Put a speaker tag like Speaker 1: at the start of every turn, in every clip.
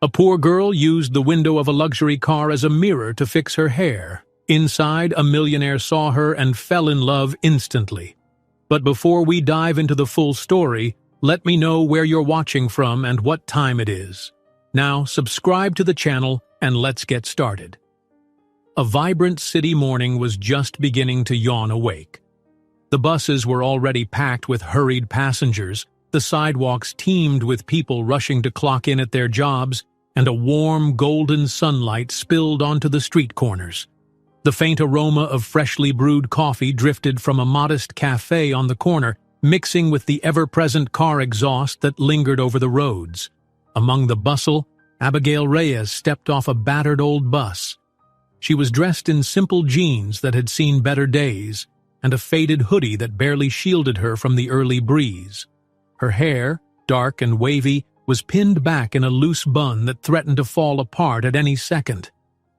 Speaker 1: A poor girl used the window of a luxury car as a mirror to fix her hair. Inside, a millionaire saw her and fell in love instantly. But before we dive into the full story, let me know where you're watching from and what time it is. Now, subscribe to the channel and let's get started. A vibrant city morning was just beginning to yawn awake. The buses were already packed with hurried passengers, the sidewalks teemed with people rushing to clock in at their jobs, and a warm, golden sunlight spilled onto the street corners. The faint aroma of freshly brewed coffee drifted from a modest cafe on the corner, mixing with the ever-present car exhaust that lingered over the roads. Among the bustle, Abigail Reyes stepped off a battered old bus. She was dressed in simple jeans that had seen better days, and a faded hoodie that barely shielded her from the early breeze. Her hair, dark and wavy, was pinned back in a loose bun that threatened to fall apart at any second.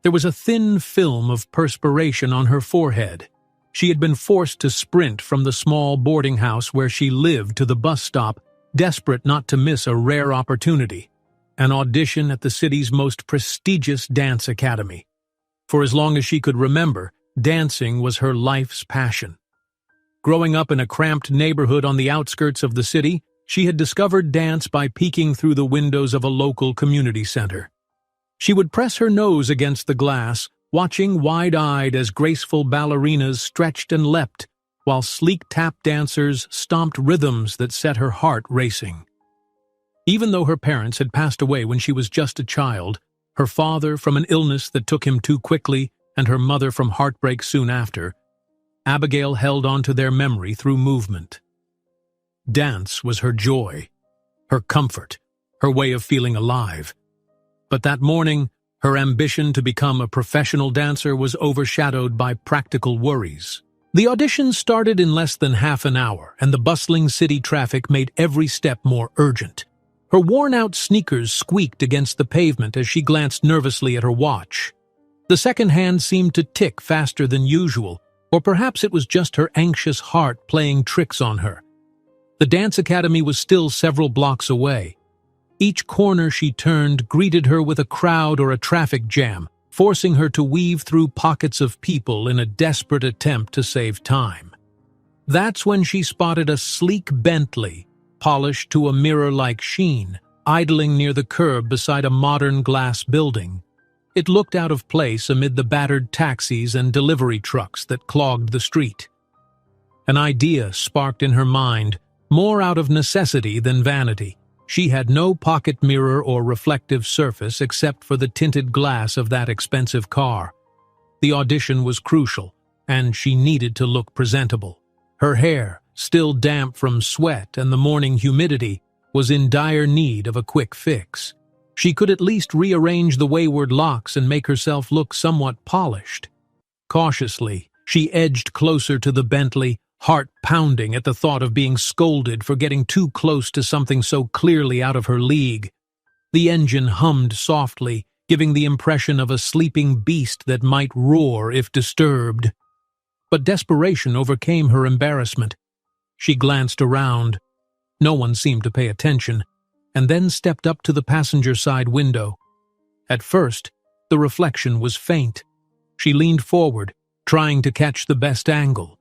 Speaker 1: There was a thin film of perspiration on her forehead. She had been forced to sprint from the small boarding house where she lived to the bus stop, desperate not to miss a rare opportunity, an audition at the city's most prestigious dance academy. For as long as she could remember, dancing was her life's passion. Growing up in a cramped neighborhood on the outskirts of the city, she had discovered dance by peeking through the windows of a local community center. She would press her nose against the glass, watching wide-eyed as graceful ballerinas stretched and leapt, while sleek tap dancers stomped rhythms that set her heart racing. Even though her parents had passed away when she was just a child, her father from an illness that took him too quickly, and her mother from heartbreak soon after, Abigail held on to their memory through movement. Dance was her joy, her comfort, her way of feeling alive. But that morning, her ambition to become a professional dancer was overshadowed by practical worries. The audition started in less than half an hour, and the bustling city traffic made every step more urgent. Her worn-out sneakers squeaked against the pavement as she glanced nervously at her watch. The second hand seemed to tick faster than usual, or perhaps it was just her anxious heart playing tricks on her. The dance academy was still several blocks away. Each corner she turned greeted her with a crowd or a traffic jam, forcing her to weave through pockets of people in a desperate attempt to save time. That's when she spotted a sleek Bentley, polished to a mirror-like sheen, idling near the curb beside a modern glass building. It looked out of place amid the battered taxis and delivery trucks that clogged the street. An idea sparked in her mind, more out of necessity than vanity. She had no pocket mirror or reflective surface except for the tinted glass of that expensive car. The audition was crucial, and she needed to look presentable. Her hair, still damp from sweat and the morning humidity, was in dire need of a quick fix. She could at least rearrange the wayward locks and make herself look somewhat polished. Cautiously, she edged closer to the Bentley, heart pounding at the thought of being scolded for getting too close to something so clearly out of her league. The engine hummed softly, giving the impression of a sleeping beast that might roar if disturbed. But desperation overcame her embarrassment. She glanced around. No one seemed to pay attention, and then stepped up to the passenger side window. At first, the reflection was faint. She leaned forward, trying to catch the best angle.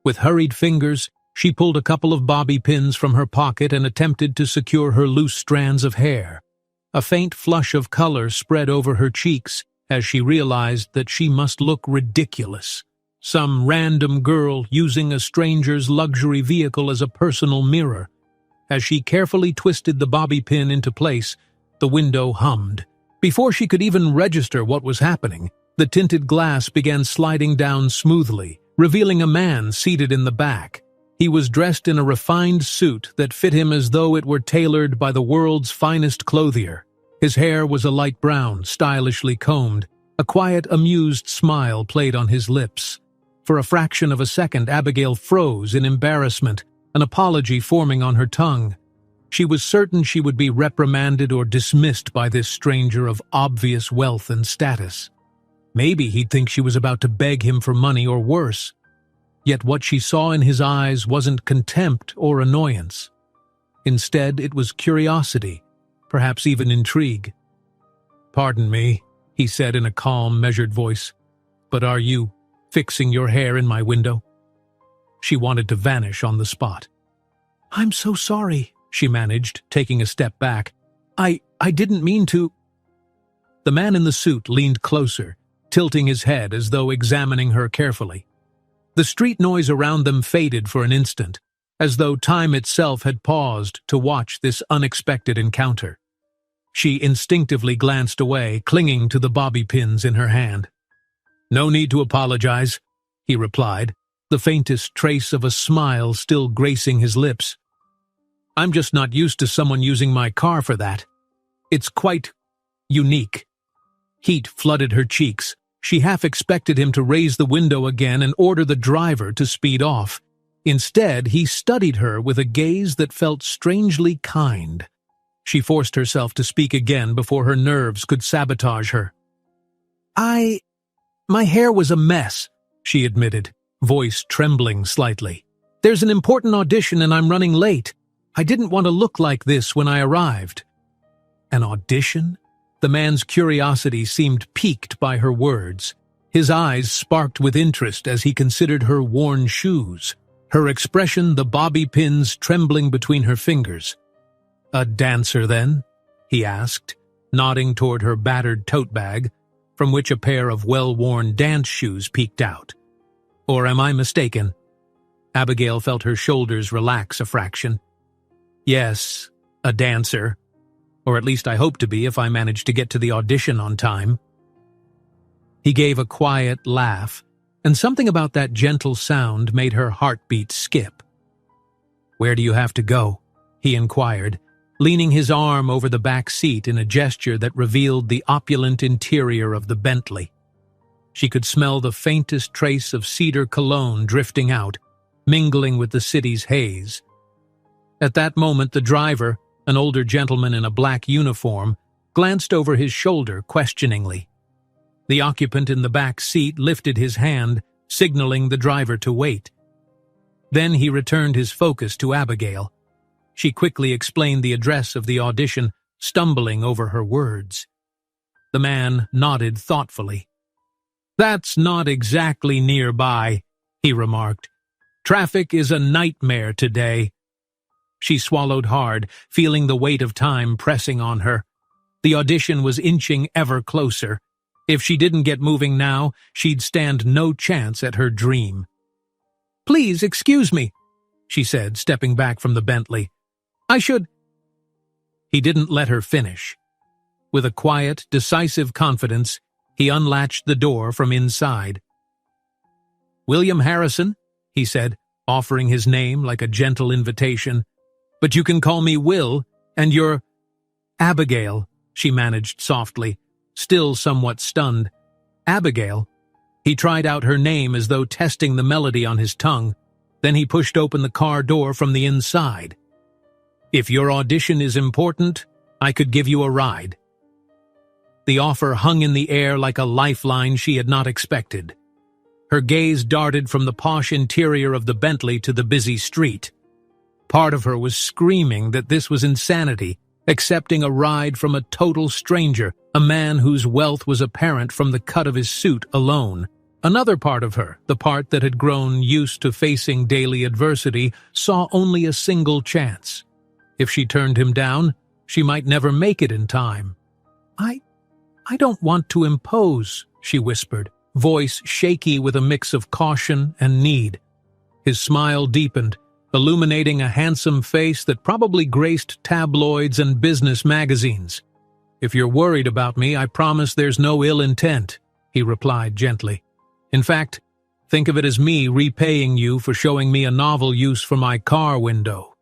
Speaker 1: With hurried fingers, she pulled a couple of bobby pins from her pocket and attempted to secure her loose strands of hair. A faint flush of color spread over her cheeks as she realized that she must look ridiculous. Some random girl using a stranger's luxury vehicle as a personal mirror. As she carefully twisted the bobby pin into place, the window hummed. Before she could even register what was happening, the tinted glass began sliding down smoothly, revealing a man seated in the back. He was dressed in a refined suit that fit him as though it were tailored by the world's finest clothier. His hair was a light brown, stylishly combed. A quiet, amused smile played on his lips. For a fraction of a second, Abigail froze in embarrassment, an apology forming on her tongue. She was certain she would be reprimanded or dismissed by this stranger of obvious wealth and status. Maybe he'd think she was about to beg him for money or worse. Yet what she saw in his eyes wasn't contempt or annoyance. Instead, it was curiosity, perhaps even intrigue. "Pardon me," he said in a calm, measured voice, "but are you fixing your hair in my window?" She wanted to vanish on the spot. "I'm so sorry," she managed, taking a step back. I didn't mean to." The man in the suit leaned closer, tilting his head as though examining her carefully. The street noise around them faded for an instant, as though time itself had paused to watch this unexpected encounter. She instinctively glanced away, clinging to the bobby pins in her hand. "No need to apologize," he replied, the faintest trace of a smile still gracing his lips. "I'm just not used to someone using my car for that. It's quite unique." Heat flooded her cheeks. She half expected him to raise the window again and order the driver to speed off. Instead, he studied her with a gaze that felt strangely kind. She forced herself to speak again before her nerves could sabotage her. My hair was a mess," she admitted, voice trembling slightly. "There's an important audition and I'm running late. I didn't want to look like this when I arrived." An audition? The man's curiosity seemed piqued by her words. His eyes sparked with interest as he considered her worn shoes, her expression the bobby pins trembling between her fingers. "A dancer, then?" he asked, nodding toward her battered tote bag, from which a pair of well-worn dance shoes peeked out. "Or am I mistaken?" Abigail felt her shoulders relax a fraction. "Yes, a dancer. Or at least I hope to be if I manage to get to the audition on time." He gave a quiet laugh, and something about that gentle sound made her heartbeat skip. "Where do you have to go?" he inquired, leaning his arm over the back seat in a gesture that revealed the opulent interior of the Bentley. She could smell the faintest trace of cedar cologne drifting out, mingling with the city's haze. At that moment, the driver, an older gentleman in a black uniform, glanced over his shoulder questioningly. The occupant in the back seat lifted his hand, signaling the driver to wait. Then he returned his focus to Abigail. She quickly explained the address of the audition, stumbling over her words. The man nodded thoughtfully. "That's not exactly nearby," he remarked. "Traffic is a nightmare today." She swallowed hard, feeling the weight of time pressing on her. The audition was inching ever closer. If she didn't get moving now, she'd stand no chance at her dream. "Please excuse me," she said, stepping back from the Bentley. "I should—" He didn't let her finish. With a quiet, decisive confidence, he unlatched the door from inside. "William Harrison," he said, offering his name like a gentle invitation. "But you can call me Will, and you're—" "Abigail," she managed softly, still somewhat stunned. "Abigail?" He tried out her name as though testing the melody on his tongue. Then he pushed open the car door from the inside. "If your audition is important, I could give you a ride." The offer hung in the air like a lifeline she had not expected. Her gaze darted from the posh interior of the Bentley to the busy street. Part of her was screaming that this was insanity, accepting a ride from a total stranger, a man whose wealth was apparent from the cut of his suit alone. Another part of her, the part that had grown used to facing daily adversity, saw only a single chance. If she turned him down, she might never make it in time. I don't want to impose," she whispered, voice shaky with a mix of caution and need. His smile deepened, illuminating a handsome face that probably graced tabloids and business magazines. "If you're worried about me, I promise there's no ill intent," he replied gently. "In fact, think of it as me repaying you for showing me a novel use for my car window."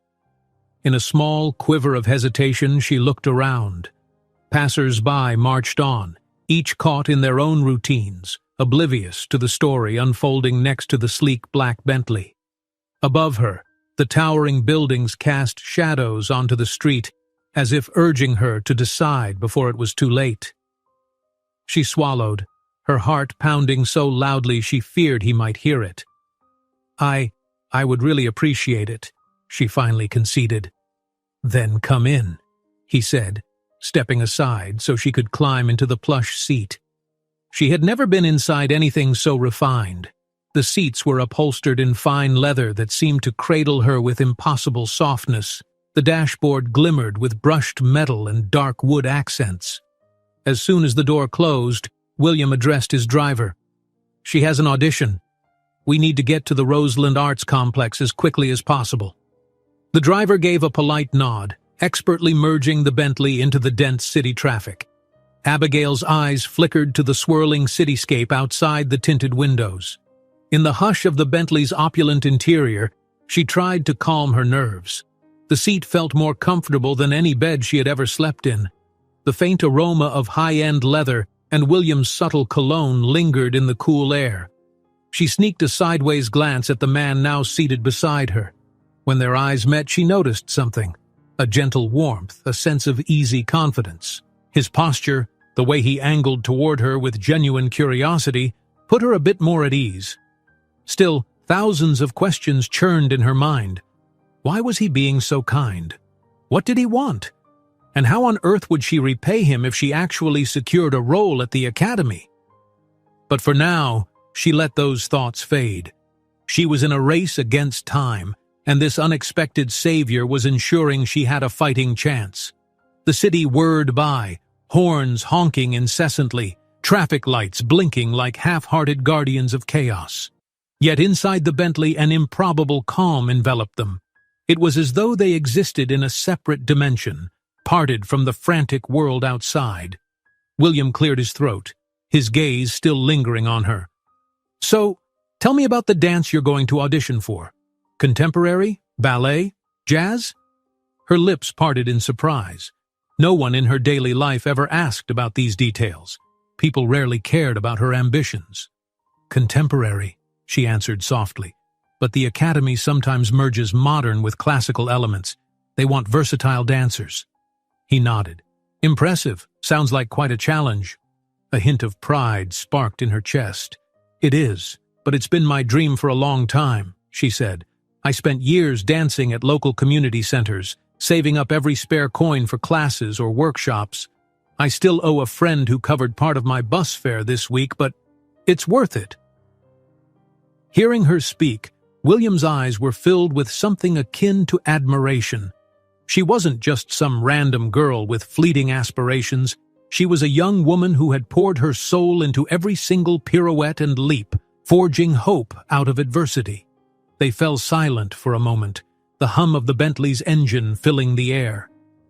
Speaker 1: In a small quiver of hesitation, she looked around. Passers-by marched on, each caught in their own routines, oblivious to the story unfolding next to the sleek black Bentley. Above her, the towering buildings cast shadows onto the street, as if urging her to decide before it was too late. She swallowed, her heart pounding so loudly she feared he might hear it. I would really appreciate it," she finally conceded. "Then come in," he said, stepping aside so she could climb into the plush seat. She had never been inside anything so refined. The seats were upholstered in fine leather that seemed to cradle her with impossible softness. The dashboard glimmered with brushed metal and dark wood accents. As soon as the door closed, William addressed his driver. "She has an audition. We need to get to the Roseland Arts Complex as quickly as possible." The driver gave a polite nod, expertly merging the Bentley into the dense city traffic. Abigail's eyes flickered to the swirling cityscape outside the tinted windows. In the hush of the Bentley's opulent interior, she tried to calm her nerves. The seat felt more comfortable than any bed she had ever slept in. The faint aroma of high-end leather and William's subtle cologne lingered in the cool air. She sneaked a sideways glance at the man now seated beside her. When their eyes met, she noticed something. A gentle warmth, a sense of easy confidence. His posture, the way he angled toward her with genuine curiosity, put her a bit more at ease. Still, thousands of questions churned in her mind. Why was he being so kind? What did he want? And how on earth would she repay him if she actually secured a role at the academy? But for now, she let those thoughts fade. She was in a race against time, and this unexpected savior was ensuring she had a fighting chance. The city whirred by, horns honking incessantly, traffic lights blinking like half-hearted guardians of chaos. Yet inside the Bentley, an improbable calm enveloped them. It was as though they existed in a separate dimension, parted from the frantic world outside. William cleared his throat, his gaze still lingering on her. "So, tell me about the dance you're going to audition for. Contemporary? Ballet? Jazz?" Her lips parted in surprise. No one in her daily life ever asked about these details. People rarely cared about her ambitions. "Contemporary," she answered softly. "But the academy sometimes merges modern with classical elements. They want versatile dancers." He nodded. "Impressive. Sounds like quite a challenge." A hint of pride sparked in her chest. "It is, but it's been my dream for a long time," she said. "I spent years dancing at local community centers, saving up every spare coin for classes or workshops. I still owe a friend who covered part of my bus fare this week, but it's worth it." Hearing her speak, William's eyes were filled with something akin to admiration. She wasn't just some random girl with fleeting aspirations. She was a young woman who had poured her soul into every single pirouette and leap, forging hope out of adversity. They fell silent for a moment, the hum of the Bentley's engine filling the air.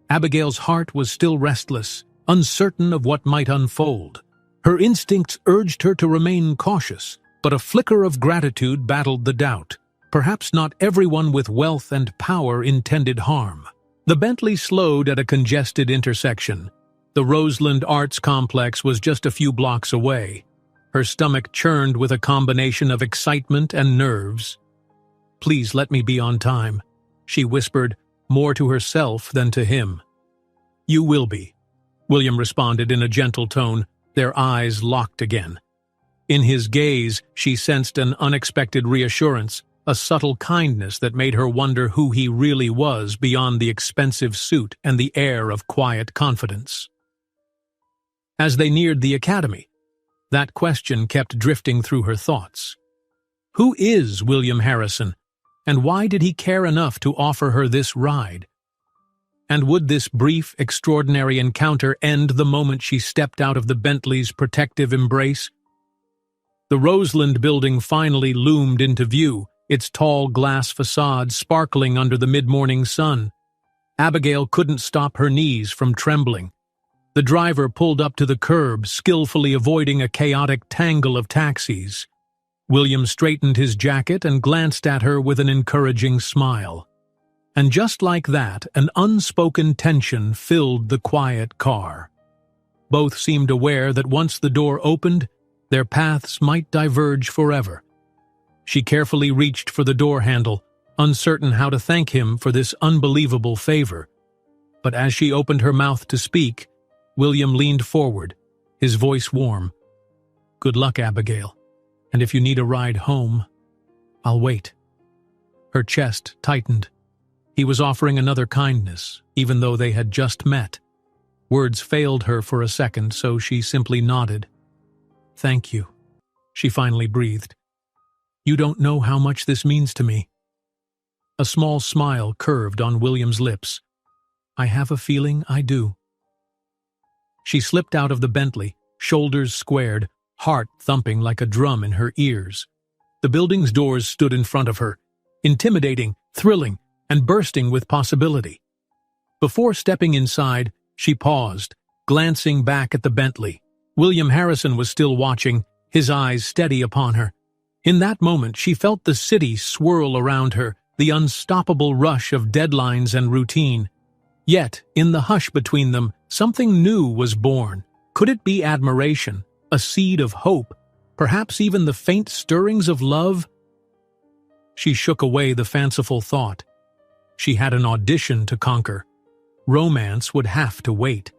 Speaker 1: Abigail's heart was still restless, uncertain of what might unfold. Her instincts urged her to remain cautious, but a flicker of gratitude battled the doubt. Perhaps not everyone with wealth and power intended harm. The Bentley slowed at a congested intersection. The Roseland Arts Complex was just a few blocks away. Her stomach churned with a combination of excitement and nerves. "Please let me be on time," she whispered, more to herself than to him. "You will be," William responded in a gentle tone, their eyes locked again. In his gaze, she sensed an unexpected reassurance, a subtle kindness that made her wonder who he really was beyond the expensive suit and the air of quiet confidence. As they neared the academy, that question kept drifting through her thoughts. Who is William Harrison, and why did he care enough to offer her this ride? And would this brief, extraordinary encounter end the moment she stepped out of the Bentley's protective embrace? The Roseland building finally loomed into view, its tall glass facade sparkling under the mid-morning sun. Abigail couldn't stop her knees from trembling. The driver pulled up to the curb, skillfully avoiding a chaotic tangle of taxis. William straightened his jacket and glanced at her with an encouraging smile. And just like that, an unspoken tension filled the quiet car. Both seemed aware that once the door opened, their paths might diverge forever. She carefully reached for the door handle, uncertain how to thank him for this unbelievable favor. But as she opened her mouth to speak, William leaned forward, his voice warm. "Good luck, Abigail. And if you need a ride home, I'll wait." Her chest tightened. He was offering another kindness, even though they had just met. Words failed her for a second, so she simply nodded. "Thank you," she finally breathed. "You don't know how much this means to me." A small smile curved on William's lips. "I have a feeling I do." She slipped out of the Bentley, shoulders squared, heart thumping like a drum in her ears. The building's doors stood in front of her, intimidating, thrilling, and bursting with possibility. Before stepping inside, she paused, glancing back at the Bentley. William Harrison was still watching, his eyes steady upon her. In that moment, she felt the city swirl around her, the unstoppable rush of deadlines and routine. Yet, in the hush between them, something new was born. Could it be admiration, a seed of hope, perhaps even the faint stirrings of love? She shook away the fanciful thought. She had an audition to conquer. Romance would have to wait.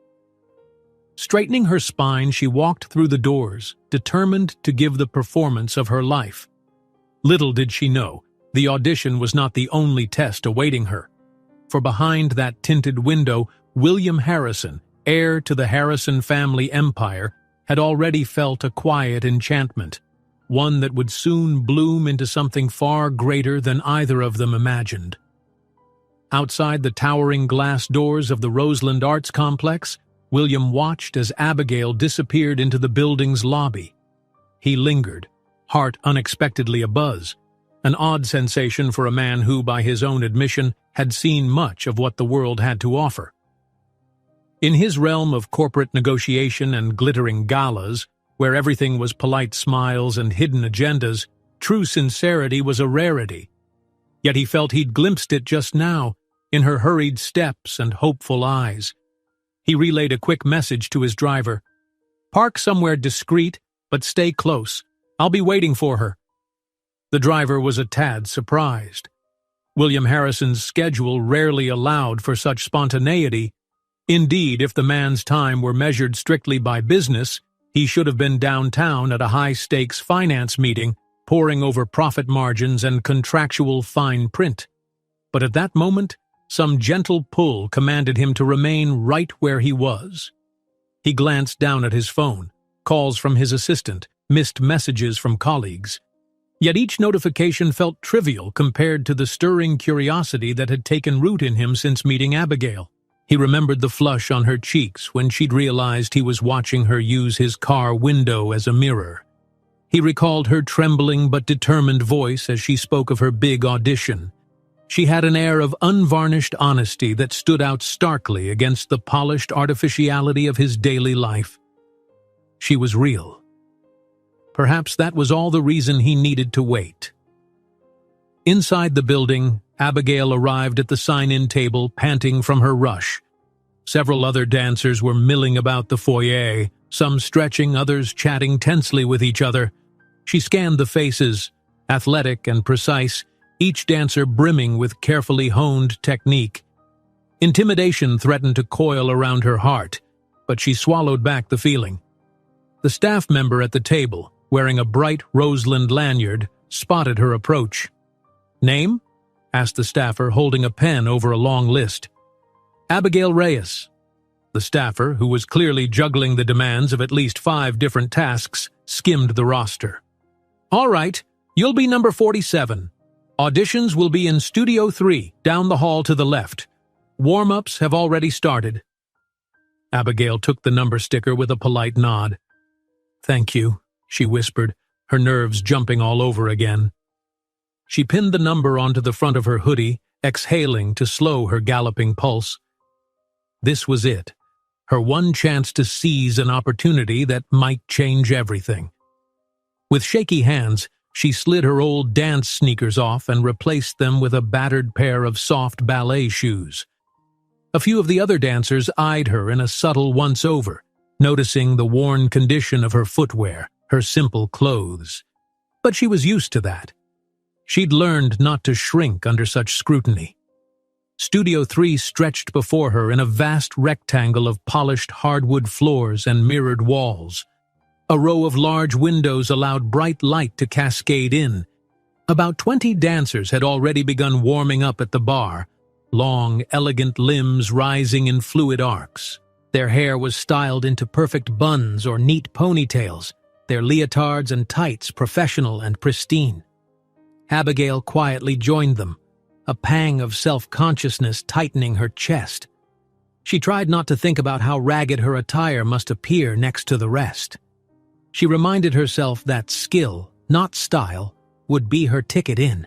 Speaker 1: Straightening her spine, she walked through the doors, determined to give the performance of her life. Little did she know, the audition was not the only test awaiting her. For behind that tinted window, William Harrison, heir to the Harrison family empire, had already felt a quiet enchantment, one that would soon bloom into something far greater than either of them imagined. Outside the towering glass doors of the Roseland Arts Complex, William watched as Abigail disappeared into the building's lobby. He lingered, heart unexpectedly abuzz, an odd sensation for a man who, by his own admission, had seen much of what the world had to offer. In his realm of corporate negotiation and glittering galas, where everything was polite smiles and hidden agendas, true sincerity was a rarity. Yet he felt he'd glimpsed it just now, in her hurried steps and hopeful eyes. He relayed a quick message to his driver. "Park somewhere discreet, but stay close. I'll be waiting for her." The driver was a tad surprised. William Harrison's schedule rarely allowed for such spontaneity. Indeed, if the man's time were measured strictly by business, he should have been downtown at a high-stakes finance meeting, poring over profit margins and contractual fine print. But at that moment, some gentle pull commanded him to remain right where he was. He glanced down at his phone, calls from his assistant, missed messages from colleagues. Yet each notification felt trivial compared to the stirring curiosity that had taken root in him since meeting Abigail. He remembered the flush on her cheeks when she'd realized he was watching her use his car window as a mirror. He recalled her trembling but determined voice as she spoke of her big audition. She had an air of unvarnished honesty that stood out starkly against the polished artificiality of his daily life. She was real. Perhaps that was all the reason he needed to wait. Inside the building, Abigail arrived at the sign-in table, panting from her rush. Several other dancers were milling about the foyer, some stretching, others chatting tensely with each other. She scanned the faces, athletic and precise, each dancer brimming with carefully honed technique. Intimidation threatened to coil around her heart, but she swallowed back the feeling. The staff member at the table, wearing a bright Roseland lanyard, spotted her approach. "Name?" asked the staffer, holding a pen over a long list. "Abigail Reyes." The staffer, who was clearly juggling the demands of at least 5 different tasks, skimmed the roster. "All right, you'll be number 47. Auditions will be in Studio 3, down the hall to the left. Warm-ups have already started." Abigail took the number sticker with a polite nod. "Thank you," she whispered, her nerves jumping all over again. She pinned the number onto the front of her hoodie, exhaling to slow her galloping pulse. This was it, her one chance to seize an opportunity that might change everything. With shaky hands, she slid her old dance sneakers off and replaced them with a battered pair of soft ballet shoes. A few of the other dancers eyed her in a subtle once-over, noticing the worn condition of her footwear, her simple clothes. But she was used to that. She'd learned not to shrink under such scrutiny. Studio 3 stretched before her in a vast rectangle of polished hardwood floors and mirrored walls. A row of large windows allowed bright light to cascade in. About 20 dancers had already begun warming up at the bar, long, elegant limbs rising in fluid arcs. Their hair was styled into perfect buns or neat ponytails, their leotards and tights professional and pristine. Abigail quietly joined them, a pang of self-consciousness tightening her chest. She tried not to think about how ragged her attire must appear next to the rest. She reminded herself that skill, not style, would be her ticket in.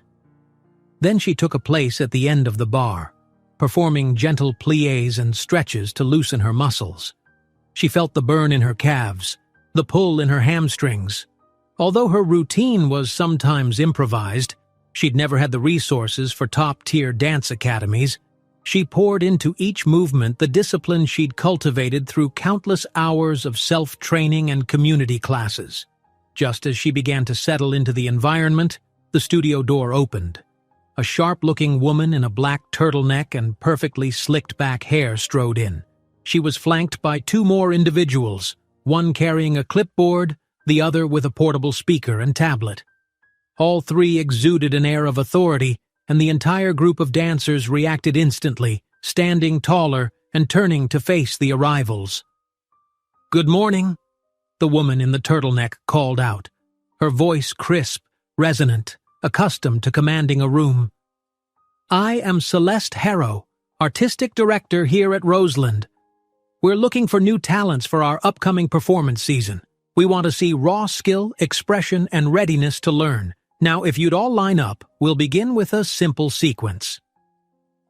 Speaker 1: Then she took a place at the end of the bar, performing gentle pliés and stretches to loosen her muscles. She felt the burn in her calves, the pull in her hamstrings. Although her routine was sometimes improvised, she'd never had the resources for top-tier dance academies. She poured into each movement the discipline she'd cultivated through countless hours of self-training and community classes. Just as she began to settle into the environment, the studio door opened. A sharp-looking woman in a black turtleneck and perfectly slicked-back hair strode in. She was flanked by two more individuals, one carrying a clipboard, the other with a portable speaker and tablet. All three exuded an air of authority, and the entire group of dancers reacted instantly, standing taller and turning to face the arrivals. "Good morning," the woman in the turtleneck called out, her voice crisp, resonant, accustomed to commanding a room. "I am Celeste Harrow, artistic director here at Roseland. We're looking for new talents for our upcoming performance season. We want to see raw skill, expression, and readiness to learn. Now, if you'd all line up, we'll begin with a simple sequence."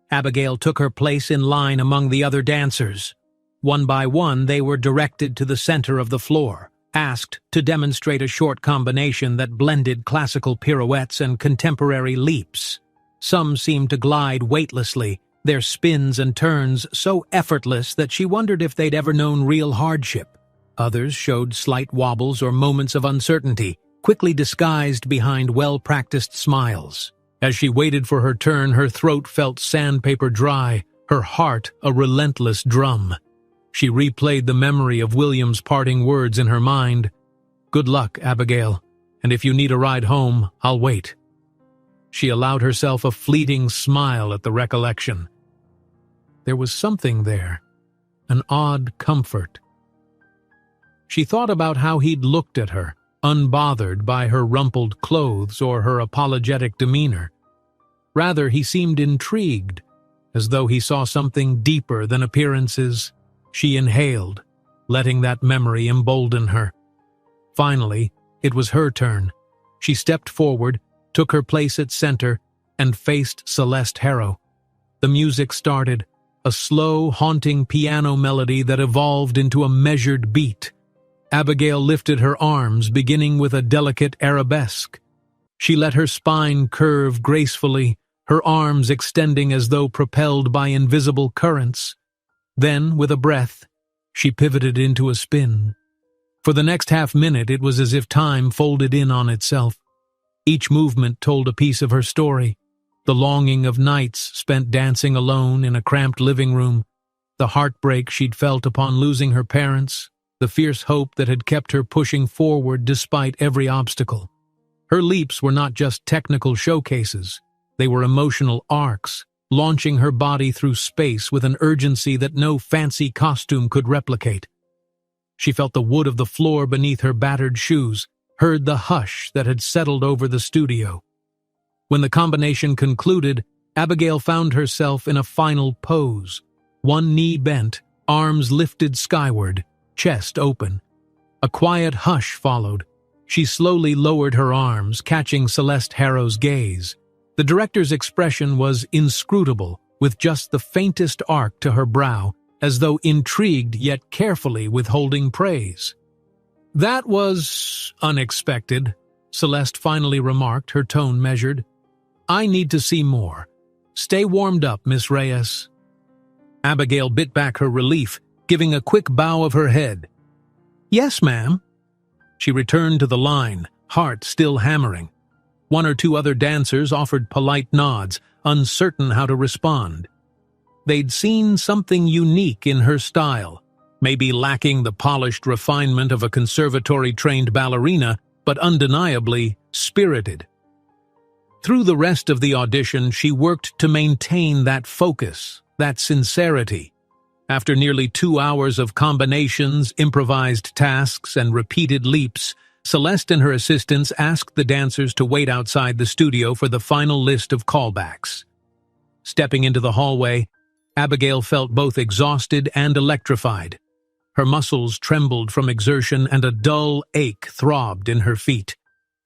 Speaker 1: Abigail took her place in line among the other dancers. One by one, they were directed to the center of the floor, asked to demonstrate a short combination that blended classical pirouettes and contemporary leaps. Some seemed to glide weightlessly, their spins and turns so effortless that she wondered if they'd ever known real hardship. Others showed slight wobbles or moments of uncertainty, quickly disguised behind well-practiced smiles. As she waited for her turn, her throat felt sandpaper dry, her heart a relentless drum. She replayed the memory of William's parting words in her mind. "Good luck, Abigail, and if you need a ride home, I'll wait." She allowed herself a fleeting smile at the recollection. There was something there, an odd comfort. She thought about how he'd looked at her, unbothered by her rumpled clothes or her apologetic demeanor. Rather, he seemed intrigued, as though he saw something deeper than appearances. She inhaled, letting that memory embolden her. Finally, it was her turn. She stepped forward, took her place at center, and faced Celeste Harrow. The music started, a slow, haunting piano melody that evolved into a measured beat. Abigail lifted her arms, beginning with a delicate arabesque. She let her spine curve gracefully, her arms extending as though propelled by invisible currents. Then, with a breath, she pivoted into a spin. For the next half-minute, it was as if time folded in on itself. Each movement told a piece of her story. The longing of nights spent dancing alone in a cramped living room, the heartbreak she'd felt upon losing her parents, the fierce hope that had kept her pushing forward despite every obstacle. Her leaps were not just technical showcases, they were emotional arcs, launching her body through space with an urgency that no fancy costume could replicate. She felt the wood of the floor beneath her battered shoes, heard the hush that had settled over the studio. When the combination concluded, Abigail found herself in a final pose, one knee bent, arms lifted skyward, chest open. A quiet hush followed. She slowly lowered her arms, catching Celeste Harrow's gaze. The director's expression was inscrutable, with just the faintest arc to her brow, as though intrigued yet carefully withholding praise. "That was unexpected," Celeste finally remarked, her tone measured. "I need to see more. Stay warmed up, Miss Reyes." Abigail bit back her relief, giving a quick bow of her head. "Yes, ma'am." She returned to the line, heart still hammering. One or two other dancers offered polite nods, uncertain how to respond. They'd seen something unique in her style, maybe lacking the polished refinement of a conservatory-trained ballerina, but undeniably spirited. Through the rest of the audition, she worked to maintain that focus, that sincerity. After nearly 2 hours of combinations, improvised tasks, and repeated leaps, Celeste and her assistants asked the dancers to wait outside the studio for the final list of callbacks. Stepping into the hallway, Abigail felt both exhausted and electrified. Her muscles trembled from exertion and a dull ache throbbed in her feet.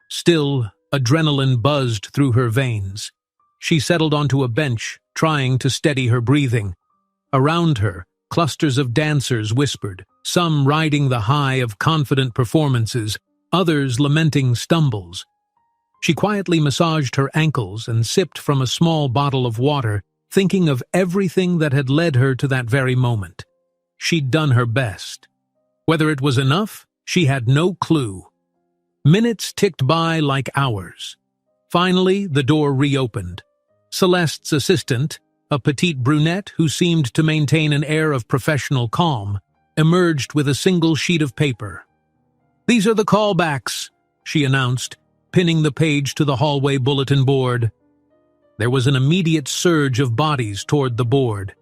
Speaker 1: Still, adrenaline buzzed through her veins. She settled onto a bench, trying to steady her breathing. Around her, clusters of dancers whispered, some riding the high of confident performances, others lamenting stumbles. She quietly massaged her ankles and sipped from a small bottle of water, thinking of everything that had led her to that very moment. She'd done her best. Whether it was enough, she had no clue. Minutes ticked by like hours. Finally, the door reopened. Celeste's assistant, a petite brunette who seemed to maintain an air of professional calm, emerged with a single sheet of paper. "These are the callbacks," she announced, pinning the page to the hallway bulletin board. There was an immediate surge of bodies toward the board.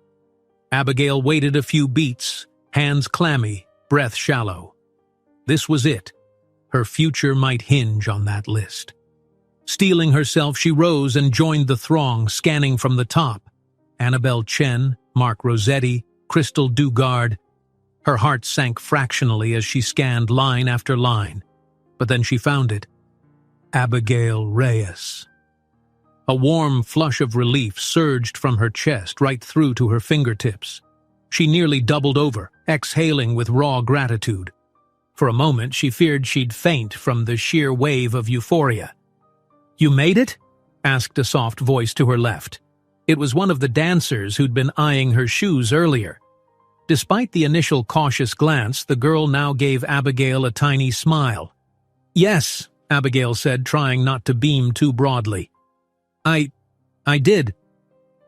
Speaker 1: Abigail waited a few beats, hands clammy, breath shallow. This was it. Her future might hinge on that list. Steeling herself, she rose and joined the throng, scanning from the top. Annabelle Chen, Mark Rossetti, Crystal Dugard. Her heart sank fractionally as she scanned line after line. But then she found it. Abigail Reyes. A warm flush of relief surged from her chest right through to her fingertips. She nearly doubled over, exhaling with raw gratitude. For a moment, she feared she'd faint from the sheer wave of euphoria. "You made it?" asked a soft voice to her left. It was one of the dancers who'd been eyeing her shoes earlier. Despite the initial cautious glance, the girl now gave Abigail a tiny smile. "Yes," Abigail said, trying not to beam too broadly. I did."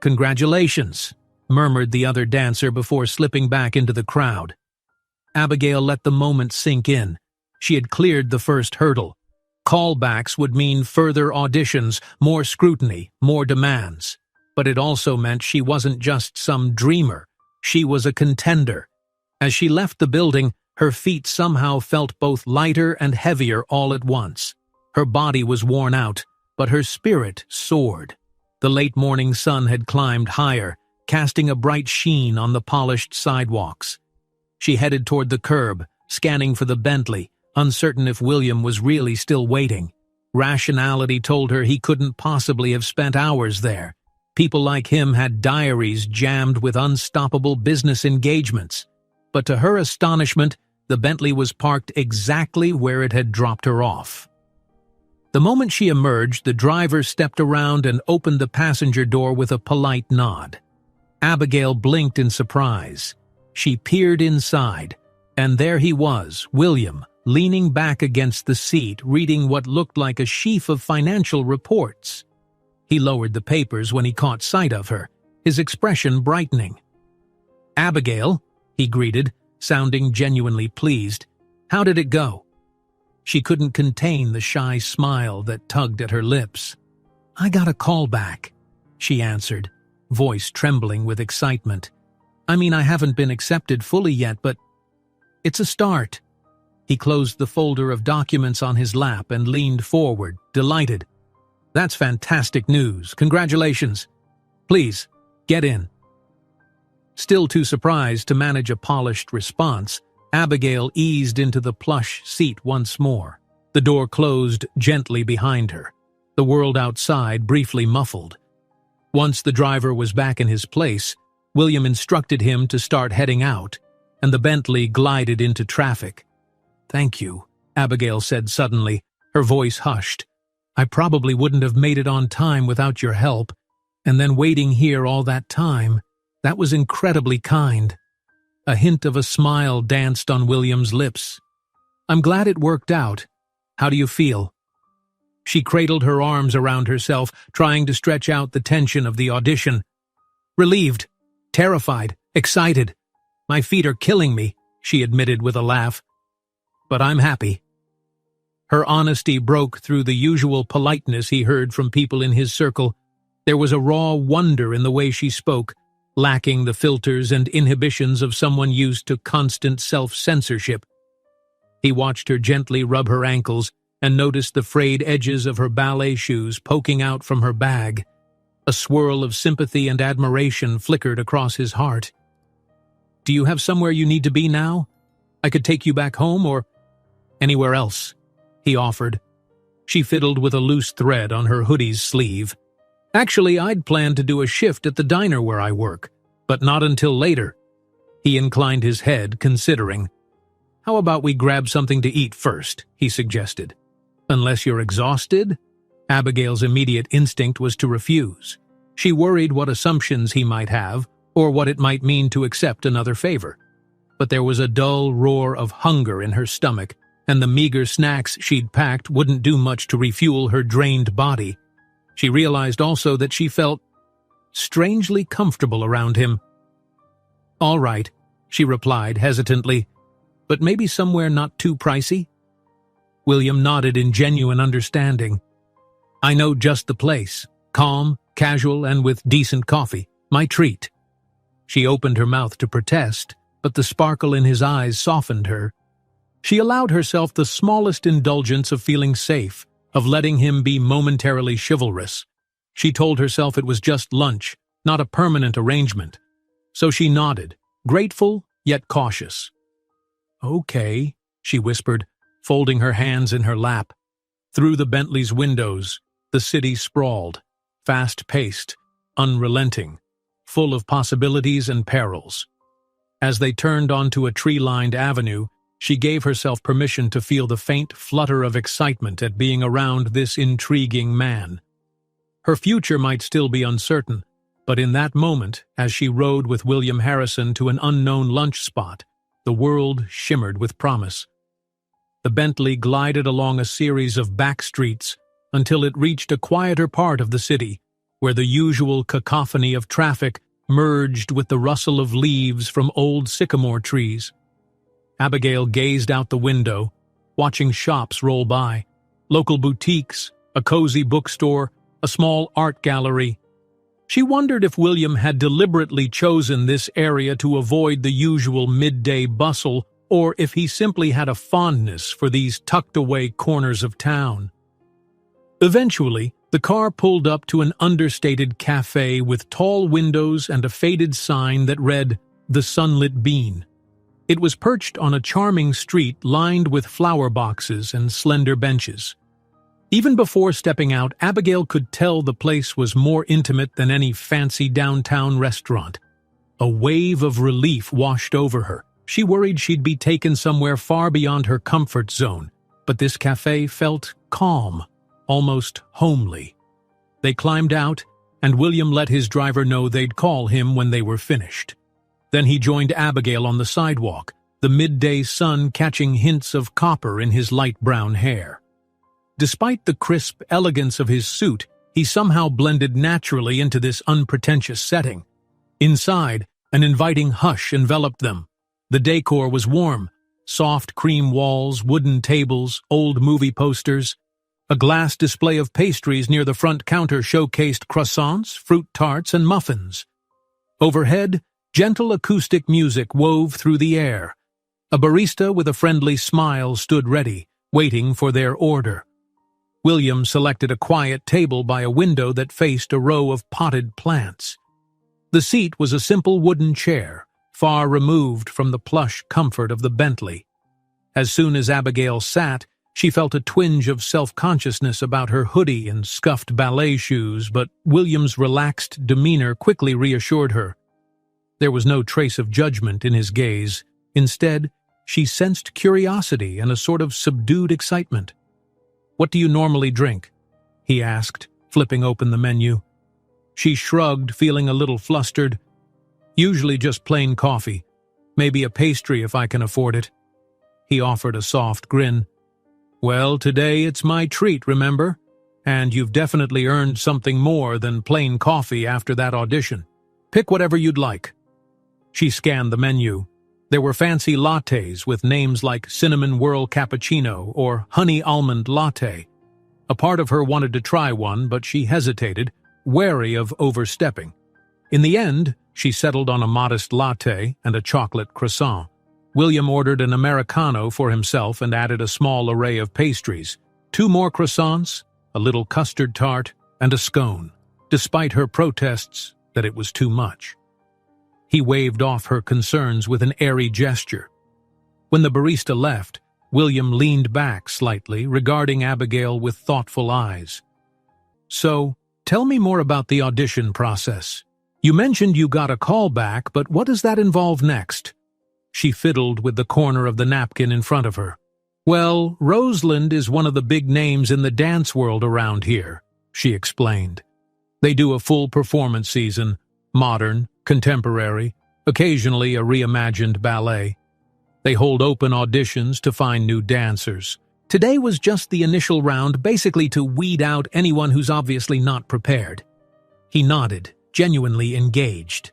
Speaker 1: "Congratulations," murmured the other dancer before slipping back into the crowd. Abigail let the moment sink in. She had cleared the first hurdle. Callbacks would mean further auditions, more scrutiny, more demands. But it also meant she wasn't just some dreamer. She was a contender. As she left the building, her feet somehow felt both lighter and heavier all at once. Her body was worn out, but her spirit soared. The late morning sun had climbed higher, casting a bright sheen on the polished sidewalks. She headed toward the curb, scanning for the Bentley, uncertain if William was really still waiting. Rationality told her he couldn't possibly have spent hours there. People like him had diaries jammed with unstoppable business engagements. But to her astonishment, the Bentley was parked exactly where it had dropped her off. The moment she emerged, the driver stepped around and opened the passenger door with a polite nod. Abigail blinked in surprise. She peered inside, and there he was, William, leaning back against the seat, reading what looked like a sheaf of financial reports. He lowered the papers when he caught sight of her, his expression brightening. "Abigail," he greeted, sounding genuinely pleased. "How did it go?" She couldn't contain the shy smile that tugged at her lips. "I got a call back," she answered, voice trembling with excitement. "I mean, I haven't been accepted fully yet, but it's a start." He closed the folder of documents on his lap and leaned forward, delighted. "That's fantastic news. Congratulations. Please, get in." Still too surprised to manage a polished response, Abigail eased into the plush seat once more. The door closed gently behind her, the world outside briefly muffled. Once the driver was back in his place, William instructed him to start heading out, and the Bentley glided into traffic. "Thank you," Abigail said suddenly, her voice hushed. "I probably wouldn't have made it on time without your help, and then waiting here all that time, that was incredibly kind." A hint of a smile danced on William's lips. "I'm glad it worked out. How do you feel?" She cradled her arms around herself, trying to stretch out the tension of the audition. "Relieved, terrified, excited. My feet are killing me," she admitted with a laugh. "But I'm happy." Her honesty broke through the usual politeness he heard from people in his circle. There was a raw wonder in the way she spoke, lacking the filters and inhibitions of someone used to constant self-censorship. He watched her gently rub her ankles and noticed the frayed edges of her ballet shoes poking out from her bag. A swirl of sympathy and admiration flickered across his heart. "Do you have somewhere you need to be now? I could take you back home or anywhere else," he offered. She fiddled with a loose thread on her hoodie's sleeve. "Actually, I'd planned to do a shift at the diner where I work, but not until later." He inclined his head, considering. "How about we grab something to eat first?" he suggested. "Unless you're exhausted?" Abigail's immediate instinct was to refuse. She worried what assumptions he might have, or what it might mean to accept another favor. But there was a dull roar of hunger in her stomach, and the meager snacks she'd packed wouldn't do much to refuel her drained body. She realized also that she felt strangely comfortable around him. "All right," she replied hesitantly, "but maybe somewhere not too pricey?" William nodded in genuine understanding. "I know just the place. Calm, casual, and with decent coffee. My treat." She opened her mouth to protest, but the sparkle in his eyes softened her. She allowed herself the smallest indulgence of feeling safe, of letting him be momentarily chivalrous. She told herself it was just lunch, not a permanent arrangement. So she nodded, grateful yet cautious. "Okay," she whispered, folding her hands in her lap. Through the Bentley's windows, the city sprawled, fast-paced, unrelenting, full of possibilities and perils. As they turned onto a tree-lined avenue, she gave herself permission to feel the faint flutter of excitement at being around this intriguing man. Her future might still be uncertain, but in that moment, as she rode with William Harrison to an unknown lunch spot, the world shimmered with promise. The Bentley glided along a series of back streets until it reached a quieter part of the city, where the usual cacophony of traffic merged with the rustle of leaves from old sycamore trees. Abigail gazed out the window, watching shops roll by, local boutiques, a cozy bookstore, a small art gallery. She wondered if William had deliberately chosen this area to avoid the usual midday bustle, or if he simply had a fondness for these tucked-away corners of town. Eventually, the car pulled up to an understated cafe with tall windows and a faded sign that read, "The Sunlit Bean." It was perched on a charming street lined with flower boxes and slender benches. Even before stepping out, Abigail could tell the place was more intimate than any fancy downtown restaurant. A wave of relief washed over her. She worried she'd be taken somewhere far beyond her comfort zone, but this cafe felt calm, almost homely. They climbed out, and William let his driver know they'd call him when they were finished. Then he joined Abigail on the sidewalk, the midday sun catching hints of copper in his light brown hair. Despite the crisp elegance of his suit, he somehow blended naturally into this unpretentious setting. Inside, an inviting hush enveloped them. The decor was warm, soft cream walls, wooden tables, old movie posters. A glass display of pastries near the front counter showcased croissants, fruit tarts, and muffins. Overhead, gentle acoustic music wove through the air. A barista with a friendly smile stood ready, waiting for their order. William selected a quiet table by a window that faced a row of potted plants. The seat was a simple wooden chair, far removed from the plush comfort of the Bentley. As soon as Abigail sat, she felt a twinge of self-consciousness about her hoodie and scuffed ballet shoes, but William's relaxed demeanor quickly reassured her. There was no trace of judgment in his gaze. Instead, she sensed curiosity and a sort of subdued excitement. "What do you normally drink?" he asked, flipping open the menu. She shrugged, feeling a little flustered. "Usually just plain coffee. Maybe a pastry if I can afford it." He offered a soft grin. "Well, today it's my treat, remember? And you've definitely earned something more than plain coffee after that audition. Pick whatever you'd like." She scanned the menu. There were fancy lattes with names like Cinnamon Whirl Cappuccino or Honey Almond Latte. A part of her wanted to try one, but she hesitated, wary of overstepping. In the end, She settled on a modest latte and a chocolate croissant. William ordered an Americano for himself and added a small array of pastries. 2 more croissants, a little custard tart, and a scone, despite her protests that it was too much. He waved off her concerns with an airy gesture. When the barista left, William leaned back slightly, regarding Abigail with thoughtful eyes. "So, tell me more about the audition process. You mentioned you got a call back, but what does that involve next?" She fiddled with the corner of the napkin in front of her. "Well, Roseland is one of the big names in the dance world around here," she explained. "They do a full performance season, modern, contemporary, occasionally a reimagined ballet. They hold open auditions to find new dancers. Today was just the initial round, basically to weed out anyone who's obviously not prepared." He nodded, genuinely engaged.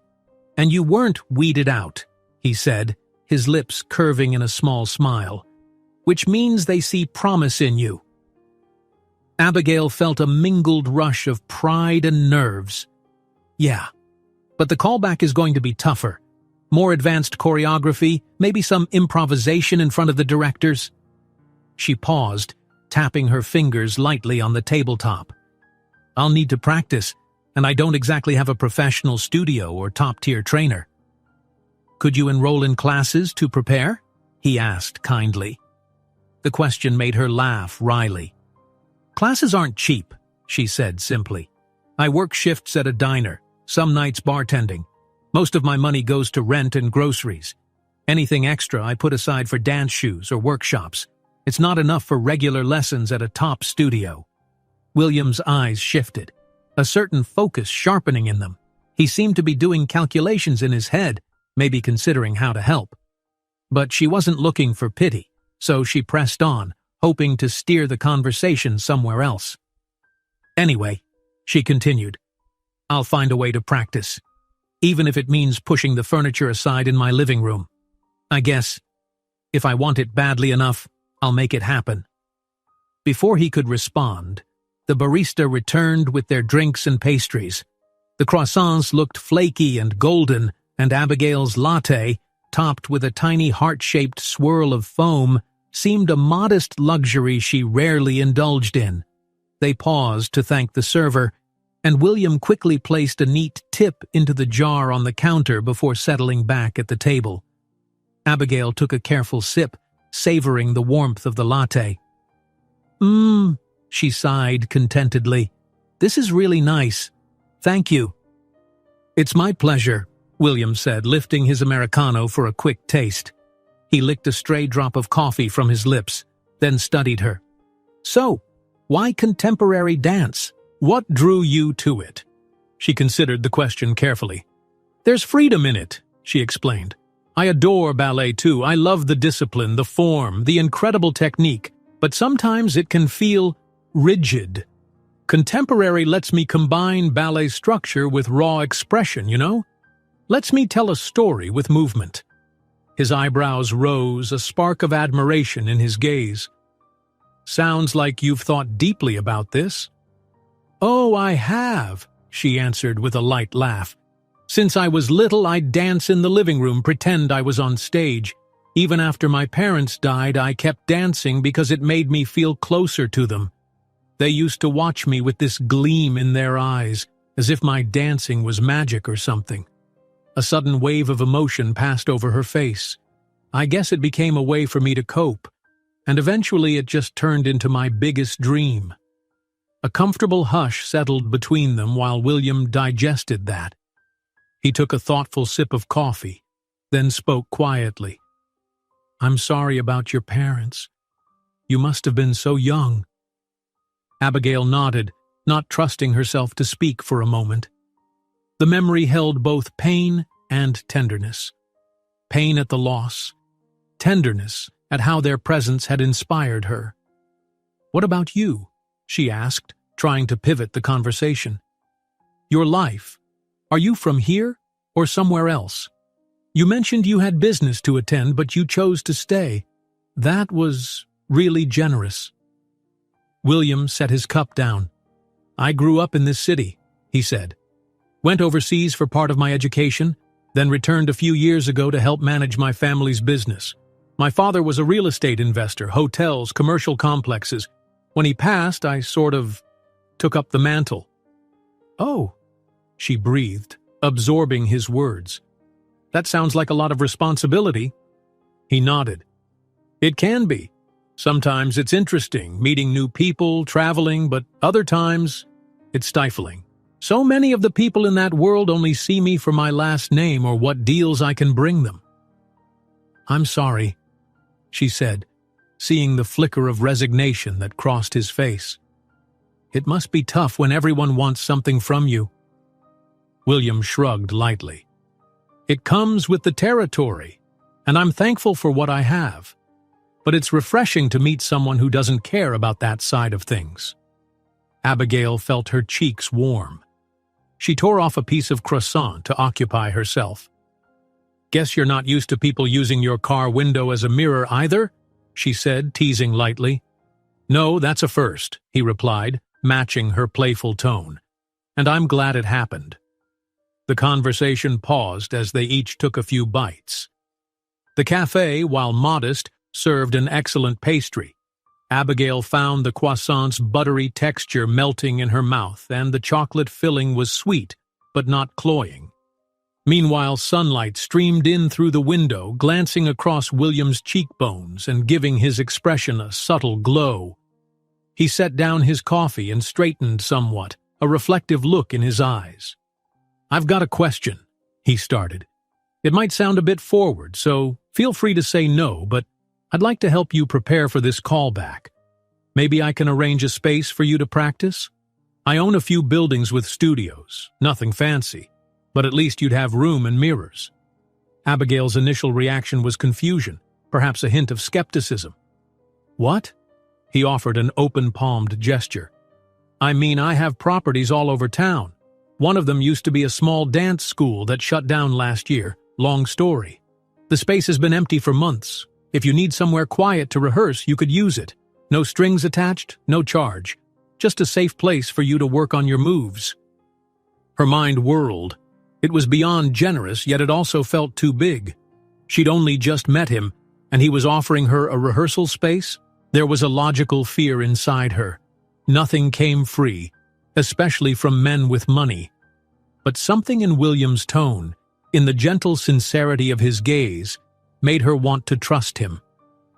Speaker 1: "And you weren't weeded out," he said, his lips curving in a small smile, "which means they see promise in you." Abigail felt a mingled rush of pride and nerves. "Yeah, but the callback is going to be tougher. More advanced choreography, maybe some improvisation in front of the directors." She paused, tapping her fingers lightly on the tabletop. "I'll need to practice, and I don't exactly have a professional studio or top-tier trainer." "Could you enroll in classes to prepare?" he asked kindly. The question made her laugh wryly. "Classes aren't cheap," she said simply. "I work shifts at a diner, some nights bartending. Most of my money goes to rent and groceries. Anything extra I put aside for dance shoes or workshops. It's not enough for regular lessons at a top studio." William's eyes shifted, a certain focus sharpening in them. He seemed to be doing calculations in his head, maybe considering how to help. But she wasn't looking for pity, so she pressed on, hoping to steer the conversation somewhere else. "Anyway," she continued, "I'll find a way to practice, even if it means pushing the furniture aside in my living room. I guess, if I want it badly enough, I'll make it happen." Before he could respond, the barista returned with their drinks and pastries. The croissants looked flaky and golden, and Abigail's latte, topped with a tiny heart-shaped swirl of foam, seemed a modest luxury she rarely indulged in. They paused to thank the server, and William quickly placed a neat tip into the jar on the counter before settling back at the table. Abigail took a careful sip, savoring the warmth of the latte. She sighed contentedly. "This is really nice. Thank you." "It's my pleasure," William said, lifting his Americano for a quick taste. He licked a stray drop of coffee from his lips, then studied her. "So, why contemporary dance? What drew you to it?" She considered the question carefully. "There's freedom in it," she explained. "I adore ballet too. I love the discipline, the form, the incredible technique, but sometimes it can feel rigid. Contemporary lets me combine ballet structure with raw expression, you know? Lets me tell a story with movement." His eyebrows rose, a spark of admiration in his gaze. "Sounds like you've thought deeply about this." "Oh, I have," she answered with a light laugh. "Since I was little, I'd dance in the living room, pretend I was on stage. Even after my parents died, I kept dancing because it made me feel closer to them. They used to watch me with this gleam in their eyes, as if my dancing was magic or something." A sudden wave of emotion passed over her face. "I guess it became a way for me to cope, and eventually it just turned into my biggest dream." A comfortable hush settled between them while William digested that. He took a thoughtful sip of coffee, then spoke quietly. "I'm sorry about your parents. You must have been so young." Abigail nodded, not trusting herself to speak for a moment. The memory held both pain and tenderness. Pain at the loss, tenderness at how their presence had inspired her. "What about you?" she asked, trying to pivot the conversation. "Your life. Are you from here or somewhere else? You mentioned you had business to attend, but you chose to stay. That was really generous." William set his cup down. "I grew up in this city," he said. Went overseas for part of my education, then returned a few years ago to help manage my family's business. My father was a real estate investor, hotels, commercial complexes. When he passed, I sort of took up the mantle. Oh, she breathed, absorbing his words. That sounds like a lot of responsibility. He nodded. It can be. Sometimes it's interesting, meeting new people, traveling, but other times it's stifling. So many of the people in that world only see me for my last name or what deals I can bring them. I'm sorry, she said, seeing the flicker of resignation that crossed his face. It must be tough when everyone wants something from you. William shrugged lightly. It comes with the territory, and I'm thankful for what I have. But it's refreshing to meet someone who doesn't care about that side of things. Abigail felt her cheeks warm. She tore off a piece of croissant to occupy herself. Guess you're not used to people using your car window as a mirror either, she said, teasing lightly. No, that's a first, he replied, matching her playful tone. And I'm glad it happened. The conversation paused as they each took a few bites. The cafe, while modest, served an excellent pastry. Abigail found the croissant's buttery texture melting in her mouth, and the chocolate filling was sweet, but not cloying. Meanwhile, sunlight streamed in through the window, glancing across William's cheekbones and giving his expression a subtle glow. He set down his coffee and straightened somewhat, a reflective look in his eyes. I've got a question, he started. It might sound a bit forward, so feel free to say no, but I'd like to help you prepare for this callback. Maybe I can arrange a space for you to practice? I own a few buildings with studios, nothing fancy, but at least you'd have room and mirrors. Abigail's initial reaction was confusion, perhaps a hint of skepticism. What? He offered an open-palmed gesture. I mean, I have properties all over town. One of them used to be a small dance school that shut down last year. Long story. The space has been empty for months. If you need somewhere quiet to rehearse, you could use it. No strings attached, no charge. Just a safe place for you to work on your moves. Her mind whirled. It was beyond generous, yet it also felt too big. She'd only just met him, and he was offering her a rehearsal space? There was a logical fear inside her. Nothing came free, especially from men with money. But something in William's tone, in the gentle sincerity of his gaze, made her want to trust him.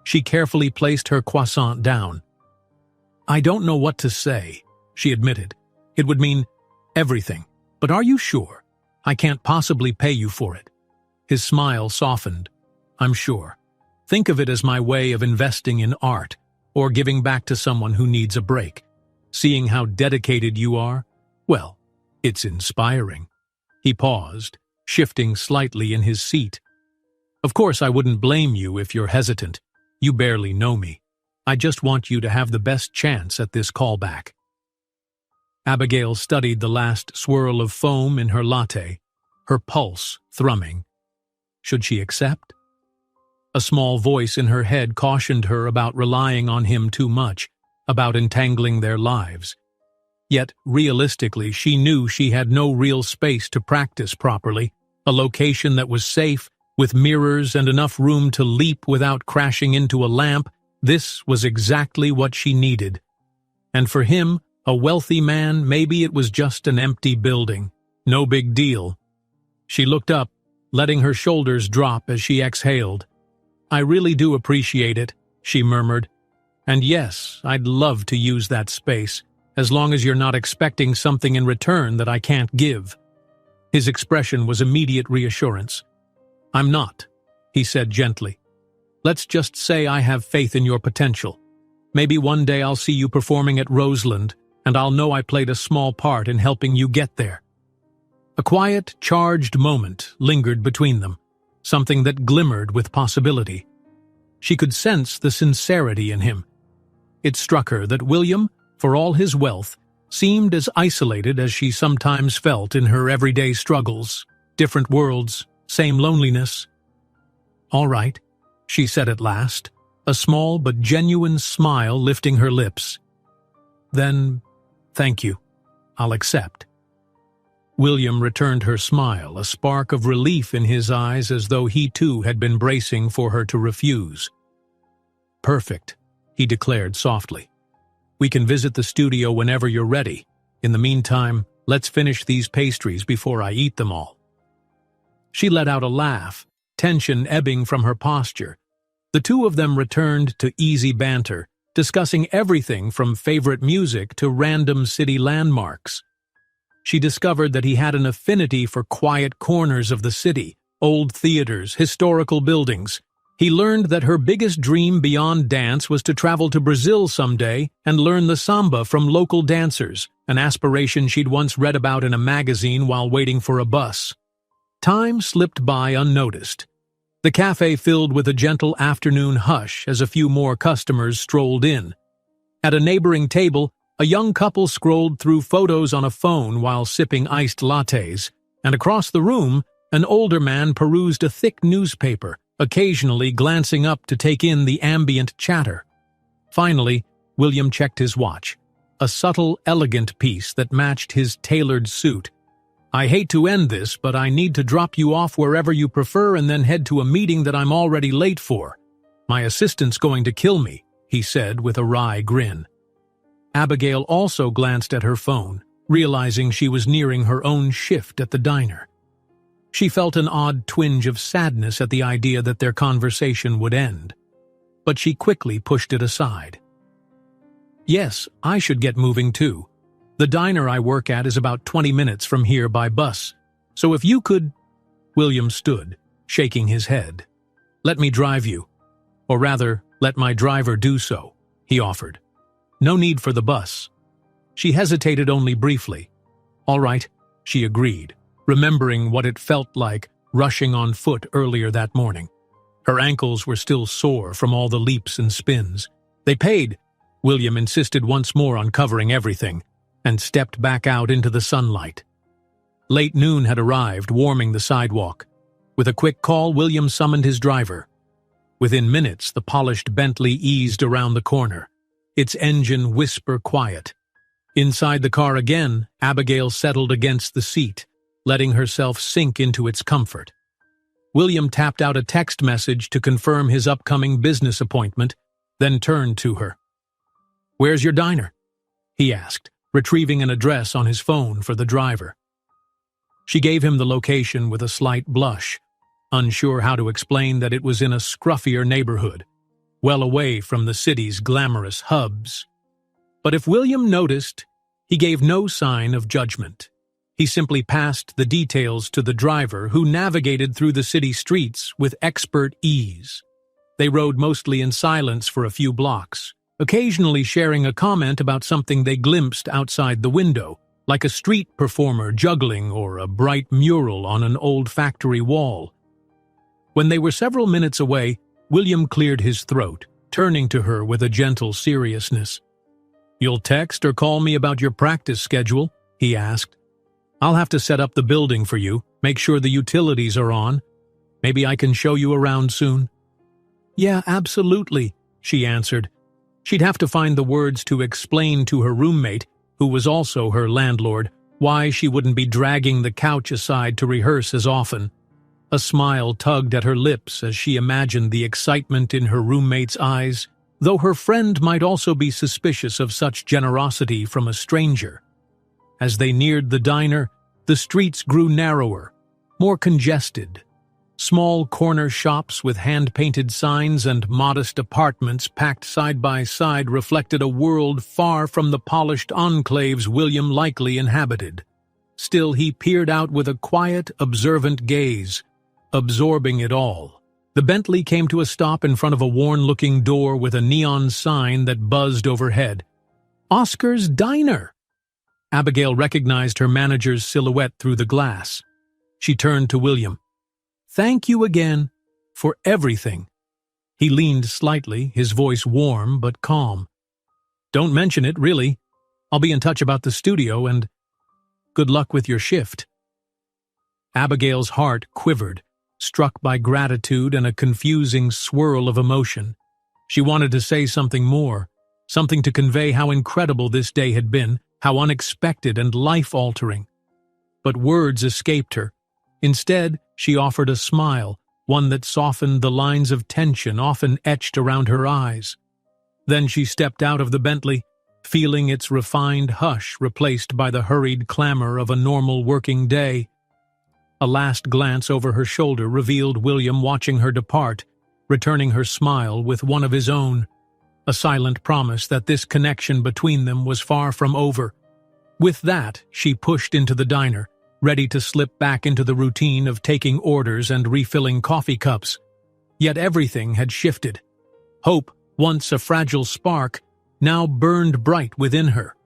Speaker 1: She carefully placed her croissant down. I don't know what to say, she admitted. It would mean everything. But are you sure? I can't possibly pay you for it. His smile softened. I'm sure. Think of it as my way of investing in art, or giving back to someone who needs a break. Seeing how dedicated you are, well, it's inspiring. He paused, shifting slightly in his seat. Of course, I wouldn't blame you if you're hesitant. You barely know me. I just want you to have the best chance at this callback. Abigail studied the last swirl of foam in her latte, her pulse thrumming. Should she accept? A small voice in her head cautioned her about relying on him too much, about entangling their lives. Yet, realistically, she knew she had no real space to practice properly, a location that was safe, with mirrors and enough room to leap without crashing into a lamp. This was exactly what she needed. And for him, a wealthy man, maybe it was just an empty building. No big deal. She looked up, letting her shoulders drop as she exhaled. I really do appreciate it, she murmured. And yes, I'd love to use that space, as long as you're not expecting something in return that I can't give. His expression was immediate reassurance. I'm not, he said gently. Let's just say I have faith in your potential. Maybe one day I'll see you performing at Roseland, and I'll know I played a small part in helping you get there. A quiet, charged moment lingered between them, something that glimmered with possibility. She could sense the sincerity in him. It struck her that William, for all his wealth, seemed as isolated as she sometimes felt in her everyday struggles. Different worlds, same loneliness. All right, she said at last, a small but genuine smile lifting her lips. Then, thank you. I'll accept. William returned her smile, a spark of relief in his eyes as though he too had been bracing for her to refuse. "Perfect," he declared softly. "We can visit the studio whenever you're ready. In the meantime, let's finish these pastries before I eat them all." She let out a laugh, tension ebbing from her posture. The two of them returned to easy banter, discussing everything from favorite music to random city landmarks. She discovered that he had an affinity for quiet corners of the city, old theaters, historical buildings. He learned that her biggest dream beyond dance was to travel to Brazil someday and learn the samba from local dancers, an aspiration she'd once read about in a magazine while waiting for a bus. Time slipped by unnoticed. The cafe filled with a gentle afternoon hush as a few more customers strolled in. At a neighboring table, a young couple scrolled through photos on a phone while sipping iced lattes, and across the room, an older man perused a thick newspaper, occasionally glancing up to take in the ambient chatter. Finally, William checked his watch, a subtle, elegant piece that matched his tailored suit. "I hate to end this, but I need to drop you off wherever you prefer and then head to a meeting that I'm already late for. My assistant's going to kill me," he said with a wry grin. Abigail also glanced at her phone, realizing she was nearing her own shift at the diner. She felt an odd twinge of sadness at the idea that their conversation would end, but she quickly pushed it aside. "Yes, I should get moving too. The diner I work at is about 20 minutes from here by bus, so if you could—" William stood, shaking his head. "Let me drive you. Or rather, let my driver do so," he offered. "No need for the bus." She hesitated only briefly. "All right," she agreed, remembering what it felt like rushing on foot earlier that morning. Her ankles were still sore from all the leaps and spins. They paid. William insisted once more on covering everything, and stepped back out into the sunlight. Late noon had arrived, warming the sidewalk. With a quick call, William summoned his driver. Within minutes, the polished Bentley eased around the corner, its engine whisper quiet. Inside the car again, Abigail settled against the seat, letting herself sink into its comfort. William tapped out a text message to confirm his upcoming business appointment, then turned to her. "Where's your diner?" he asked, retrieving an address on his phone for the driver. She gave him the location with a slight blush, unsure how to explain that it was in a scruffier neighborhood, well away from the city's glamorous hubs. But if William noticed, he gave no sign of judgment. He simply passed the details to the driver, who navigated through the city streets with expert ease. They rode mostly in silence for a few blocks, occasionally sharing a comment about something they glimpsed outside the window, like a street performer juggling or a bright mural on an old factory wall. When they were several minutes away, William cleared his throat, turning to her with a gentle seriousness. "You'll text or call me about your practice schedule?" he asked. "I'll have to set up the building for you, make sure the utilities are on. Maybe I can show you around soon." "Yeah, absolutely," she answered. She'd have to find the words to explain to her roommate, who was also her landlord, why she wouldn't be dragging the couch aside to rehearse as often. A smile tugged at her lips as she imagined the excitement in her roommate's eyes, though her friend might also be suspicious of such generosity from a stranger. As they neared the diner, the streets grew narrower, more congested. Small corner shops with hand-painted signs and modest apartments packed side by side reflected a world far from the polished enclaves William likely inhabited. Still, he peered out with a quiet, observant gaze, absorbing it all. The Bentley came to a stop in front of a worn-looking door with a neon sign that buzzed overhead. "Oscar's Diner!" Abigail recognized her manager's silhouette through the glass. She turned to William. "Thank you again for everything." He leaned slightly, his voice warm but calm. "Don't mention it, really. I'll be in touch about the studio and good luck with your shift." Abigail's heart quivered, struck by gratitude and a confusing swirl of emotion. She wanted to say something more, something to convey how incredible this day had been, how unexpected and life-altering. but words escaped her. Instead, she offered a smile, one that softened the lines of tension often etched around her eyes. Then she stepped out of the Bentley, feeling its refined hush replaced by the hurried clamor of a normal working day. A last glance over her shoulder revealed William watching her depart, returning her smile with one of his own, a silent promise that this connection between them was far from over. With that, she pushed into the diner, ready to slip back into the routine of taking orders and refilling coffee cups. Yet everything had shifted. Hope, once a fragile spark, now burned bright within her.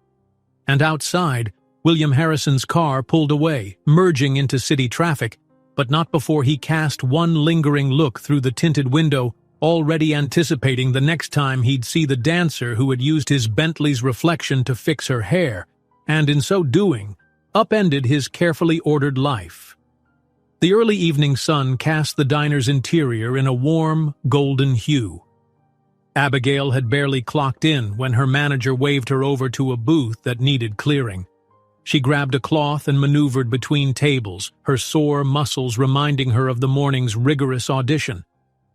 Speaker 1: And outside, William Harrison's car pulled away, merging into city traffic, but not before he cast one lingering look through the tinted window, already anticipating the next time he'd see the dancer who had used his Bentley's reflection to fix her hair, and in so doing, upended his carefully ordered life. The early evening sun cast the diner's interior in a warm, golden hue. Abigail had barely clocked in when her manager waved her over to a booth that needed clearing. She grabbed a cloth and maneuvered between tables, her sore muscles reminding her of the morning's rigorous audition.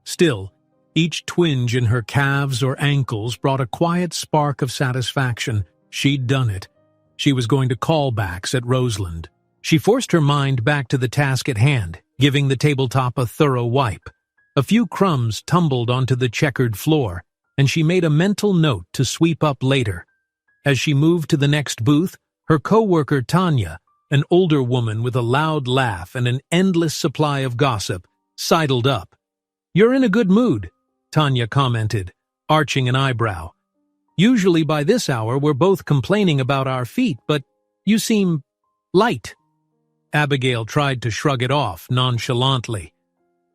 Speaker 1: Still, each twinge in her calves or ankles brought a quiet spark of satisfaction. She'd done it. She was going to callbacks at Roseland. She forced her mind back to the task at hand, giving the tabletop a thorough wipe. A few crumbs tumbled onto the checkered floor, and she made a mental note to sweep up later. As she moved to the next booth, her co-worker Tanya, an older woman with a loud laugh and an endless supply of gossip, sidled up. "You're in a good mood," Tanya commented, arching an eyebrow. "Usually by this hour we're both complaining about our feet, but you seem light." Abigail tried to shrug it off nonchalantly.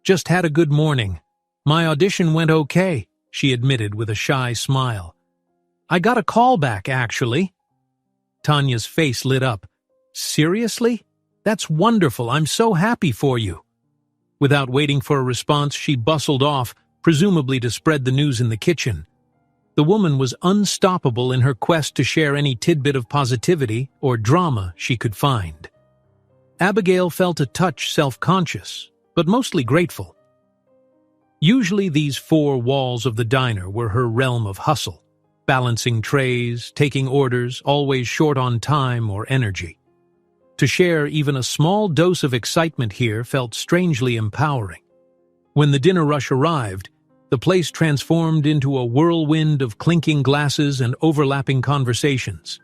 Speaker 1: "Just had a good morning. My audition went okay," she admitted with a shy smile. "I got a call back, actually." Tanya's face lit up. "Seriously? That's wonderful. I'm so happy for you." Without waiting for a response, she bustled off, presumably to spread the news in the kitchen. The woman was unstoppable in her quest to share any tidbit of positivity or drama she could find. Abigail felt a touch self-conscious, but mostly grateful. Usually these four walls of the diner were her realm of hustle, balancing trays, taking orders, always short on time or energy. To share even a small dose of excitement here felt strangely empowering. When the dinner rush arrived, the place transformed into a whirlwind of clinking glasses and overlapping conversations.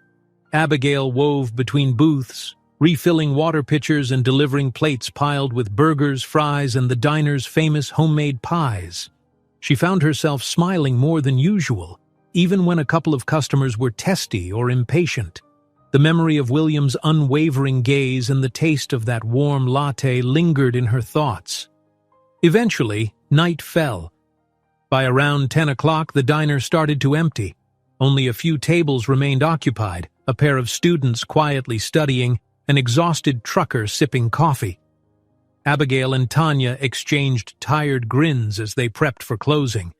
Speaker 1: Abigail wove between booths, refilling water pitchers and delivering plates piled with burgers, fries, and the diner's famous homemade pies. She found herself smiling more than usual, even when a couple of customers were testy or impatient. The memory of William's unwavering gaze and the taste of that warm latte lingered in her thoughts. Eventually, night fell. By around 10 o'clock, the diner started to empty. Only a few tables remained occupied, a pair of students quietly studying, an exhausted trucker sipping coffee. Abigail and Tanya exchanged tired grins as they prepped for closing.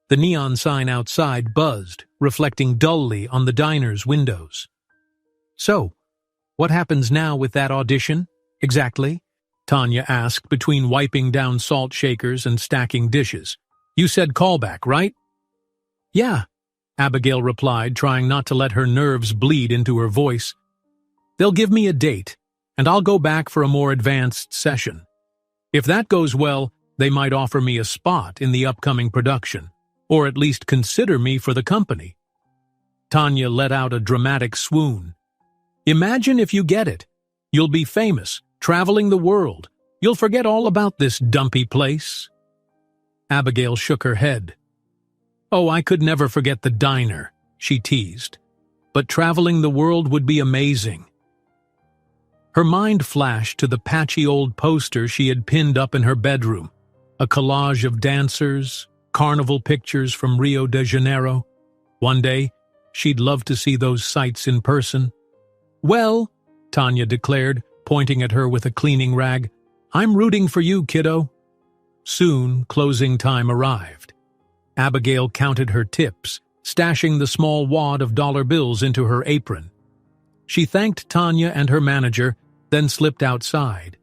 Speaker 1: The neon sign outside buzzed, reflecting dully on the diner's windows. "So, what happens now with that audition, exactly?" Tanya asked between wiping down salt shakers and stacking dishes. "You said callback, right?" "Yeah," Abigail replied, trying not to let her nerves bleed into her voice. "They'll give me a date, and I'll go back for a more advanced session. If that goes well, they might offer me a spot in the upcoming production, or at least consider me for the company." Tanya let out a dramatic swoon. "Imagine if you get it. You'll be famous, traveling the world. You'll forget all about this dumpy place." Abigail shook her head. "Oh, I could never forget the diner," she teased. "But traveling the world would be amazing." Her mind flashed to the patchy old poster she had pinned up in her bedroom, a collage of dancers, carnival pictures from Rio de Janeiro. One day, she'd love to see those sights in person. "Well," Tanya declared, pointing at her with a cleaning rag, "I'm rooting for you, kiddo." Soon, closing time arrived. Abigail counted her tips, stashing the small wad of dollar bills into her apron. She thanked Tanya and her manager, then slipped outside.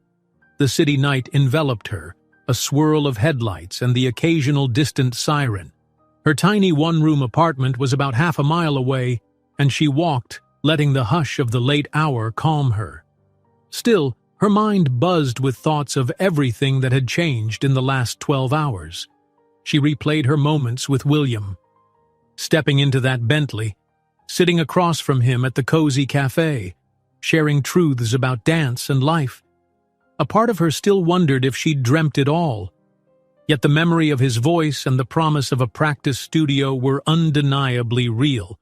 Speaker 1: The city night enveloped her, a swirl of headlights and the occasional distant siren. Her tiny one-room apartment was about half a mile away, and she walked, letting the hush of the late hour calm her. Still, her mind buzzed with thoughts of everything that had changed in the last 12 hours. She replayed her moments with William. Stepping into that Bentley, sitting across from him at the cozy cafe, sharing truths about dance and life. A part of her still wondered if she'd dreamt it all. Yet the memory of his voice and the promise of a practice studio were undeniably real.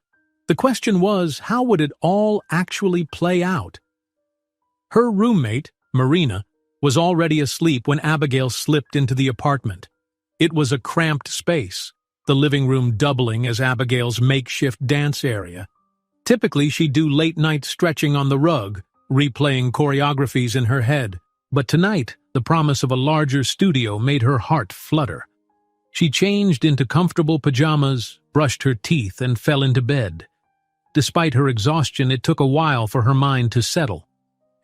Speaker 1: The question was, how would it all actually play out? Her roommate, Marina, was already asleep when Abigail slipped into the apartment. It was a cramped space, the living room doubling as Abigail's makeshift dance area. Typically, she'd do late-night stretching on the rug, replaying choreographies in her head. But tonight, the promise of a larger studio made her heart flutter. She changed into comfortable pajamas, brushed her teeth, and fell into bed. Despite her exhaustion, it took a while for her mind to settle.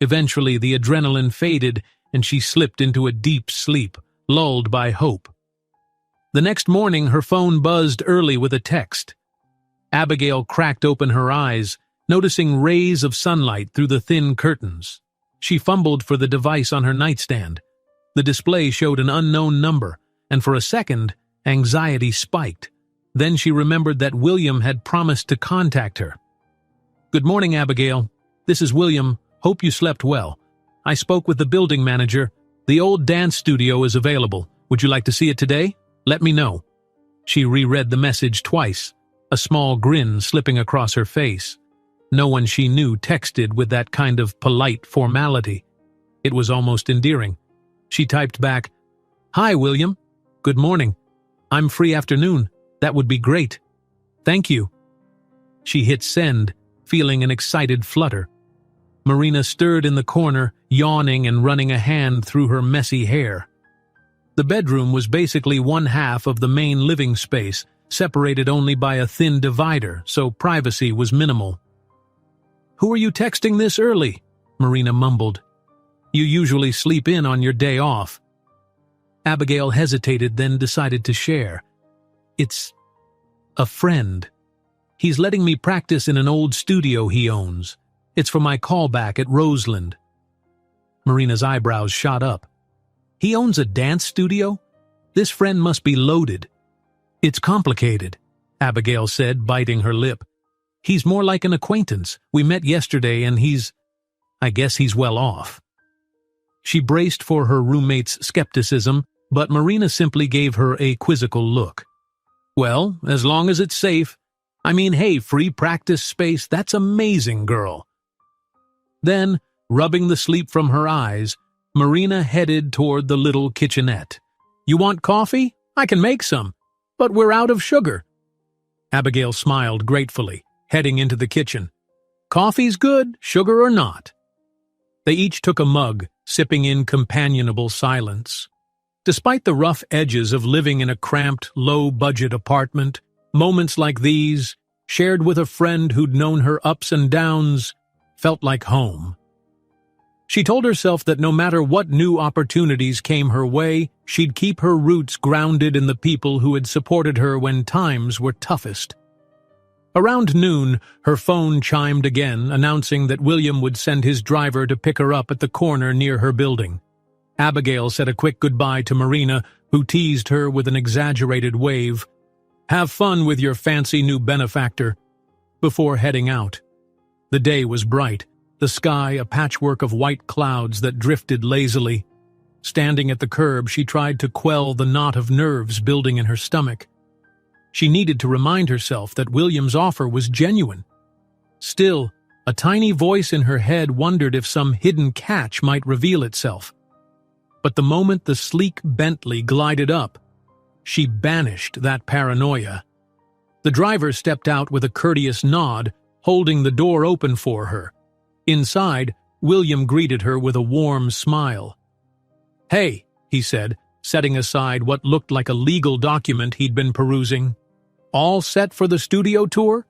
Speaker 1: Eventually, the adrenaline faded, and she slipped into a deep sleep, lulled by hope. The next morning, her phone buzzed early with a text. Abigail cracked open her eyes, noticing rays of sunlight through the thin curtains. She fumbled for the device on her nightstand. The display showed an unknown number, and for a second, anxiety spiked. Then she remembered that William had promised to contact her. "Good morning, Abigail. This is William. Hope you slept well. I spoke with the building manager. The old dance studio is available. Would you like to see it today? Let me know." She reread the message twice, a small grin slipping across her face. No one she knew texted with that kind of polite formality. It was almost endearing. She typed back, "Hi, William. Good morning. I'm free afternoon. That would be great. Thank you." She hit send, feeling an excited flutter. Marina stirred in the corner, yawning and running a hand through her messy hair. The bedroom was basically one half of the main living space, separated only by a thin divider, so privacy was minimal. "Who are you texting this early?" Marina mumbled. "You usually sleep in on your day off." Abigail hesitated, then decided to share. "It's a friend. He's letting me practice in an old studio he owns. It's for my callback at Roseland." Marina's eyebrows shot up. "He owns a dance studio? This friend must be loaded." "It's complicated," Abigail said, biting her lip. "He's more like an acquaintance. We met yesterday and I guess he's well off." She braced for her roommate's skepticism, but Marina simply gave her a quizzical look. "Well, as long as it's safe. I mean, hey, free practice space, that's amazing, girl." Then, rubbing the sleep from her eyes, Marina headed toward the little kitchenette. "You want coffee? I can make some. But we're out of sugar." Abigail smiled gratefully, heading into the kitchen. "Coffee's good, sugar or not." They each took a mug, sipping in companionable silence. Despite the rough edges of living in a cramped, low-budget apartment, moments like these, shared with a friend who'd known her ups and downs, felt like home. She told herself that no matter what new opportunities came her way, she'd keep her roots grounded in the people who had supported her when times were toughest. Around noon, her phone chimed again, announcing that William would send his driver to pick her up at the corner near her building. Abigail said a quick goodbye to Marina, who teased her with an exaggerated wave. "Have fun with your fancy new benefactor," before heading out. The day was bright, the sky a patchwork of white clouds that drifted lazily. Standing at the curb, she tried to quell the knot of nerves building in her stomach. She needed to remind herself that William's offer was genuine. Still, a tiny voice in her head wondered if some hidden catch might reveal itself. But the moment the sleek Bentley glided up, she banished that paranoia. The driver stepped out with a courteous nod, holding the door open for her. Inside, William greeted her with a warm smile. "Hey," he said, setting aside what looked like a legal document he'd been perusing. "All set for the studio tour?"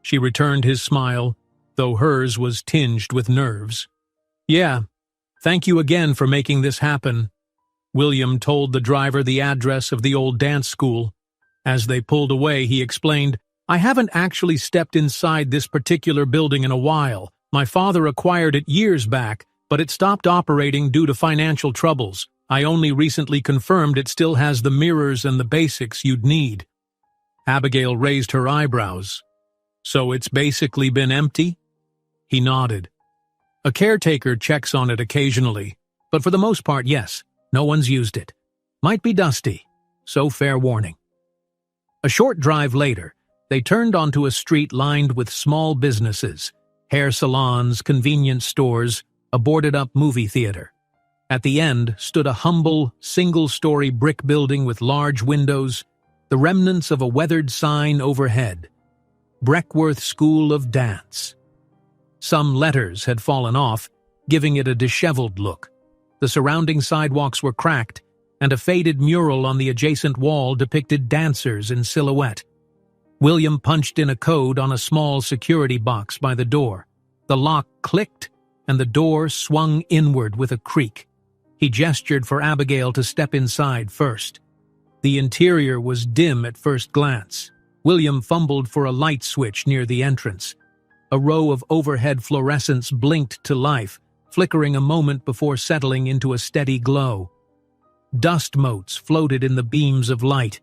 Speaker 1: She returned his smile, though hers was tinged with nerves. Yeah, thank you again for making this happen. William told the driver the address of the old dance school. As they pulled away, he explained, I haven't actually stepped inside this particular building in a while. My father acquired it years back, but it stopped operating due to financial troubles. I only recently confirmed it still has the mirrors and the basics you'd need. Abigail raised her eyebrows. So it's basically been empty? He nodded. A caretaker checks on it occasionally, but for the most part, yes, no one's used it. Might be dusty, so fair warning. A short drive later, they turned onto a street lined with small businesses, hair salons, convenience stores, a boarded-up movie theater. At the end stood a humble, single-story brick building with large windows, the remnants of a weathered sign overhead. Breckworth School of Dance. Some letters had fallen off, giving it a disheveled look. The surrounding sidewalks were cracked, and a faded mural on the adjacent wall depicted dancers in silhouette. William punched in a code on a small security box by the door. The lock clicked, and the door swung inward with a creak. He gestured for Abigail to step inside first. The interior was dim at first glance. William fumbled for a light switch near the entrance. A row of overhead fluorescents blinked to life, flickering a moment before settling into a steady glow. Dust motes floated in the beams of light.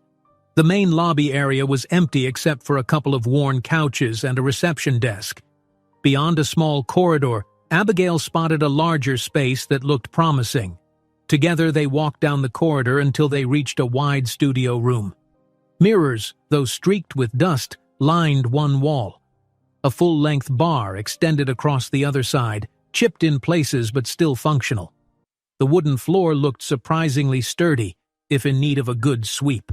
Speaker 1: The main lobby area was empty except for a couple of worn couches and a reception desk. Beyond a small corridor, Abigail spotted a larger space that looked promising. Together they walked down the corridor until they reached a wide studio room. Mirrors, though streaked with dust, lined one wall. A full-length bar extended across the other side, chipped in places but still functional. The wooden floor looked surprisingly sturdy, if in need of a good sweep.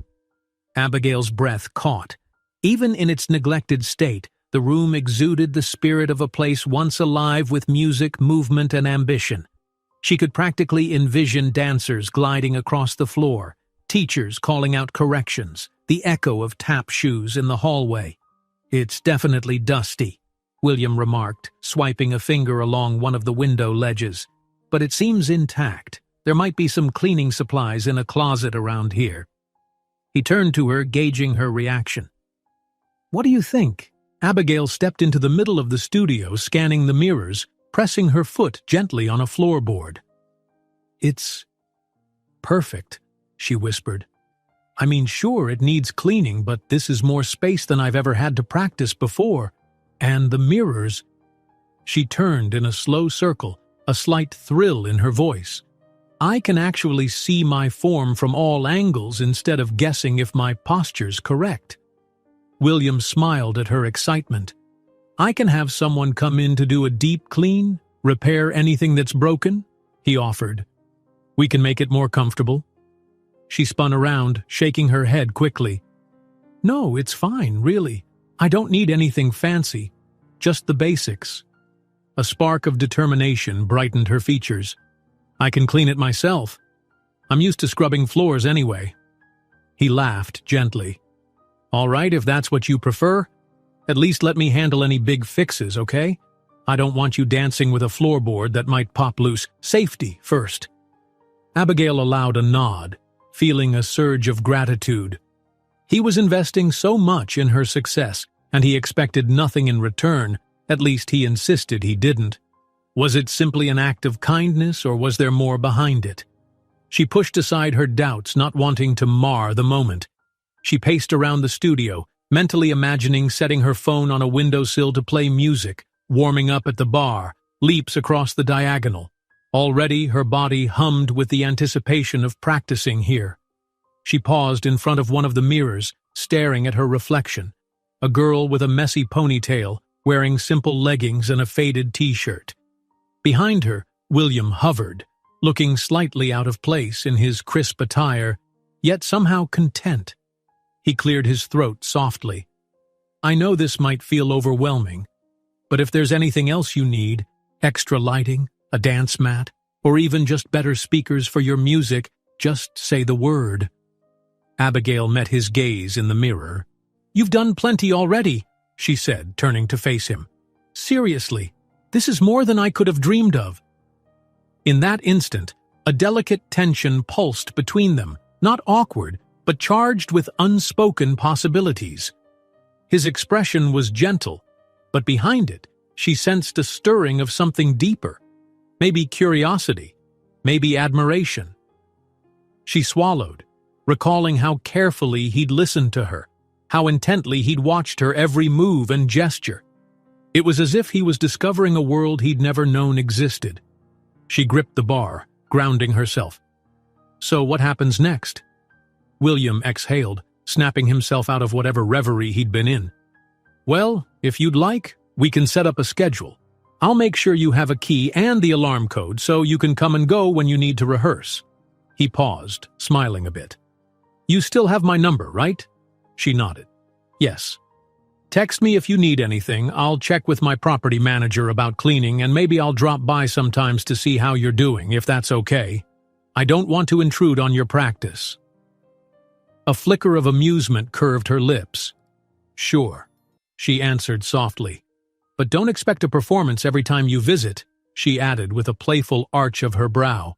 Speaker 1: Abigail's breath caught. Even in its neglected state, the room exuded the spirit of a place once alive with music, movement, and ambition. She could practically envision dancers gliding across the floor, teachers calling out corrections, the echo of tap shoes in the hallway. It's definitely dusty, William remarked, swiping a finger along one of the window ledges. But it seems intact. There might be some cleaning supplies in a closet around here. He turned to her, gauging her reaction. What do you think? Abigail stepped into the middle of the studio, scanning the mirrors, pressing her foot gently on a floorboard. It's perfect, she whispered. I mean, sure, it needs cleaning, but this is more space than I've ever had to practice before. And the mirrors... She turned in a slow circle, a slight thrill in her voice. I can actually see my form from all angles instead of guessing if my posture's correct. William smiled at her excitement. I can have someone come in to do a deep clean, repair anything that's broken, he offered. We can make it more comfortable. She spun around, shaking her head quickly. No, it's fine, really. I don't need anything fancy, just the basics. A spark of determination brightened her features. I can clean it myself. I'm used to scrubbing floors anyway. He laughed gently. All right, if that's what you prefer, at least let me handle any big fixes, okay? I don't want you dancing with a floorboard that might pop loose. Safety first. Abigail allowed a nod, feeling a surge of gratitude. He was investing so much in her success, and he expected nothing in return. At least he insisted he didn't. Was it simply an act of kindness, or was there more behind it? She pushed aside her doubts, not wanting to mar the moment. She paced around the studio, mentally imagining setting her phone on a windowsill to play music, warming up at the bar, leaps across the diagonal. Already her body hummed with the anticipation of practicing here. She paused in front of one of the mirrors, staring at her reflection. A girl with a messy ponytail, wearing simple leggings and a faded t-shirt. Behind her, William hovered, looking slightly out of place in his crisp attire, yet somehow content. He cleared his throat softly. I know this might feel overwhelming, but if there's anything else you need, extra lighting, a dance mat, or even just better speakers for your music, just say the word. Abigail met his gaze in the mirror. You've done plenty already, she said, turning to face him. Seriously, this is more than I could have dreamed of. In that instant, a delicate tension pulsed between them, not awkward, but charged with unspoken possibilities. His expression was gentle, but behind it, she sensed a stirring of something deeper. Maybe curiosity, maybe admiration. She swallowed, recalling how carefully he'd listened to her, how intently he'd watched her every move and gesture. It was as if he was discovering a world he'd never known existed. She gripped the bar, grounding herself. So what happens next? William exhaled, snapping himself out of whatever reverie he'd been in. Well, if you'd like, we can set up a schedule. I'll make sure you have a key and the alarm code so you can come and go when you need to rehearse. He paused, smiling a bit. You still have my number, right? She nodded. Yes. Text me if you need anything. I'll check with my property manager about cleaning, and maybe I'll drop by sometimes to see how you're doing, if that's okay. I don't want to intrude on your practice. A flicker of amusement curved her lips. Sure, she answered softly. But don't expect a performance every time you visit, she added with a playful arch of her brow.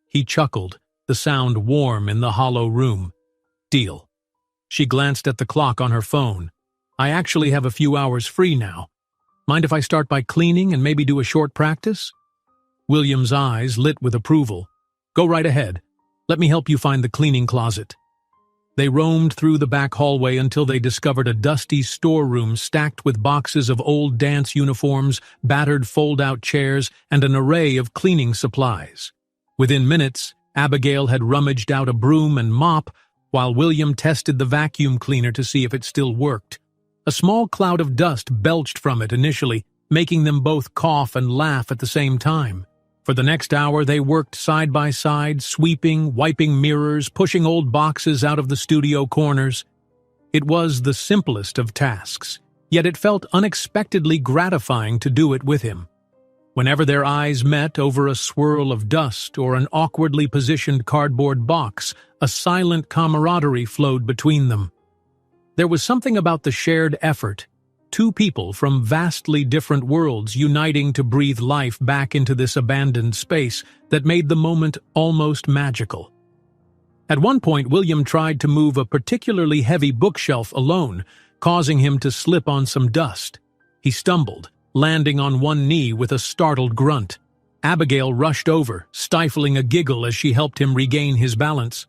Speaker 1: He chuckled, the sound warm in the hollow room. Deal. She glanced at the clock on her phone. I actually have a few hours free now. Mind if I start by cleaning and maybe do a short practice? William's eyes lit with approval. Go right ahead. Let me help you find the cleaning closet. They roamed through the back hallway until they discovered a dusty storeroom stacked with boxes of old dance uniforms, battered fold-out chairs, and an array of cleaning supplies. Within minutes, Abigail had rummaged out a broom and mop, while William tested the vacuum cleaner to see if it still worked. A small cloud of dust belched from it initially, making them both cough and laugh at the same time. For the next hour, they worked side by side, sweeping, wiping mirrors, pushing old boxes out of the studio corners. It was the simplest of tasks, yet it felt unexpectedly gratifying to do it with him. Whenever their eyes met over a swirl of dust or an awkwardly positioned cardboard box, a silent camaraderie flowed between them. There was something about the shared effort, two people from vastly different worlds uniting to breathe life back into this abandoned space, that made the moment almost magical. At one point, William tried to move a particularly heavy bookshelf alone, causing him to slip on some dust. He stumbled, landing on one knee with a startled grunt. Abigail rushed over, stifling a giggle as she helped him regain his balance.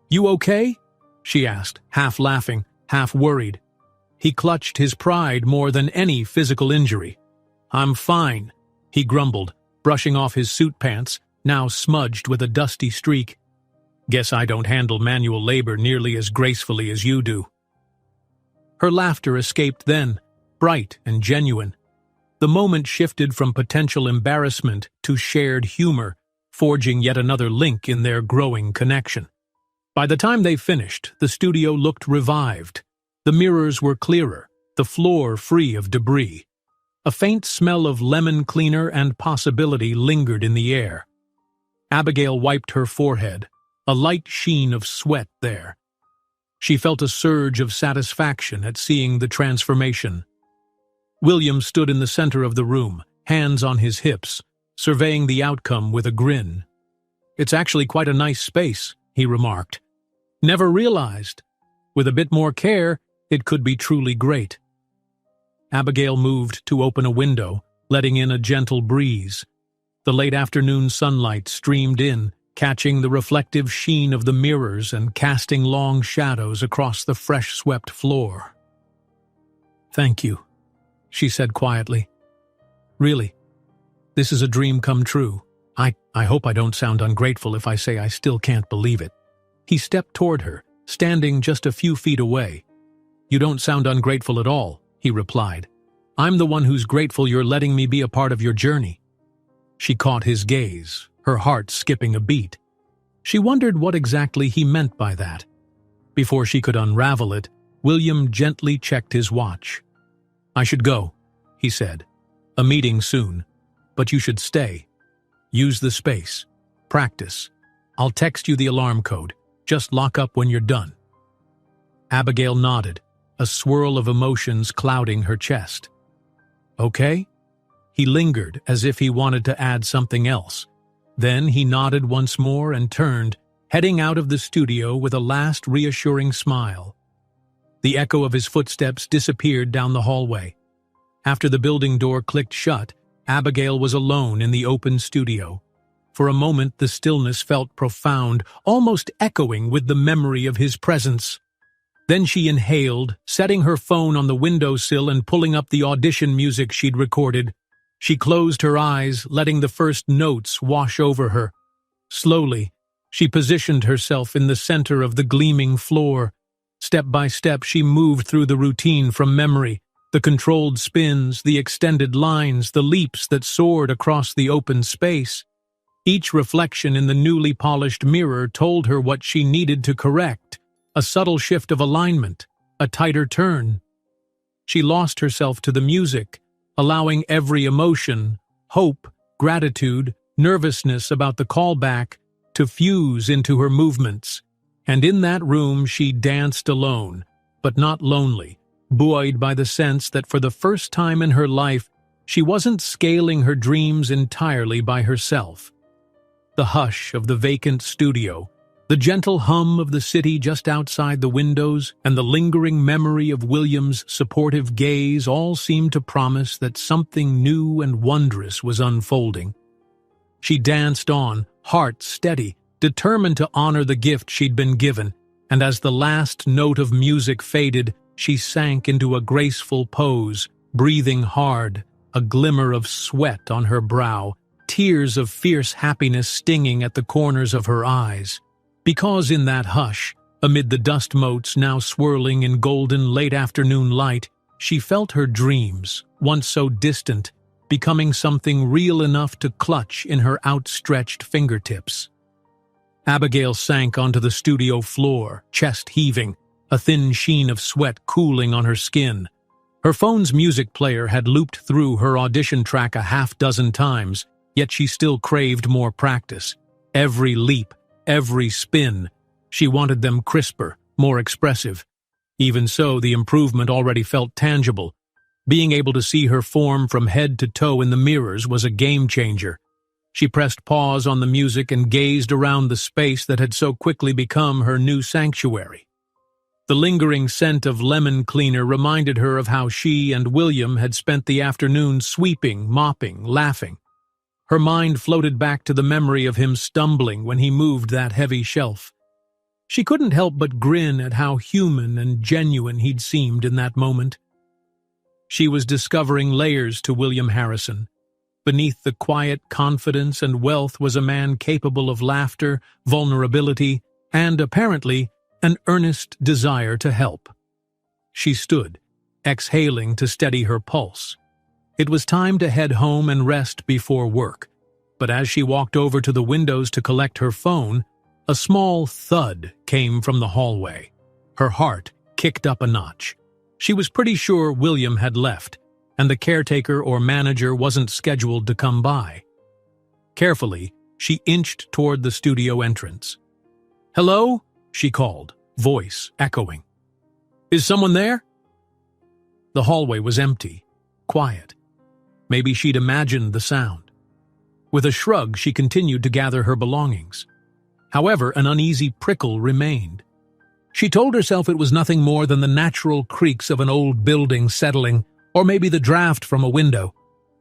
Speaker 1: "You okay?" she asked, half laughing, half worried. He clutched his pride more than any physical injury. "I'm fine," he grumbled, brushing off his suit pants, now smudged with a dusty streak. "Guess I don't handle manual labor nearly as gracefully as you do." Her laughter escaped then, bright and genuine. The moment shifted from potential embarrassment to shared humor, forging yet another link in their growing connection. By the time they finished, the studio looked revived. The mirrors were clearer, the floor free of debris. A faint smell of lemon cleaner and possibility lingered in the air. Abigail wiped her forehead, a light sheen of sweat there. She felt a surge of satisfaction at seeing the transformation. William stood in the center of the room, hands on his hips, surveying the outcome with a grin. "It's actually quite a nice space," he remarked. "Never realized. With a bit more care, it could be truly great." Abigail moved to open a window, letting in a gentle breeze. The late afternoon sunlight streamed in, catching the reflective sheen of the mirrors and casting long shadows across the fresh-swept floor. "Thank you," she said quietly. "Really, this is a dream come true. I hope I don't sound ungrateful if I say I still can't believe it." He stepped toward her, standing just a few feet away. "You don't sound ungrateful at all," he replied. "I'm the one who's grateful you're letting me be a part of your journey." She caught his gaze, her heart skipping a beat. She wondered what exactly he meant by that. Before she could unravel it, William gently checked his watch. "I should go," he said. "A meeting soon. But you should stay. Use the space. Practice. I'll text you the alarm code. Just lock up when you're done." Abigail nodded, a swirl of emotions clouding her chest. "Okay?" He lingered as if he wanted to add something else, Then he nodded once more and turned, heading out of the studio with a last reassuring smile. The echo of his footsteps disappeared down the hallway. After the building door clicked shut, Abigail was alone in the open studio. For a moment the stillness felt profound, almost echoing with the memory of his presence. Then she inhaled, setting her phone on the windowsill and pulling up the audition music she'd recorded. She closed her eyes, letting the first notes wash over her. Slowly, she positioned herself in the center of the gleaming floor. Step by step, she moved through the routine from memory, the controlled spins, the extended lines, the leaps that soared across the open space. Each reflection in the newly polished mirror told her what she needed to correct, a subtle shift of alignment, a tighter turn. She lost herself to the music, allowing every emotion, hope, gratitude, nervousness about the callback, to fuse into her movements. And in that room she danced alone, but not lonely, buoyed by the sense that for the first time in her life, she wasn't scaling her dreams entirely by herself. The hush of the vacant studio, the gentle hum of the city just outside the windows, and the lingering memory of William's supportive gaze all seemed to promise that something new and wondrous was unfolding. She danced on, heart steady, determined to honor the gift she'd been given, and as the last note of music faded, she sank into a graceful pose, breathing hard, a glimmer of sweat on her brow, tears of fierce happiness stinging at the corners of her eyes. Because in that hush, amid the dust motes now swirling in golden late-afternoon light, she felt her dreams, once so distant, becoming something real enough to clutch in her outstretched fingertips. Abigail sank onto the studio floor, chest heaving, a thin sheen of sweat cooling on her skin. Her phone's music player had looped through her audition track a half-dozen times, yet she still craved more practice. Every leap, every spin, she wanted them crisper, more expressive. Even so, the improvement already felt tangible. Being able to see her form from head to toe in the mirrors was a game-changer. She pressed pause on the music and gazed around the space that had so quickly become her new sanctuary. The lingering scent of lemon cleaner reminded her of how she and William had spent the afternoon sweeping, mopping, laughing. Her mind floated back to the memory of him stumbling when he moved that heavy shelf. She couldn't help but grin at how human and genuine he'd seemed in that moment. She was discovering layers to William Harrison. Beneath the quiet confidence and wealth was a man capable of laughter, vulnerability, and, apparently, an earnest desire to help. She stood, exhaling to steady her pulse. It was time to head home and rest before work, but as she walked over to the windows to collect her phone, a small thud came from the hallway. Her heart kicked up a notch. She was pretty sure William had left, and the caretaker or manager wasn't scheduled to come by. Carefully, she inched toward the studio entrance. "Hello?" she called, voice echoing. "Is someone there?" The hallway was empty, quiet. Maybe she'd imagined the sound. With a shrug, she continued to gather her belongings. However, an uneasy prickle remained. She told herself it was nothing more than the natural creaks of an old building settling, or maybe the draft from a window.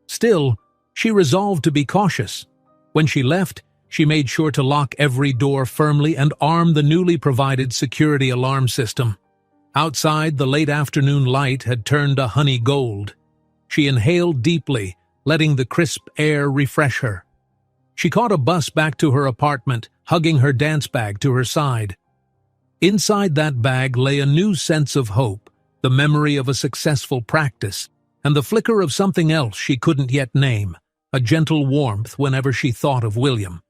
Speaker 1: Still, she resolved to be cautious. When she left, she made sure to lock every door firmly and arm the newly provided security alarm system. Outside, the late afternoon light had turned a honey gold. She inhaled deeply, letting the crisp air refresh her. She caught a bus back to her apartment, hugging her dance bag to her side. Inside that bag lay a new sense of hope, the memory of a successful practice, and the flicker of something else she couldn't yet name, a gentle warmth whenever she thought of William.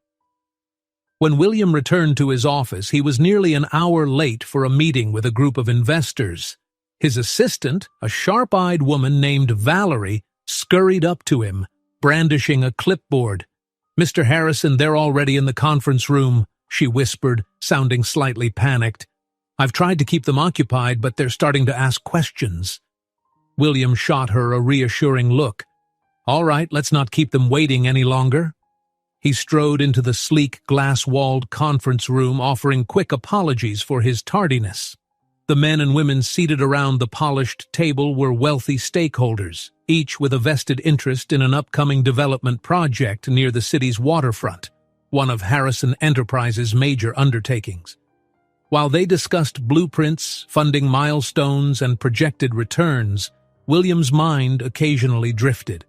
Speaker 1: When William returned to his office, he was nearly an hour late for a meeting with a group of investors. His assistant, a sharp-eyed woman named Valerie, scurried up to him, brandishing a clipboard. "Mr. Harrison, they're already in the conference room," she whispered, sounding slightly panicked. "I've tried to keep them occupied, but they're starting to ask questions." William shot her a reassuring look. "All right, let's not keep them waiting any longer." He strode into the sleek, glass-walled conference room, offering quick apologies for his tardiness. The men and women seated around the polished table were wealthy stakeholders, each with a vested interest in an upcoming development project near the city's waterfront, one of Harrison Enterprises' major undertakings. While they discussed blueprints, funding milestones, and projected returns, William's mind occasionally drifted.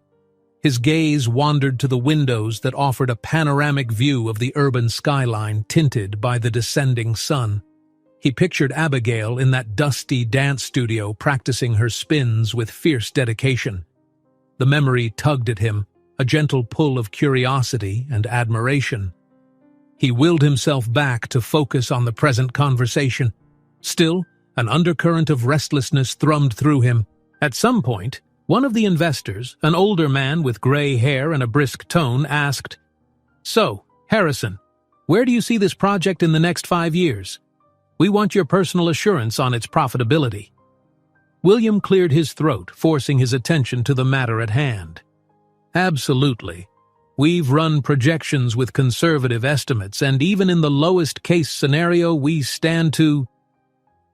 Speaker 1: His gaze wandered to the windows that offered a panoramic view of the urban skyline tinted by the descending sun. He pictured Abigail in that dusty dance studio practicing her spins with fierce dedication. The memory tugged at him, a gentle pull of curiosity and admiration. He willed himself back to focus on the present conversation. Still, an undercurrent of restlessness thrummed through him. At some point, one of the investors, an older man with gray hair and a brisk tone, asked, "So, Harrison, where do you see this project in the next 5 years? We want your personal assurance on its profitability." William cleared his throat, forcing his attention to the matter at hand. "Absolutely. We've run projections with conservative estimates, and even in the lowest case scenario we stand to—"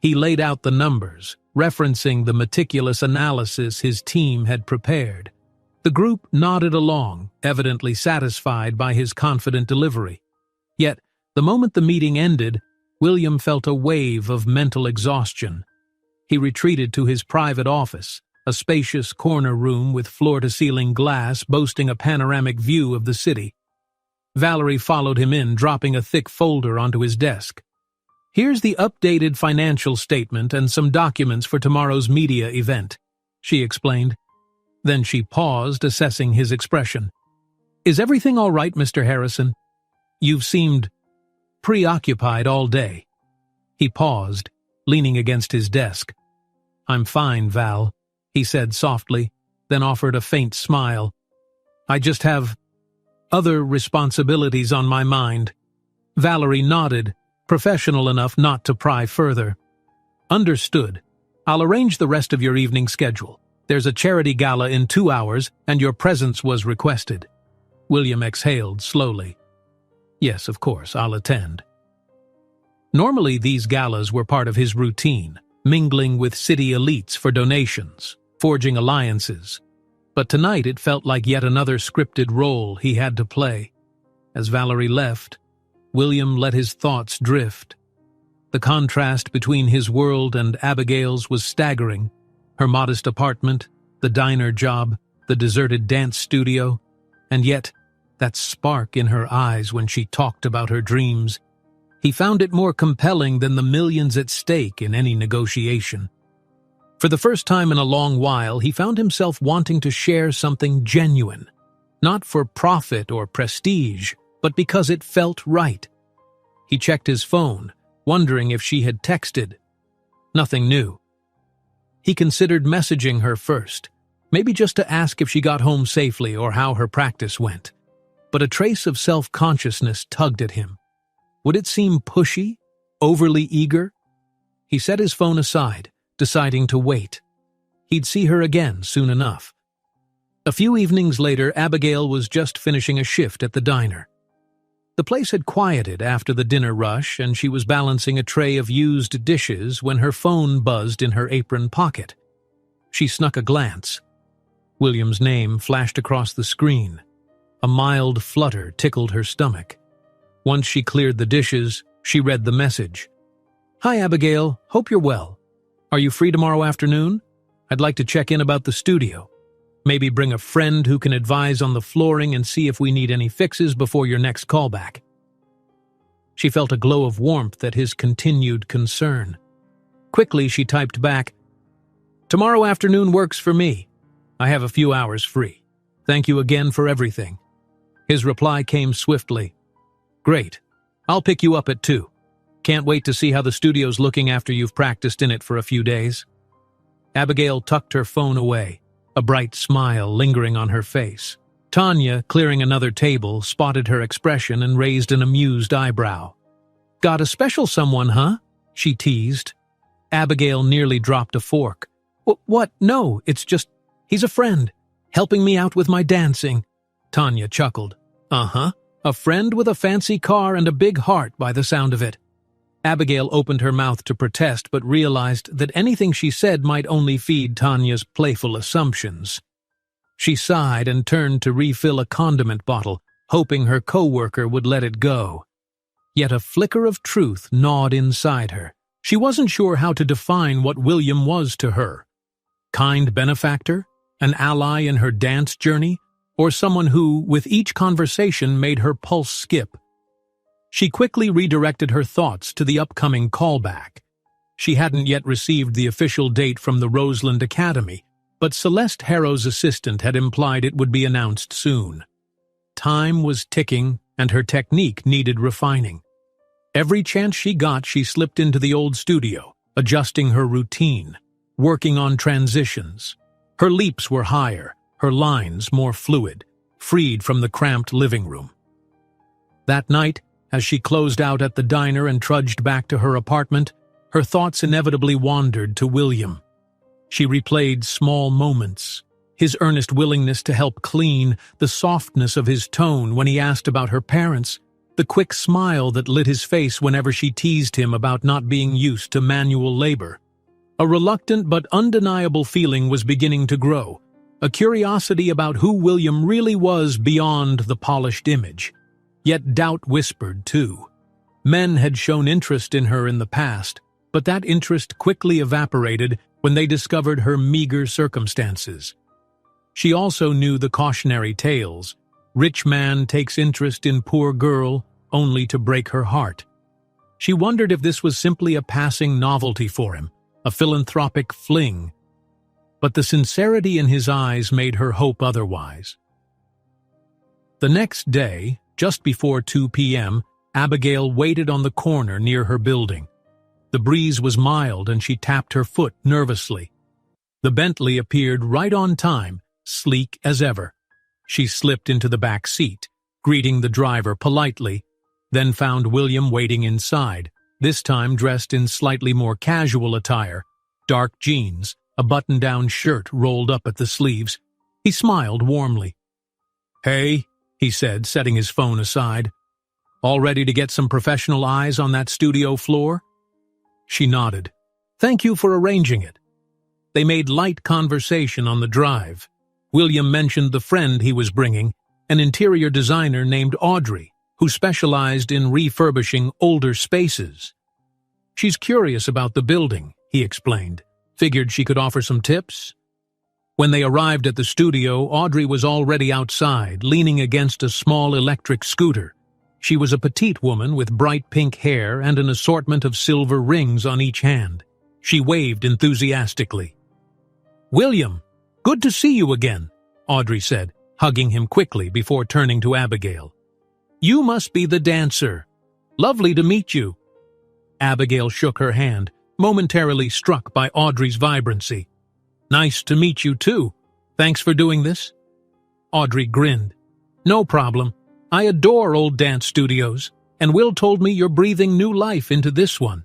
Speaker 1: He laid out the numbers, referencing the meticulous analysis his team had prepared. The group nodded along, evidently satisfied by his confident delivery. Yet, the moment the meeting ended, William felt a wave of mental exhaustion. He retreated to his private office, a spacious corner room with floor-to-ceiling glass boasting a panoramic view of the city. Valerie followed him in, dropping a thick folder onto his desk. "Here's the updated financial statement and some documents for tomorrow's media event," she explained. Then she paused, assessing his expression. "Is everything all right, Mr. Harrison? You've seemed preoccupied all day." He paused, leaning against his desk. "I'm fine, Val," he said softly, then offered a faint smile. "I just have other responsibilities on my mind." Valerie nodded, professional enough not to pry further. "Understood. I'll arrange the rest of your evening schedule. There's a charity gala in 2 hours, and your presence was requested." William exhaled slowly. "Yes, of course, I'll attend." Normally, these galas were part of his routine, mingling with city elites for donations, forging alliances. But tonight it felt like yet another scripted role he had to play. As Valerie left, William let his thoughts drift. The contrast between his world and Abigail's was staggering. Her modest apartment, the diner job, the deserted dance studio, and yet that spark in her eyes when she talked about her dreams. He found it more compelling than the millions at stake in any negotiation. For the first time in a long while, he found himself wanting to share something genuine, not for profit or prestige, but because it felt right. He checked his phone, wondering if she had texted. Nothing new. He considered messaging her first, maybe just to ask if she got home safely or how her practice went. But a trace of self-consciousness tugged at him. Would it seem pushy, overly eager? He set his phone aside, deciding to wait. He'd see her again soon enough. A few evenings later, Abigail was just finishing a shift at the diner. The place had quieted after the dinner rush, and she was balancing a tray of used dishes when her phone buzzed in her apron pocket. She snuck a glance. William's name flashed across the screen. A mild flutter tickled her stomach. Once she cleared the dishes, she read the message. "Hi, Abigail. Hope you're well. Are you free tomorrow afternoon? I'd like to check in about the studio. Maybe bring a friend who can advise on the flooring and see if we need any fixes before your next callback." She felt a glow of warmth at his continued concern. Quickly, she typed back, "Tomorrow afternoon works for me. I have a few hours free. Thank you again for everything." His reply came swiftly. "Great. I'll pick you up at 2. Can't wait to see how the studio's looking after you've practiced in it for a few days." Abigail tucked her phone away, a bright smile lingering on her face. Tanya, clearing another table, spotted her expression and raised an amused eyebrow. "Got a special someone, huh?" she teased. Abigail nearly dropped a fork. What? No, it's just, he's a friend, helping me out with my dancing." Tanya chuckled. "Uh-huh. A friend with a fancy car and a big heart by the sound of it. Abigail opened her mouth to protest but realized that anything she said might only feed Tanya's playful assumptions. She sighed and turned to refill a condiment bottle, hoping her co-worker would let it go. Yet a flicker of truth gnawed inside her. She wasn't sure how to define what William was to her. Kind benefactor? An ally in her dance journey? Or someone who, with each conversation, made her pulse skip? She quickly redirected her thoughts to the upcoming callback. She hadn't yet received the official date from the Roseland Academy, but Celeste Harrow's assistant had implied it would be announced soon. Time was ticking, and her technique needed refining. Every chance she got, she slipped into the old studio, adjusting her routine, working on transitions. Her leaps were higher, her lines more fluid, freed from the cramped living room. That night, as she closed out at the diner and trudged back to her apartment, her thoughts inevitably wandered to William. She replayed small moments, his earnest willingness to help clean, the softness of his tone when he asked about her parents, the quick smile that lit his face whenever she teased him about not being used to manual labor. A reluctant but undeniable feeling was beginning to grow, a curiosity about who William really was beyond the polished image. Yet doubt whispered, too. Men had shown interest in her in the past, but that interest quickly evaporated when they discovered her meager circumstances. She also knew the cautionary tales. Rich man takes interest in poor girl, only to break her heart. She wondered if this was simply a passing novelty for him, a philanthropic fling. But the sincerity in his eyes made her hope otherwise. The next day, just before 2 p.m., Abigail waited on the corner near her building. The breeze was mild and she tapped her foot nervously. The Bentley appeared right on time, sleek as ever. She slipped into the back seat, greeting the driver politely, then found William waiting inside, this time dressed in slightly more casual attire, dark jeans, a button-down shirt rolled up at the sleeves. He smiled warmly. "Hey," he said, setting his phone aside. "All ready to get some professional eyes on that studio floor?" She nodded. "Thank you for arranging it." They made light conversation on the drive. William mentioned the friend he was bringing, an interior designer named Audrey, who specialized in refurbishing older spaces. "She's curious about the building," he explained. "Figured she could offer some tips." When they arrived at the studio, Audrey was already outside, leaning against a small electric scooter. She was a petite woman with bright pink hair and an assortment of silver rings on each hand. She waved enthusiastically. "William, good to see you again," Audrey said, hugging him quickly before turning to Abigail. "You must be the dancer. Lovely to meet you." Abigail shook her hand, momentarily struck by Audrey's vibrancy. "Nice to meet you, too. Thanks for doing this." Audrey grinned. "No problem. I adore old dance studios, and Will told me you're breathing new life into this one."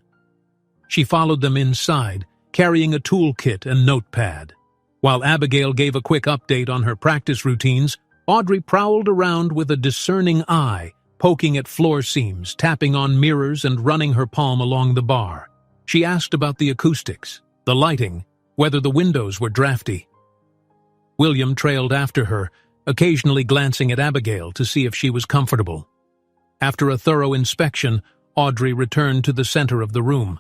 Speaker 1: She followed them inside, carrying a toolkit and notepad. While Abigail gave a quick update on her practice routines, Audrey prowled around with a discerning eye, poking at floor seams, tapping on mirrors, and running her palm along the bar. She asked about the acoustics, the lighting, whether the windows were drafty. William trailed after her, occasionally glancing at Abigail to see if she was comfortable. After a thorough inspection, Audrey returned to the center of the room.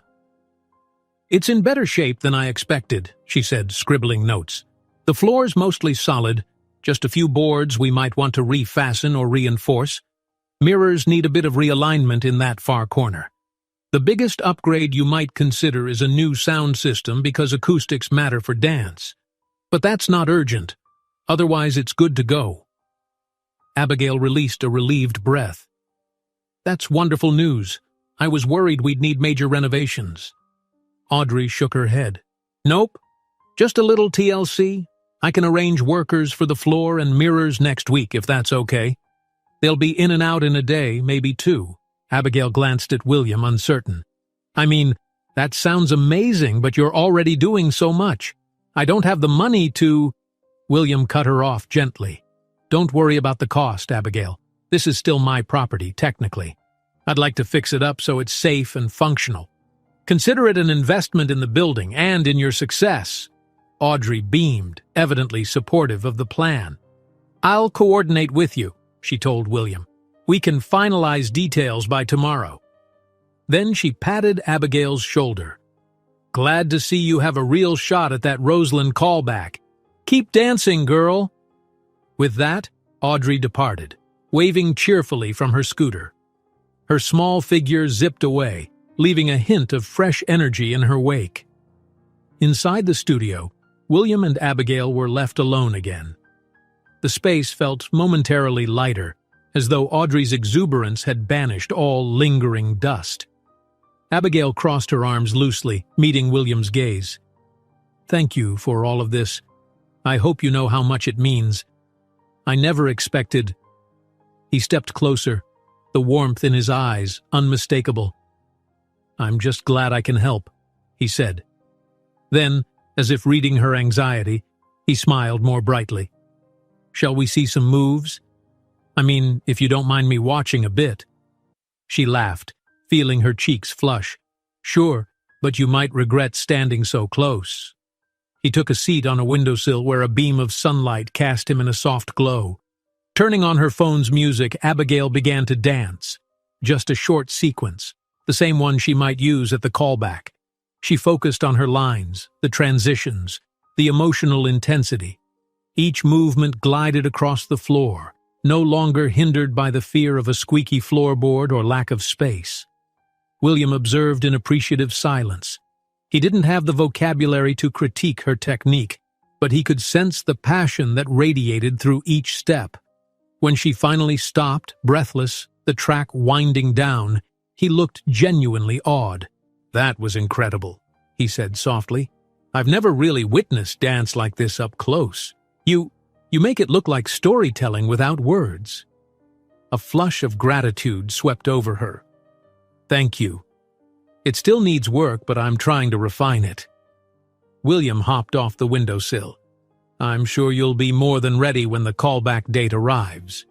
Speaker 1: "It's in better shape than I expected," she said, scribbling notes. "The floor's mostly solid, just a few boards we might want to refasten or reinforce. Mirrors need a bit of realignment in that far corner. The biggest upgrade you might consider is a new sound system because acoustics matter for dance. But that's not urgent. Otherwise, it's good to go." Abigail released a relieved breath. "That's wonderful news. I was worried we'd need major renovations." Audrey shook her head. "Nope. Just a little TLC. I can arrange workers for the floor and mirrors next week if that's okay. They'll be in and out in a day, maybe 2. Abigail glanced at William, uncertain. "I mean, that sounds amazing, but you're already doing so much. I don't have the money to—" William cut her off gently. "Don't worry about the cost, Abigail. This is still my property, technically. I'd like to fix it up so it's safe and functional. Consider it an investment in the building and in your success." Audrey beamed, evidently supportive of the plan. "I'll coordinate with you," she told William. "We can finalize details by tomorrow." Then she patted Abigail's shoulder. "Glad to see you have a real shot at that Roseland callback. Keep dancing, girl." With that, Audrey departed, waving cheerfully from her scooter. Her small figure zipped away, leaving a hint of fresh energy in her wake. Inside the studio, William and Abigail were left alone again. The space felt momentarily lighter, as though Audrey's exuberance had banished all lingering dust. Abigail crossed her arms loosely, meeting William's gaze. "Thank you for all of this. I hope you know how much it means. I never expected—" He stepped closer, the warmth in his eyes unmistakable. "I'm just glad I can help," he said. Then, as if reading her anxiety, he smiled more brightly. "Shall we see some moves? I mean, if you don't mind me watching a bit." She laughed, feeling her cheeks flush. "Sure, but you might regret standing so close." He took a seat on a windowsill where a beam of sunlight cast him in a soft glow. Turning on her phone's music, Abigail began to dance. Just a short sequence, the same one she might use at the callback. She focused on her lines, the transitions, the emotional intensity. Each movement glided across the floor, no longer hindered by the fear of a squeaky floorboard or lack of space. William observed in appreciative silence. He didn't have the vocabulary to critique her technique, but he could sense the passion that radiated through each step. When she finally stopped, breathless, the track winding down, he looked genuinely awed. "That was incredible," he said softly. "I've never really witnessed dance like this up close. You make it look like storytelling without words." A flush of gratitude swept over her. "Thank you. It still needs work, but I'm trying to refine it." William hopped off the windowsill. "I'm sure you'll be more than ready when the callback date arrives."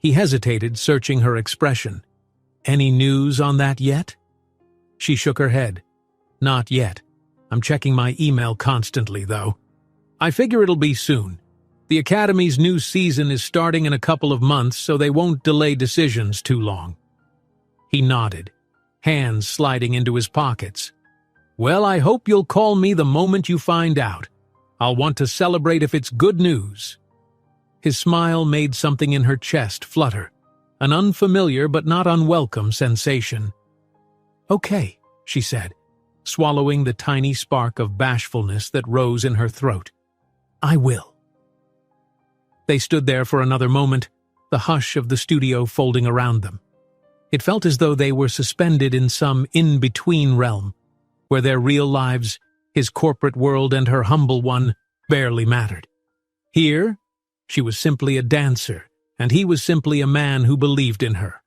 Speaker 1: He hesitated, searching her expression. "Any news on that yet?" She shook her head. "Not yet. I'm checking my email constantly, though. I figure it'll be soon. The Academy's new season is starting in a couple of months, so they won't delay decisions too long." He nodded, hands sliding into his pockets. "Well, I hope you'll call me the moment you find out. I'll want to celebrate if it's good news." His smile made something in her chest flutter, an unfamiliar but not unwelcome sensation. "Okay," she said, swallowing the tiny spark of bashfulness that rose in her throat. "I will." They stood there for another moment, the hush of the studio folding around them. It felt as though they were suspended in some in-between realm, where their real lives, his corporate world and her humble one, barely mattered. Here, she was simply a dancer, and he was simply a man who believed in her.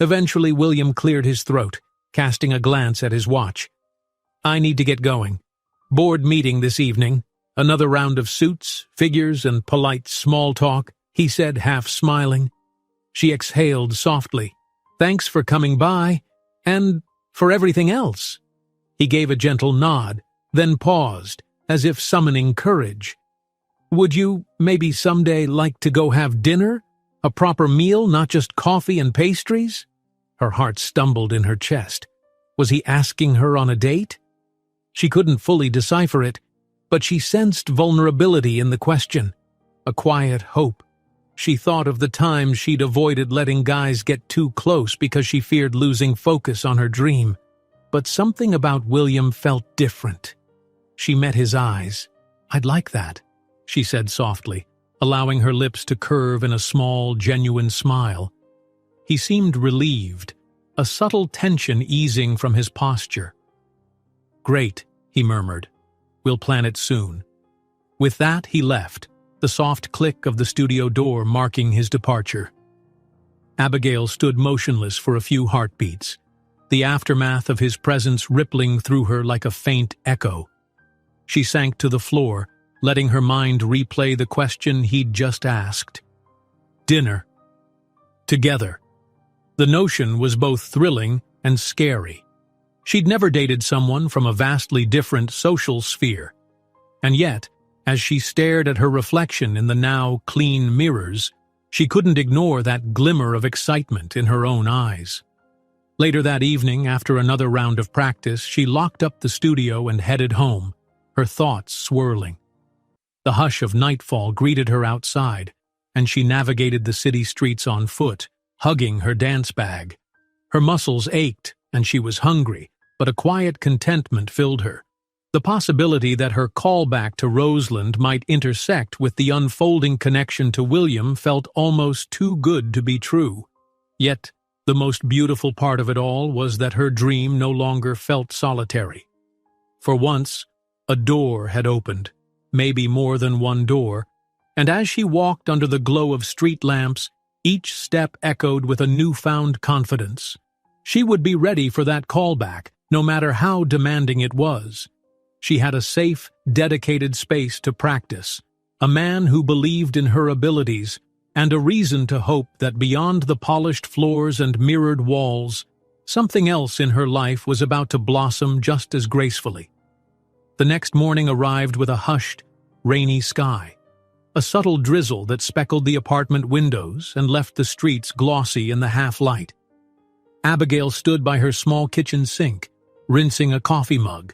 Speaker 1: Eventually, William cleared his throat, casting a glance at his watch. "I need to get going. Board meeting this evening. Another round of suits, figures, and polite small talk," he said, half smiling. She exhaled softly. "Thanks for coming by, and for everything else." He gave a gentle nod, then paused, as if summoning courage. "Would you, maybe someday, like to go have dinner? A proper meal, not just coffee and pastries?" Her heart stumbled in her chest. Was he asking her on a date? She couldn't fully decipher it, but she sensed vulnerability in the question, a quiet hope. She thought of the times she'd avoided letting guys get too close because she feared losing focus on her dream. But something about William felt different. She met his eyes. "I'd like that," she said softly, allowing her lips to curve in a small, genuine smile. He seemed relieved, a subtle tension easing from his posture. "Great," he murmured. "We'll plan it soon." With that, he left, the soft click of the studio door marking his departure. Abigail stood motionless for a few heartbeats, the aftermath of his presence rippling through her like a faint echo. She sank to the floor, letting her mind replay the question he'd just asked. Dinner. together. The notion was both thrilling and scary. She'd never dated someone from a vastly different social sphere. And yet, as she stared at her reflection in the now clean mirrors, she couldn't ignore that glimmer of excitement in her own eyes. Later that evening, after another round of practice, she locked up the studio and headed home, her thoughts swirling. The hush of nightfall greeted her outside, and she navigated the city streets on foot, hugging her dance bag. Her muscles ached, and she was hungry, but a quiet contentment filled her. The possibility that her callback to Rosalind might intersect with the unfolding connection to William felt almost too good to be true. Yet, the most beautiful part of it all was that her dream no longer felt solitary. For once, a door had opened, maybe more than one door, and as she walked under the glow of street lamps, each step echoed with a newfound confidence. She would be ready for that callback, no matter how demanding it was. She had a safe, dedicated space to practice, a man who believed in her abilities, and a reason to hope that beyond the polished floors and mirrored walls, something else in her life was about to blossom just as gracefully. The next morning arrived with a hushed, rainy sky, a subtle drizzle that speckled the apartment windows and left the streets glossy in the half-light. Abigail stood by her small kitchen sink, rinsing a coffee mug.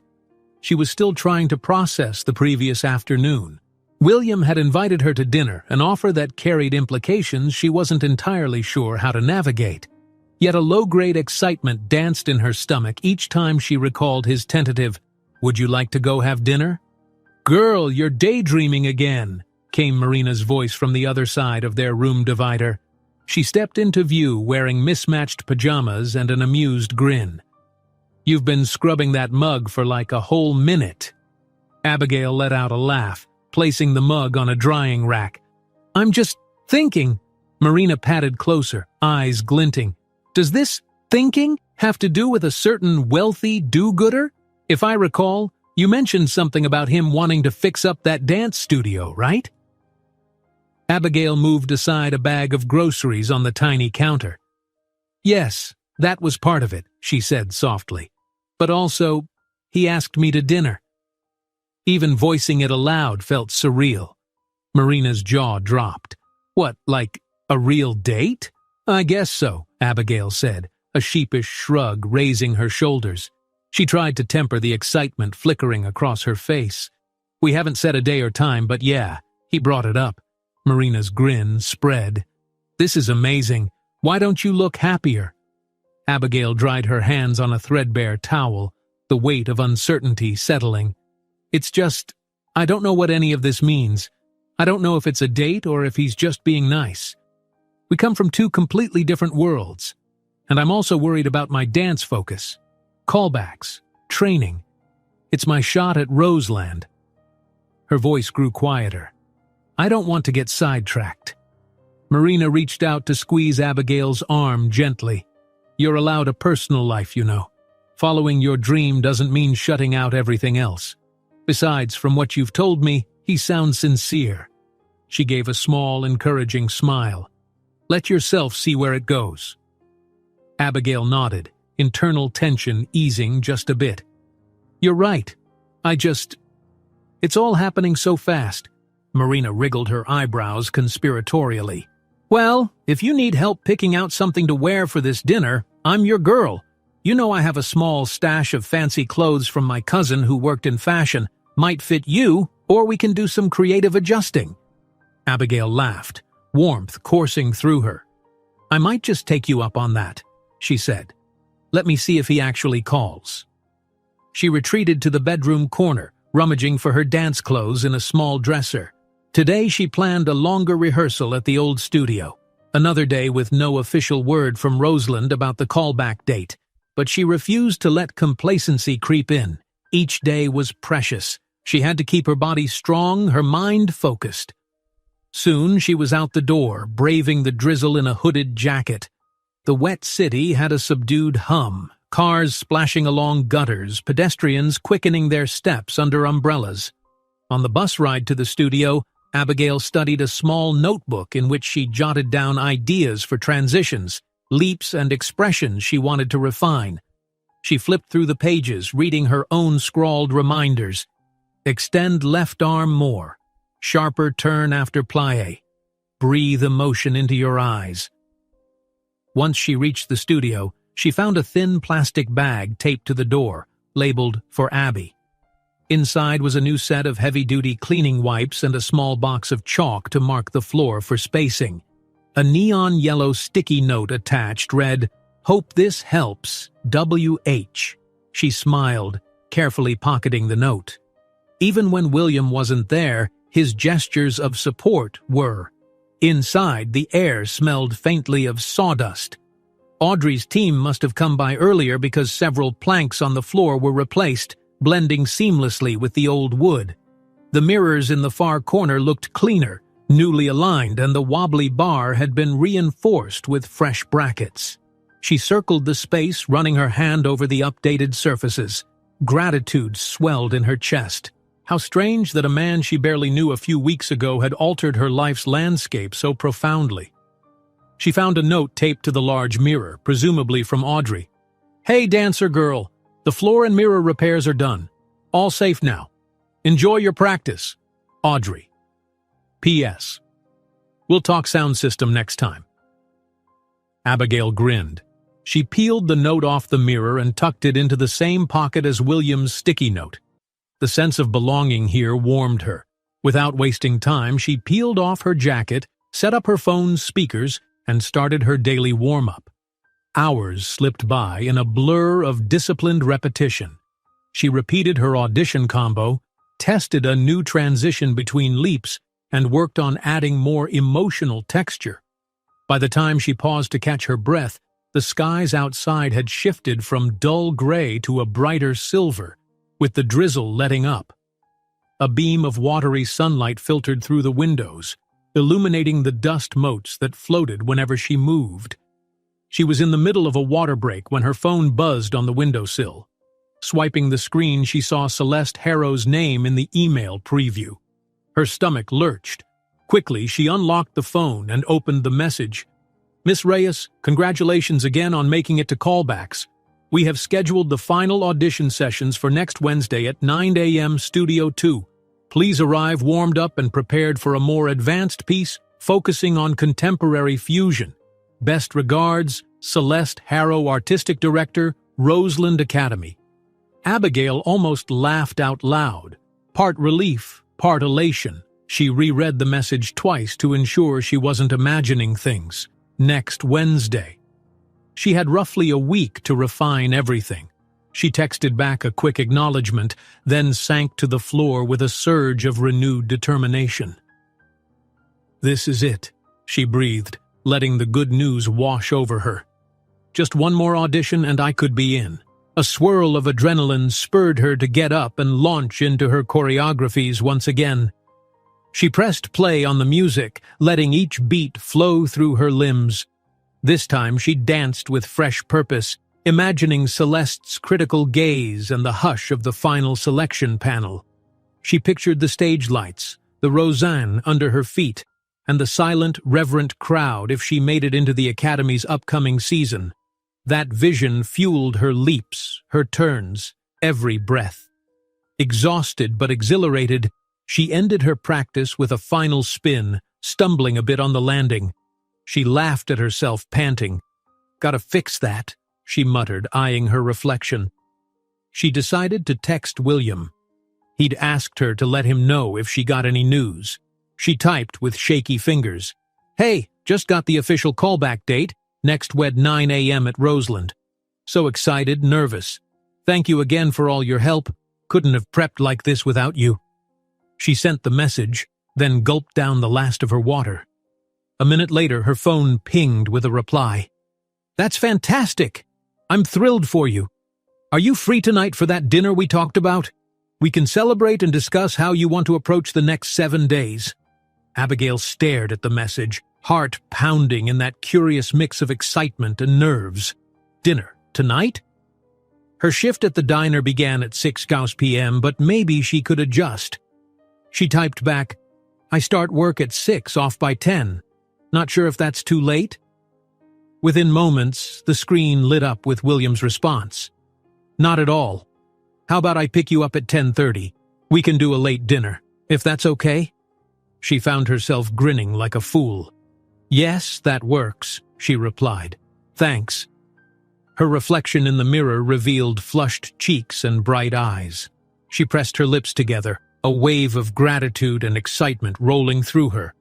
Speaker 1: She was still trying to process the previous afternoon. William had invited her to dinner, an offer that carried implications she wasn't entirely sure how to navigate. Yet a low-grade excitement danced in her stomach each time she recalled his tentative, "Would you like to go have dinner?" "Girl, you're daydreaming again," came Marina's voice from the other side of their room divider. She stepped into view wearing mismatched pajamas and an amused grin. "You've been scrubbing that mug for like a whole minute." Abigail let out a laugh, placing the mug on a drying rack. "I'm just thinking." Marina patted closer, eyes glinting. "Does this thinking have to do with a certain wealthy do-gooder? If I recall, you mentioned something about him wanting to fix up that dance studio, right?" Abigail moved aside a bag of groceries on the tiny counter. "Yes, that was part of it," she said softly. "But also, he asked me to dinner." Even voicing it aloud felt surreal. Marina's jaw dropped. "What, like a real date?" "I guess so," Abigail said, a sheepish shrug raising her shoulders. She tried to temper the excitement flickering across her face. "We haven't set a day or time, but yeah, he brought it up." Marina's grin spread. "This is amazing. Why don't you look happier?" Abigail dried her hands on a threadbare towel, the weight of uncertainty settling. "It's just, I don't know what any of this means. I don't know if it's a date or if he's just being nice. We come from two completely different worlds. And I'm also worried about my dance focus. Callbacks, training. It's my shot at Roseland." Her voice grew quieter. "I don't want to get sidetracked." Marina reached out to squeeze Abigail's arm gently. "You're allowed a personal life, you know. Following your dream doesn't mean shutting out everything else. Besides, from what you've told me, he sounds sincere." She gave a small, encouraging smile. "Let yourself see where it goes." Abigail nodded, internal tension easing just a bit. "You're right. It's all happening so fast." Marina wriggled her eyebrows conspiratorially. "Well, if you need help picking out something to wear for this dinner, I'm your girl. You know I have a small stash of fancy clothes from my cousin who worked in fashion. Might fit you, or we can do some creative adjusting." Abigail laughed, warmth coursing through her. "I might just take you up on that," she said. "Let me see if he actually calls." She retreated to the bedroom corner, rummaging for her dance clothes in a small dresser. Today she planned a longer rehearsal at the old studio, another day with no official word from Rosalind about the callback date, but she refused to let complacency creep in. Each day was precious. She had to keep her body strong, her mind focused. Soon she was out the door, braving the drizzle in a hooded jacket. The wet city had a subdued hum, cars splashing along gutters, pedestrians quickening their steps under umbrellas. On the bus ride to the studio, Abigail studied a small notebook in which she jotted down ideas for transitions, leaps, and expressions she wanted to refine. She flipped through the pages, reading her own scrawled reminders. Extend left arm more. Sharper turn after plie. Breathe emotion into your eyes. Once she reached the studio, she found a thin plastic bag taped to the door, labeled for Abby. Inside was a new set of heavy-duty cleaning wipes and a small box of chalk to mark the floor for spacing. A neon yellow sticky note attached read, "Hope this helps, W.H." She smiled, carefully pocketing the note. Even when William wasn't there, his gestures of support were. Inside, the air smelled faintly of sawdust. Audrey's team must have come by earlier because several planks on the floor were replaced, blending seamlessly with the old wood. The mirrors in the far corner looked cleaner, newly aligned, and the wobbly bar had been reinforced with fresh brackets. She circled the space, running her hand over the updated surfaces. Gratitude swelled in her chest. How strange that a man she barely knew a few weeks ago had altered her life's landscape so profoundly. She found a note taped to the large mirror, presumably from Audrey. "Hey, dancer girl, the floor and mirror repairs are done. All safe now. Enjoy your practice. Audrey. P.S. We'll talk sound system next time." Abigail grinned. She peeled the note off the mirror and tucked it into the same pocket as William's sticky note. The sense of belonging here warmed her. Without wasting time, she peeled off her jacket, set up her phone's speakers, and started her daily warm-up. Hours slipped by in a blur of disciplined repetition. She repeated her audition combo, tested a new transition between leaps, and worked on adding more emotional texture. By the time she paused to catch her breath, the skies outside had shifted from dull gray to a brighter silver, with the drizzle letting up. A beam of watery sunlight filtered through the windows, illuminating the dust motes that floated whenever she moved. She was in the middle of a water break when her phone buzzed on the windowsill. Swiping the screen, she saw Celeste Harrow's name in the email preview. Her stomach lurched. Quickly, she unlocked the phone and opened the message. "Miss Reyes, congratulations again on making it to callbacks. We have scheduled the final audition sessions for next Wednesday at 9 a.m. Studio 2. Please arrive warmed up and prepared for a more advanced piece focusing on contemporary fusion. Best regards, Celeste Harrow, Artistic Director, Roseland Academy." Abigail almost laughed out loud. Part relief, part elation. She reread the message twice to ensure she wasn't imagining things. Next Wednesday. She had roughly a week to refine everything. She texted back a quick acknowledgement, then sank to the floor with a surge of renewed determination. "This is it," she breathed, letting the good news wash over her. Just one more audition and I could be in. A swirl of adrenaline spurred her to get up and launch into her choreographies once again. She pressed play on the music, letting each beat flow through her limbs. This time she danced with fresh purpose, imagining Celeste's critical gaze and the hush of the final selection panel. She pictured the stage lights, the Roseanne under her feet, and the silent, reverent crowd if she made it into the Academy's upcoming season. That vision fueled her leaps, her turns, every breath. Exhausted but exhilarated, she ended her practice with a final spin, stumbling a bit on the landing. She laughed at herself, panting. "Gotta fix that," she muttered, eyeing her reflection. She decided to text William. He'd asked her to let him know if she got any news. She typed with shaky fingers. "Hey, just got the official callback date, next Wed 9 a.m. at Roseland. So excited, nervous. Thank you again for all your help. Couldn't have prepped like this without you." She sent the message, then gulped down the last of her water. A minute later, her phone pinged with a reply. "That's fantastic! I'm thrilled for you. Are you free tonight for that dinner we talked about? We can celebrate and discuss how you want to approach the next 7 days." Abigail stared at the message, heart pounding in that curious mix of excitement and nerves. Dinner, tonight? Her shift at the diner began at 6 p.m., but maybe she could adjust. She typed back, I start work at 6, off by 10. Not sure if that's too late? Within moments, the screen lit up with William's response. Not at all. How about I pick you up at 10:30? We can do a late dinner, if that's okay? She found herself grinning like a fool. Yes, that works, she replied. Thanks. Her reflection in the mirror revealed flushed cheeks and bright eyes. She pressed her lips together, a wave of gratitude and excitement rolling through her.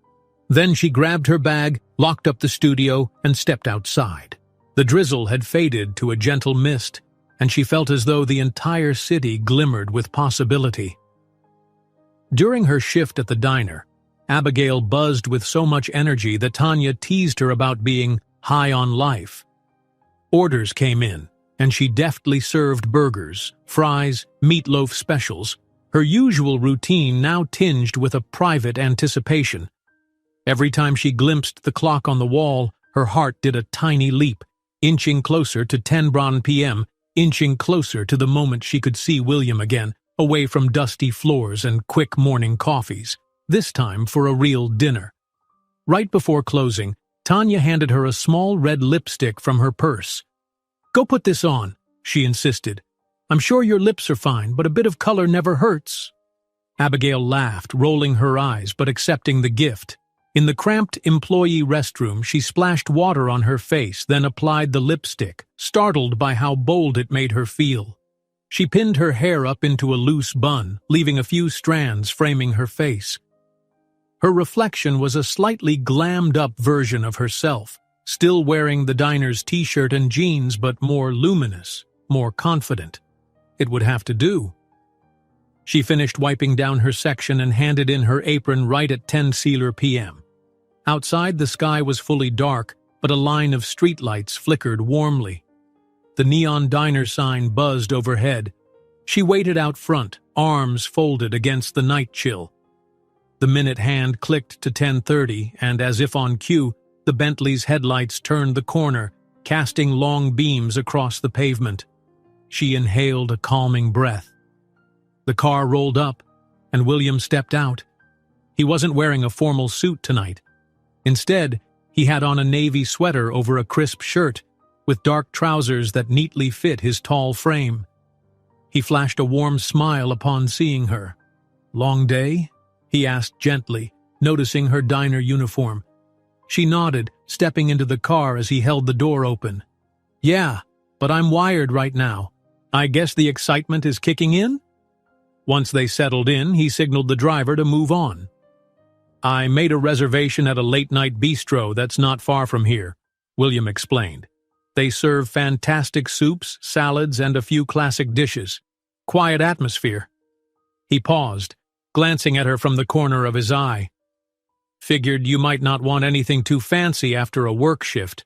Speaker 1: Then she grabbed her bag, locked up the studio, and stepped outside. The drizzle had faded to a gentle mist, and she felt as though the entire city glimmered with possibility. During her shift at the diner, Abigail buzzed with so much energy that Tanya teased her about being high on life. Orders came in, and she deftly served burgers, fries, meatloaf specials, her usual routine now tinged with a private anticipation. Every time she glimpsed the clock on the wall, her heart did a tiny leap, inching closer to 10 p.m., inching closer to the moment she could see William again, away from dusty floors and quick morning coffees, this time for a real dinner. Right before closing, Tanya handed her a small red lipstick from her purse. Go put this on, she insisted. I'm sure your lips are fine, but a bit of color never hurts. Abigail laughed, rolling her eyes but accepting the gift. In the cramped employee restroom, she splashed water on her face, then applied the lipstick, startled by how bold it made her feel. She pinned her hair up into a loose bun, leaving a few strands framing her face. Her reflection was a slightly glammed-up version of herself, still wearing the diner's t-shirt and jeans, but more luminous, more confident. It would have to do. She finished wiping down her section and handed in her apron right at 10 p.m. Outside, the sky was fully dark, but a line of streetlights flickered warmly. The neon diner sign buzzed overhead. She waited out front, arms folded against the night chill. The minute hand clicked to 10:30, and as if on cue, the Bentley's headlights turned the corner, casting long beams across the pavement. She inhaled a calming breath. The car rolled up, and William stepped out. He wasn't wearing a formal suit tonight. Instead, he had on a navy sweater over a crisp shirt, with dark trousers that neatly fit his tall frame. He flashed a warm smile upon seeing her. Long day? He asked gently, noticing her diner uniform. She nodded, stepping into the car as he held the door open. Yeah, but I'm wired right now. I guess the excitement is kicking in? Once they settled in, he signaled the driver to move on. I made a reservation at a late-night bistro that's not far from here, William explained. They serve fantastic soups, salads, and a few classic dishes. Quiet atmosphere. He paused, glancing at her from the corner of his eye. Figured you might not want anything too fancy after a work shift.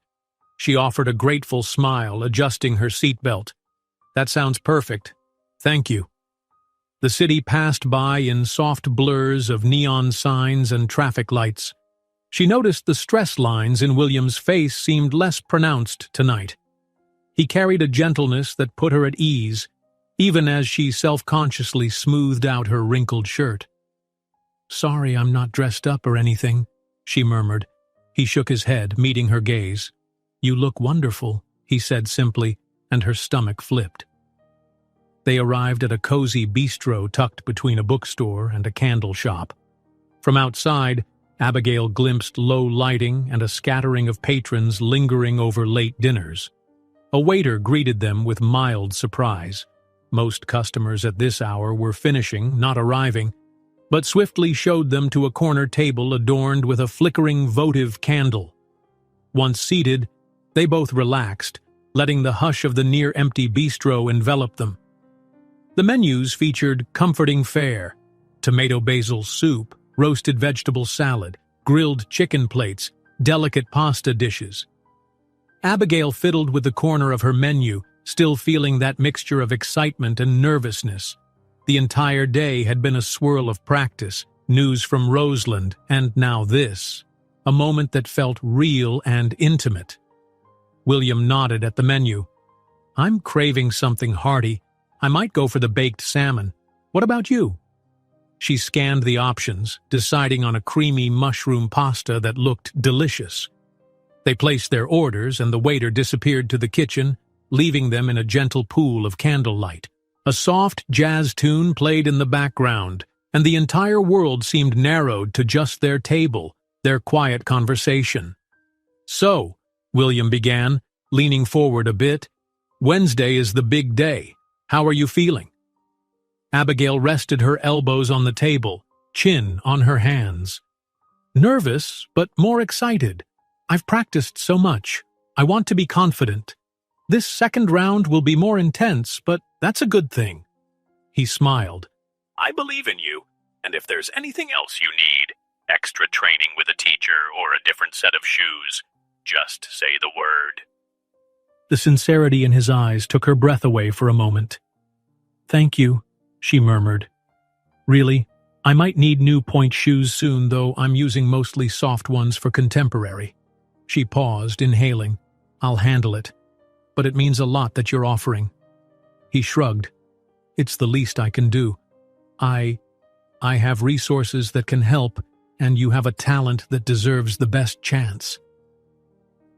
Speaker 1: She offered a grateful smile, adjusting her seatbelt. That sounds perfect. Thank you. The city passed by in soft blurs of neon signs and traffic lights. She noticed the stress lines in William's face seemed less pronounced tonight. He carried a gentleness that put her at ease, even as she self-consciously smoothed out her wrinkled shirt. Sorry I'm not dressed up or anything, she murmured. He shook his head, meeting her gaze. You look wonderful, he said simply, and her stomach flipped. They arrived at a cozy bistro tucked between a bookstore and a candle shop. From outside, Abigail glimpsed low lighting and a scattering of patrons lingering over late dinners. A waiter greeted them with mild surprise. Most customers at this hour were finishing, not arriving, but swiftly showed them to a corner table adorned with a flickering votive candle. Once seated, they both relaxed, letting the hush of the near-empty bistro envelop them. The menus featured comforting fare, tomato basil soup, roasted vegetable salad, grilled chicken plates, delicate pasta dishes. Abigail fiddled with the corner of her menu, still feeling that mixture of excitement and nervousness. The entire day had been a swirl of practice, news from Roseland, and now this, a moment that felt real and intimate. William nodded at the menu. I'm craving something hearty. I might go for the baked salmon. What about you? She scanned the options, deciding on a creamy mushroom pasta that looked delicious. They placed their orders, and the waiter disappeared to the kitchen, leaving them in a gentle pool of candlelight. A soft jazz tune played in the background, and the entire world seemed narrowed to just their table, their quiet conversation. "So," William began, leaning forward a bit, "Wednesday is the big day. How are you feeling?" Abigail rested her elbows on the table, chin on her hands. "Nervous, but more excited. I've practiced so much. I want to be confident. This second round will be more intense, but that's a good thing." He smiled.
Speaker 2: "I believe in you, and if there's anything else you need, extra training with a teacher or a different set of shoes, just say the word."
Speaker 1: The sincerity in his eyes took her breath away for a moment. "Thank you," she murmured. "Really, I might need new point shoes soon, though I'm using mostly soft ones for contemporary." She paused, inhaling. "I'll handle it. But it means a lot that you're offering." He shrugged. "It's the least I can do. I have resources that can help, and you have a talent that deserves the best chance."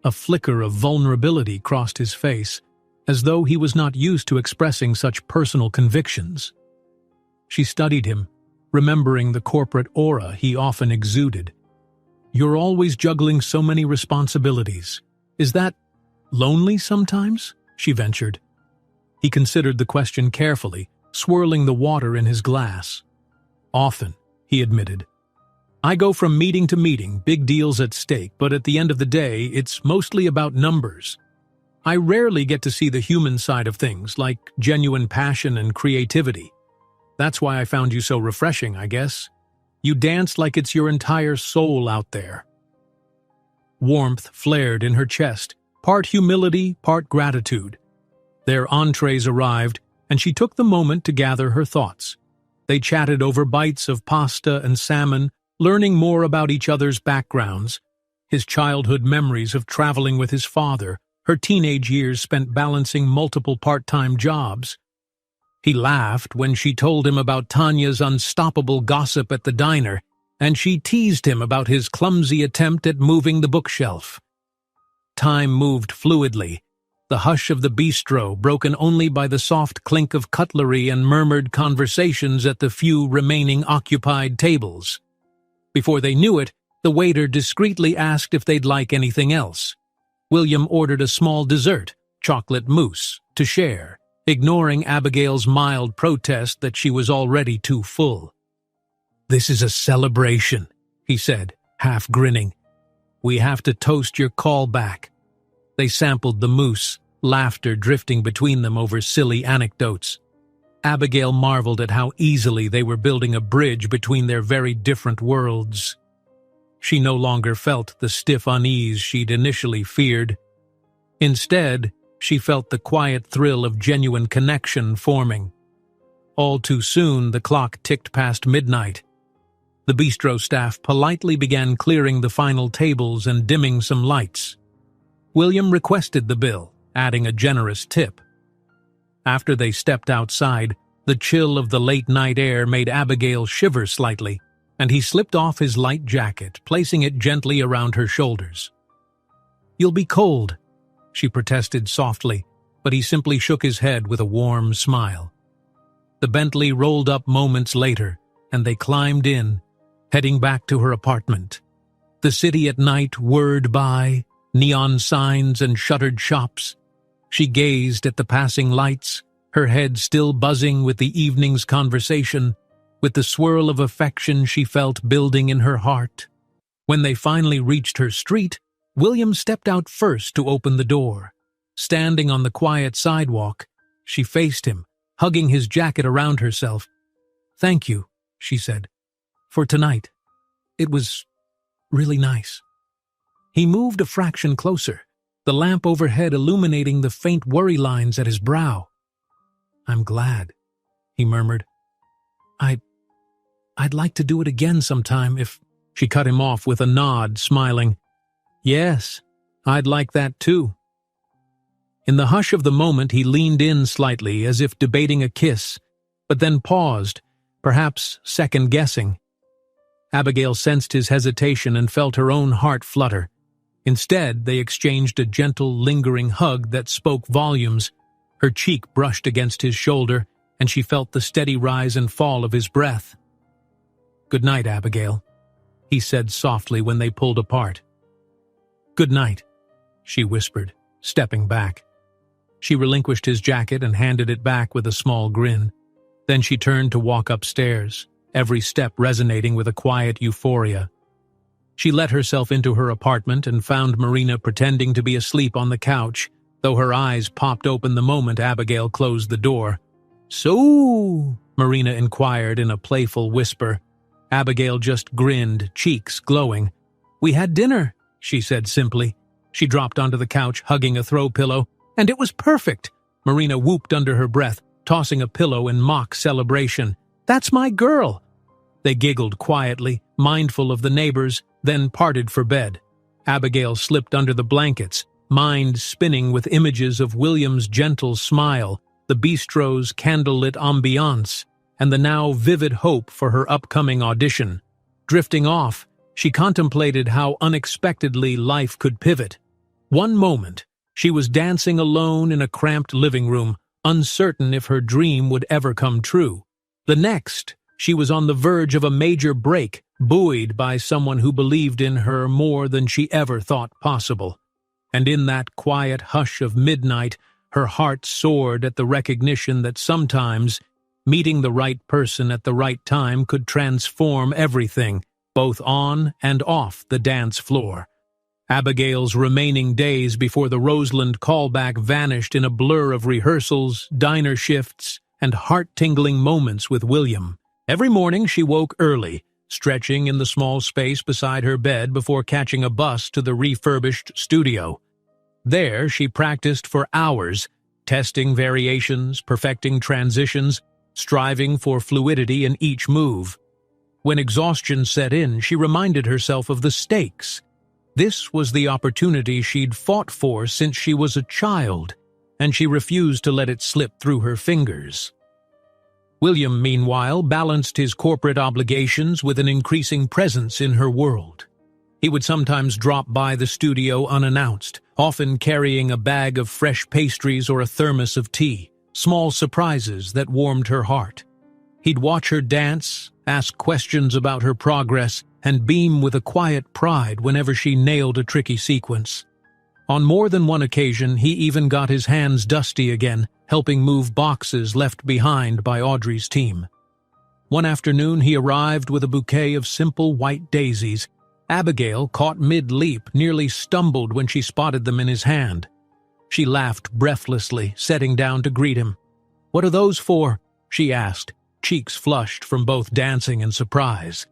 Speaker 1: A flicker of vulnerability crossed his face, as though he was not used to expressing such personal convictions. She studied him, remembering the corporate aura he often exuded. "You're always juggling so many responsibilities. Is that lonely sometimes?" she ventured. He considered the question carefully, swirling the water in his glass. "Often," he admitted. "I go from meeting to meeting, big deals at stake, but at the end of the day, it's mostly about numbers. I rarely get to see the human side of things, like genuine passion and creativity. That's why I found you so refreshing, I guess. You dance like it's your entire soul out there." Warmth flared in her chest, part humility, part gratitude. Their entrees arrived, and she took the moment to gather her thoughts. They chatted over bites of pasta and salmon, learning more about each other's backgrounds, his childhood memories of traveling with his father, her teenage years spent balancing multiple part-time jobs. He laughed when she told him about Tanya's unstoppable gossip at the diner, and she teased him about his clumsy attempt at moving the bookshelf. Time moved fluidly, the hush of the bistro broken only by the soft clink of cutlery and murmured conversations at the few remaining occupied tables. Before they knew it, the waiter discreetly asked if they'd like anything else. William ordered a small dessert, chocolate mousse, to share, ignoring Abigail's mild protest that she was already too full. "This is a celebration," he said, half grinning. "We have to toast your call back." They sampled the mousse, laughter drifting between them over silly anecdotes. Abigail marveled at how easily they were building a bridge between their very different worlds. She no longer felt the stiff unease she'd initially feared. Instead, she felt the quiet thrill of genuine connection forming. All too soon, the clock ticked past midnight. The bistro staff politely began clearing the final tables and dimming some lights. William requested the bill, adding a generous tip. After they stepped outside, the chill of the late-night air made Abigail shiver slightly, and he slipped off his light jacket, placing it gently around her shoulders. "You'll be cold," she protested softly, but he simply shook his head with a warm smile. The Bentley rolled up moments later, and they climbed in, heading back to her apartment. The city at night whirred by, neon signs and shuttered shops. She gazed at the passing lights, her head still buzzing with the evening's conversation, with the swirl of affection she felt building in her heart. When they finally reached her street, William stepped out first to open the door. Standing on the quiet sidewalk, she faced him, hugging his jacket around herself. "Thank you," she said, "for tonight. It was really nice." He moved a fraction closer, the lamp overhead illuminating the faint worry lines at his brow. "I'm glad," he murmured. I'd like to do it again sometime if—" She cut him off with a nod, smiling. "Yes, I'd like that too." In the hush of the moment, he leaned in slightly as if debating a kiss, but then paused, perhaps second-guessing. Abigail sensed his hesitation and felt her own heart flutter. Instead, they exchanged a gentle, lingering hug that spoke volumes. Her cheek brushed against his shoulder, and she felt the steady rise and fall of his breath. "Good night, Abigail," he said softly when they pulled apart. "Good night," she whispered, stepping back. She relinquished his jacket and handed it back with a small grin. Then she turned to walk upstairs, every step resonating with a quiet euphoria. She let herself into her apartment and found Marina pretending to be asleep on the couch, though her eyes popped open the moment Abigail closed the door. "So?" Marina inquired in a playful whisper. Abigail just grinned, cheeks glowing. "We had dinner," she said simply. She dropped onto the couch, hugging a throw pillow. "And it was perfect," Marina whooped under her breath, tossing a pillow in mock celebration. "That's my girl." They giggled quietly, mindful of the neighbors, then parted for bed. Abigail slipped under the blankets, mind spinning with images of William's gentle smile, the bistro's candlelit ambiance, and the now vivid hope for her upcoming audition. Drifting off, she contemplated how unexpectedly life could pivot. One moment, she was dancing alone in a cramped living room, uncertain if her dream would ever come true. The next, she was on the verge of a major break, buoyed by someone who believed in her more than she ever thought possible. And in that quiet hush of midnight, her heart soared at the recognition that sometimes meeting the right person at the right time could transform everything, both on and off the dance floor. Abigail's remaining days before the Roseland callback vanished in a blur of rehearsals, diner shifts, and heart-tingling moments with William. Every morning she woke early, stretching in the small space beside her bed before catching a bus to the refurbished studio. There she practiced for hours, testing variations, perfecting transitions, striving for fluidity in each move. When exhaustion set in, she reminded herself of the stakes. This was the opportunity she'd fought for since she was a child, and she refused to let it slip through her fingers. William, meanwhile, balanced his corporate obligations with an increasing presence in her world. He would sometimes drop by the studio unannounced, often carrying a bag of fresh pastries or a thermos of tea, small surprises that warmed her heart. He'd watch her dance, ask questions about her progress, and beam with a quiet pride whenever she nailed a tricky sequence. On more than one occasion, he even got his hands dusty again, helping move boxes left behind by Audrey's team. One afternoon, he arrived with a bouquet of simple white daisies. Abigail, caught mid-leap, nearly stumbled when she spotted them in his hand. She laughed breathlessly, setting down to greet him. "What are those for?" she asked, cheeks flushed from both dancing and surprise.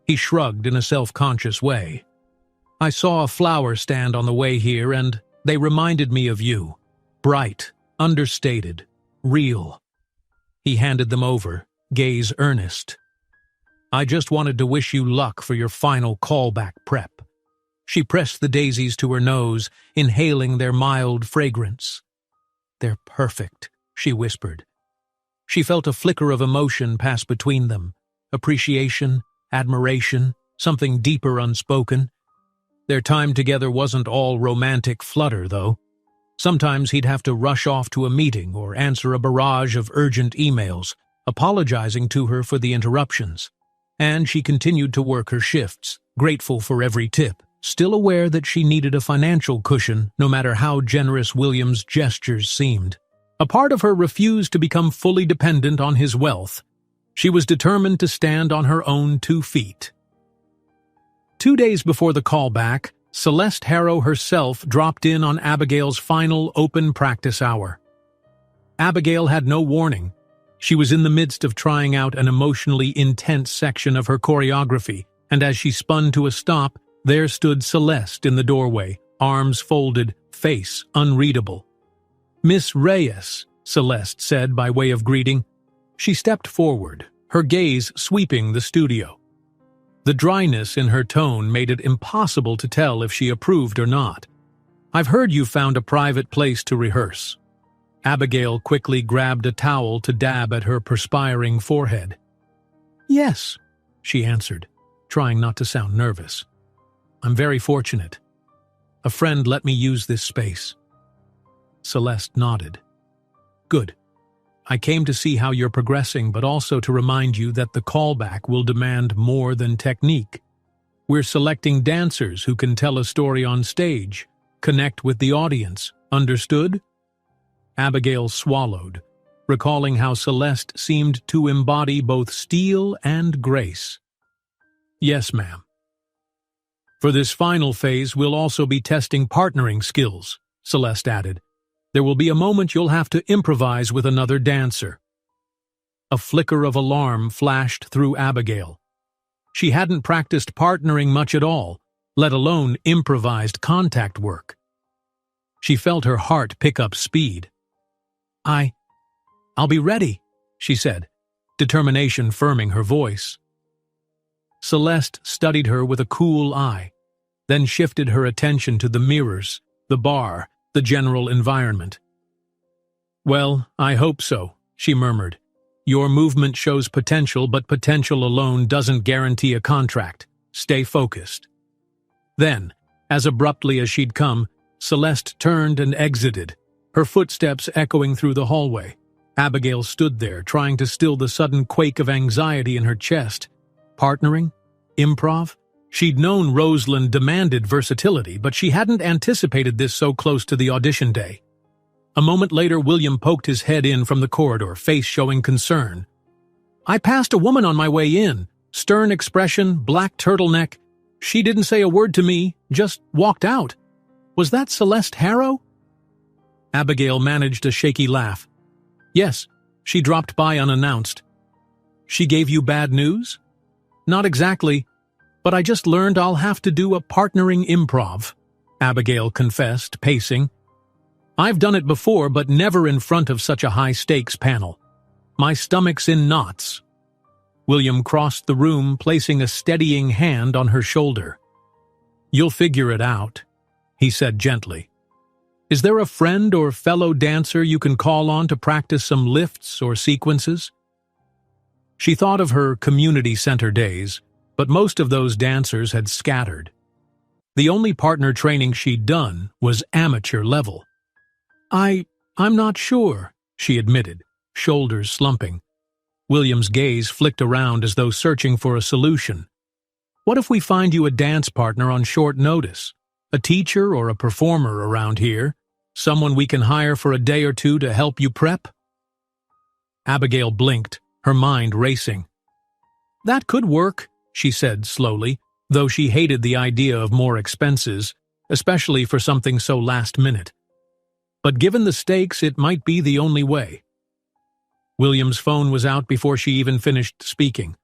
Speaker 1: He shrugged in a self-conscious way. "I saw a flower stand on the way here, and they reminded me of you. Bright, understated, real." He handed them over, gaze earnest. "I just wanted to wish you luck for your final callback prep." She pressed the daisies to her nose, inhaling their mild fragrance. "They're perfect," she whispered. She felt a flicker of emotion pass between them, appreciation, admiration, something deeper unspoken. Their time together wasn't all romantic flutter, though. Sometimes he'd have to rush off to a meeting or answer a barrage of urgent emails, apologizing to her for the interruptions. And she continued to work her shifts, grateful for every tip, still aware that she needed a financial cushion no matter how generous William's gestures seemed. A part of her refused to become fully dependent on his wealth. She was determined to stand on her own 2 feet. 2 days before the callback, Celeste Harrow herself dropped in on Abigail's final open practice hour. Abigail had no warning. She was in the midst of trying out an emotionally intense section of her choreography, and as she spun to a stop, there stood Celeste in the doorway, arms folded, face unreadable. "Miss Reyes," Celeste said by way of greeting. She stepped forward, her gaze sweeping the studio. The dryness in her tone made it impossible to tell if she approved or not. "I've heard you found a private place to rehearse." Abigail quickly grabbed a towel to dab at her perspiring forehead. Yes, she answered, trying not to sound nervous. I'm very fortunate. A friend let me use this space. Celeste nodded. Good. I came to see how you're progressing, but also to remind you that the callback will demand more than technique. We're selecting dancers who can tell a story on stage, connect with the audience. Understood? Abigail swallowed, recalling how Celeste seemed to embody both steel and grace. Yes, ma'am. For this final phase, we'll also be testing partnering skills, Celeste added. There will be a moment you'll have to improvise with another dancer. A flicker of alarm flashed through Abigail. She hadn't practiced partnering much at all, let alone improvised contact work. She felt her heart pick up speed. I'll be ready, she said, determination firming her voice. Celeste studied her with a cool eye, then shifted her attention to the mirrors, the bar, the general environment. Well, I hope so, she murmured. Your movement shows potential, but potential alone doesn't guarantee a contract. Stay focused. Then, as abruptly as she'd come, Celeste turned and exited, her footsteps echoing through the hallway. Abigail stood there, trying to still the sudden quake of anxiety in her chest. Partnering? Improv? She'd known Rosalind demanded versatility, but she hadn't anticipated this so close to the audition day. A moment later, William poked his head in from the corridor, face showing concern. I passed a woman on my way in. Stern expression, black turtleneck. She didn't say a word to me, just walked out. Was that Celeste Harrow? Abigail managed a shaky laugh. Yes, she dropped by unannounced. She gave you bad news? Not exactly, but I just learned I'll have to do a partnering improv, Abigail confessed, pacing. I've done it before, but never in front of such a high-stakes panel. My stomach's in knots. William crossed the room, placing a steadying hand on her shoulder. You'll figure it out, he said gently. Is there a friend or fellow dancer you can call on to practice some lifts or sequences? She thought of her community center days, but most of those dancers had scattered. The only partner training she'd done was amateur level. I'm not sure, she admitted, shoulders slumping. William's gaze flicked around as though searching for a solution. What if we find you a dance partner on short notice? A teacher or a performer around here? Someone we can hire for a day or two to help you prep? Abigail blinked, her mind racing. That could work, she said slowly, though she hated the idea of more expenses, especially for something so last minute. But given the stakes, it might be the only way. William's phone was out before she even finished speaking.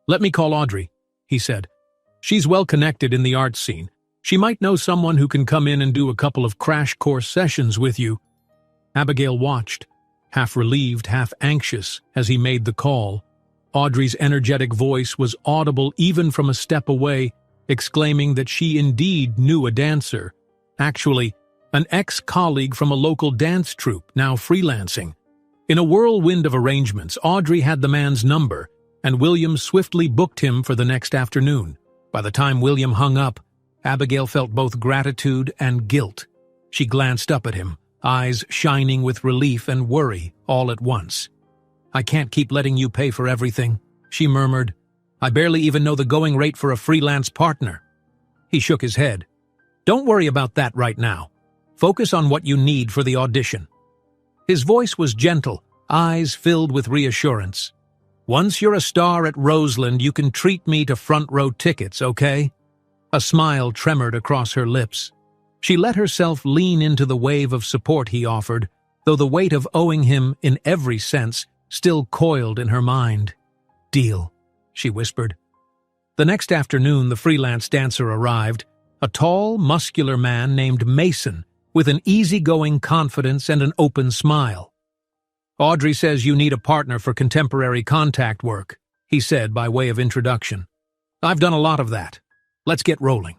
Speaker 1: Let me call Audrey, he said. She's well connected in the arts scene. She might know someone who can come in and do a couple of crash course sessions with you. Abigail watched, half relieved, half anxious, as he made the call. Audrey's energetic voice was audible even from a step away, exclaiming that she indeed knew a dancer. Actually, an ex-colleague from a local dance troupe, now freelancing. In a whirlwind of arrangements, Audrey had the man's number, and William swiftly booked him for the next afternoon. By the time William hung up, Abigail felt both gratitude and guilt. She glanced up at him, eyes shining with relief and worry all at once. I can't keep letting you pay for everything, she murmured. I barely even know the going rate for a freelance partner. He shook his head. Don't worry about that right now. Focus on what you need for the audition. His voice was gentle, eyes filled with reassurance. Once you're a star at Roseland, you can treat me to front-row tickets, okay? A smile tremored across her lips. She let herself lean into the wave of support he offered, though the weight of owing him, in every sense, still coiled in her mind. Deal, she whispered. The next afternoon, the freelance dancer arrived, a tall, muscular man named Mason, with an easygoing confidence and an open smile. Audrey says you need a partner for contemporary contact work, he said by way of introduction. I've done a lot of that. Let's get rolling.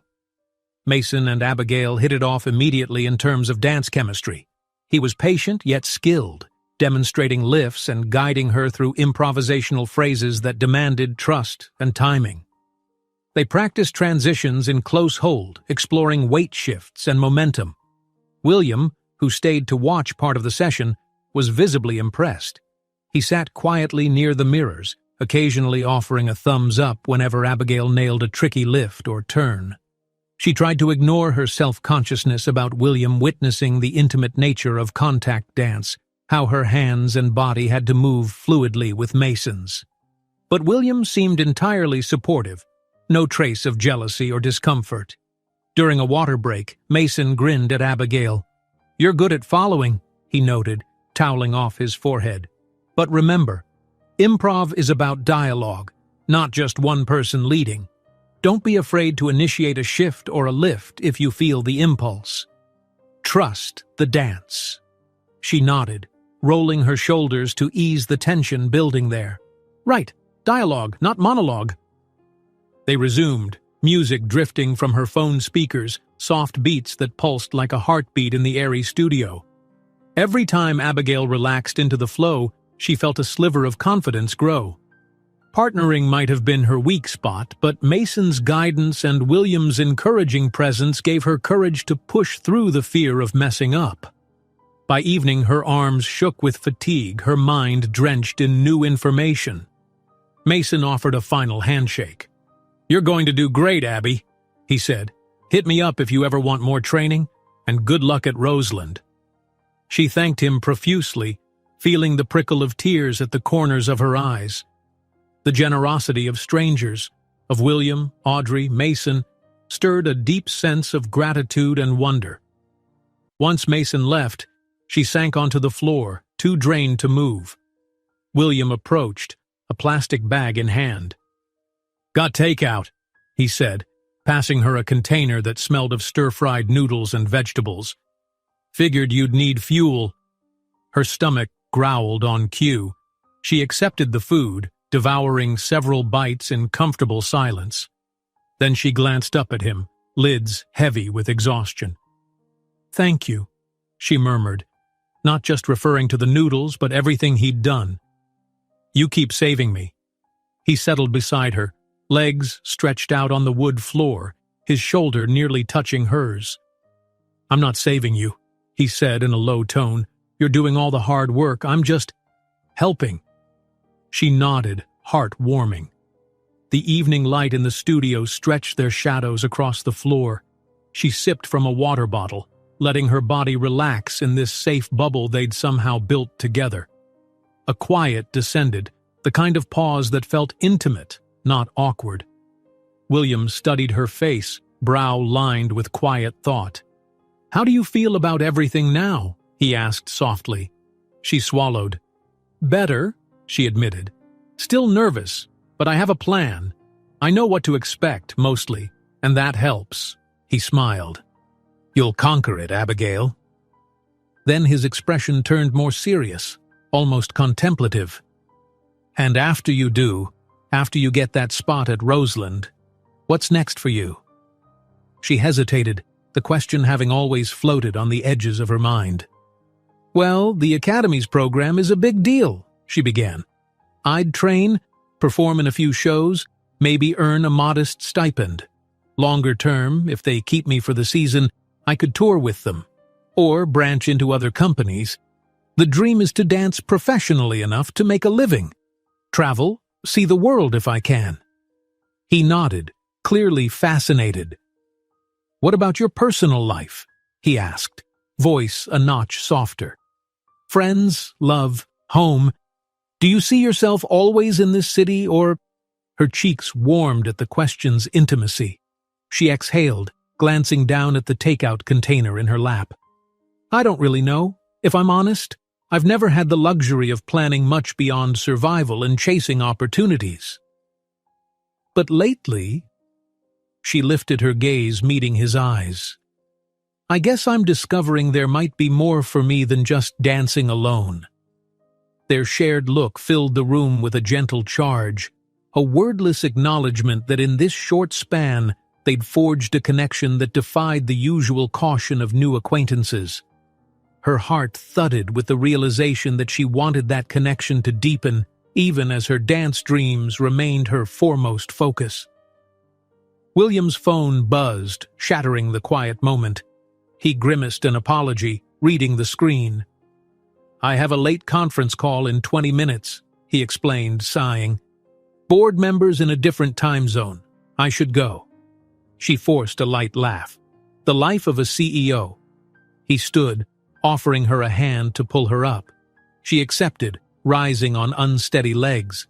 Speaker 1: Mason and Abigail hit it off immediately in terms of dance chemistry. He was patient yet skilled, demonstrating lifts and guiding her through improvisational phrases that demanded trust and timing. They practiced transitions in close hold, exploring weight shifts and momentum. William, who stayed to watch part of the session, was visibly impressed. He sat quietly near the mirrors, occasionally offering a thumbs up whenever Abigail nailed a tricky lift or turn. She tried to ignore her self-consciousness about William witnessing the intimate nature of contact dance, how her hands and body had to move fluidly with Mason's. But William seemed entirely supportive, no trace of jealousy or discomfort. During a water break, Mason grinned at Abigail. "You're good at following," he noted, toweling off his forehead. "But remember, improv is about dialogue, not just one person leading. Don't be afraid to initiate a shift or a lift if you feel the impulse. Trust the dance." She nodded, rolling her shoulders to ease the tension building there. "Right, dialogue, not monologue." They resumed, music drifting from her phone speakers, soft beats that pulsed like a heartbeat in the airy studio. Every time Abigail relaxed into the flow, she felt a sliver of confidence grow. Partnering might have been her weak spot, but Mason's guidance and William's encouraging presence gave her courage to push through the fear of messing up. By evening, her arms shook with fatigue, her mind drenched in new information. Mason offered a final handshake. "You're going to do great, Abby," he said. "Hit me up if you ever want more training, and good luck at Roseland." She thanked him profusely, feeling the prickle of tears at the corners of her eyes. The generosity of strangers, of William, Audrey, Mason, stirred a deep sense of gratitude and wonder. Once Mason left, she sank onto the floor, too drained to move. William approached, a plastic bag in hand. "Got takeout," he said, passing her a container that smelled of stir-fried noodles and vegetables. "Figured you'd need fuel." Her stomach growled on cue. She accepted the food, devouring several bites in comfortable silence. Then she glanced up at him, lids heavy with exhaustion. "Thank you," she murmured, not just referring to the noodles but everything he'd done. "You keep saving me." He settled beside her, legs stretched out on the wood floor, his shoulder nearly touching hers. "I'm not saving you," he said in a low tone. "You're doing all the hard work. I'm just helping." She nodded, heart warming. The evening light in the studio stretched their shadows across the floor. She sipped from a water bottle, letting her body relax in this safe bubble they'd somehow built together. A quiet descended, the kind of pause that felt intimate, not awkward. William studied her face, brow lined with quiet thought. "How do you feel about everything now?" he asked softly. She swallowed. "Better," she admitted. "Still nervous, but I have a plan. I know what to expect, mostly, and that helps." He smiled. "You'll conquer it, Abigail." Then his expression turned more serious, almost contemplative. "And after you do, after you get that spot at Roseland, what's next for you?" She hesitated, the question having always floated on the edges of her mind. "Well, the Academy's program is a big deal," she began. "I'd train, perform in a few shows, maybe earn a modest stipend. Longer term, if they keep me for the season, I could tour with them, or branch into other companies. The dream is to dance professionally enough to make a living. Travel, see the world if I can." He nodded, clearly fascinated. "What about your personal life?" he asked, voice a notch softer. "Friends, love, home. Do you see yourself always in this city, or—" Her cheeks warmed at the question's intimacy. She exhaled, glancing down at the takeout container in her lap. "I don't really know. If I'm honest, I've never had the luxury of planning much beyond survival and chasing opportunities. But lately—" She lifted her gaze, meeting his eyes. "I guess I'm discovering there might be more for me than just dancing alone." Their shared look filled the room with a gentle charge, a wordless acknowledgement that in this short span they'd forged a connection that defied the usual caution of new acquaintances. Her heart thudded with the realization that she wanted that connection to deepen, even as her dance dreams remained her foremost focus. William's phone buzzed, shattering the quiet moment. He grimaced an apology, reading the screen. "I have a late conference call in 20 minutes, he explained, sighing. "Board members in a different time zone. I should go." She forced a light laugh. The life of a CEO. He stood, offering her a hand to pull her up. She accepted, rising on unsteady legs.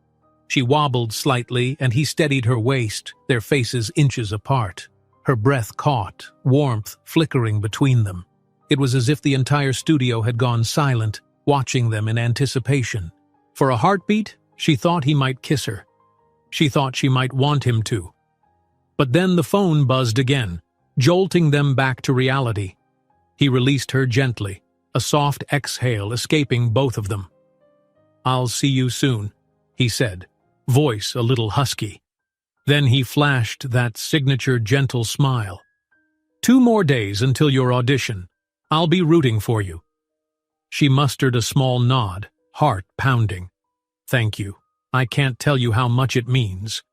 Speaker 1: She wobbled slightly, and he steadied her waist, their faces inches apart. Her breath caught, warmth flickering between them. It was as if the entire studio had gone silent, watching them in anticipation. For a heartbeat, she thought he might kiss her. She thought she might want him to. But then the phone buzzed again, jolting them back to reality. He released her gently, a soft exhale escaping both of them. "I'll see you soon," he said, voice a little husky. Then he flashed that signature gentle smile. "2 more days until your audition. I'll be rooting for you." She mustered a small nod, heart pounding. "Thank you. I can't tell you how much it means."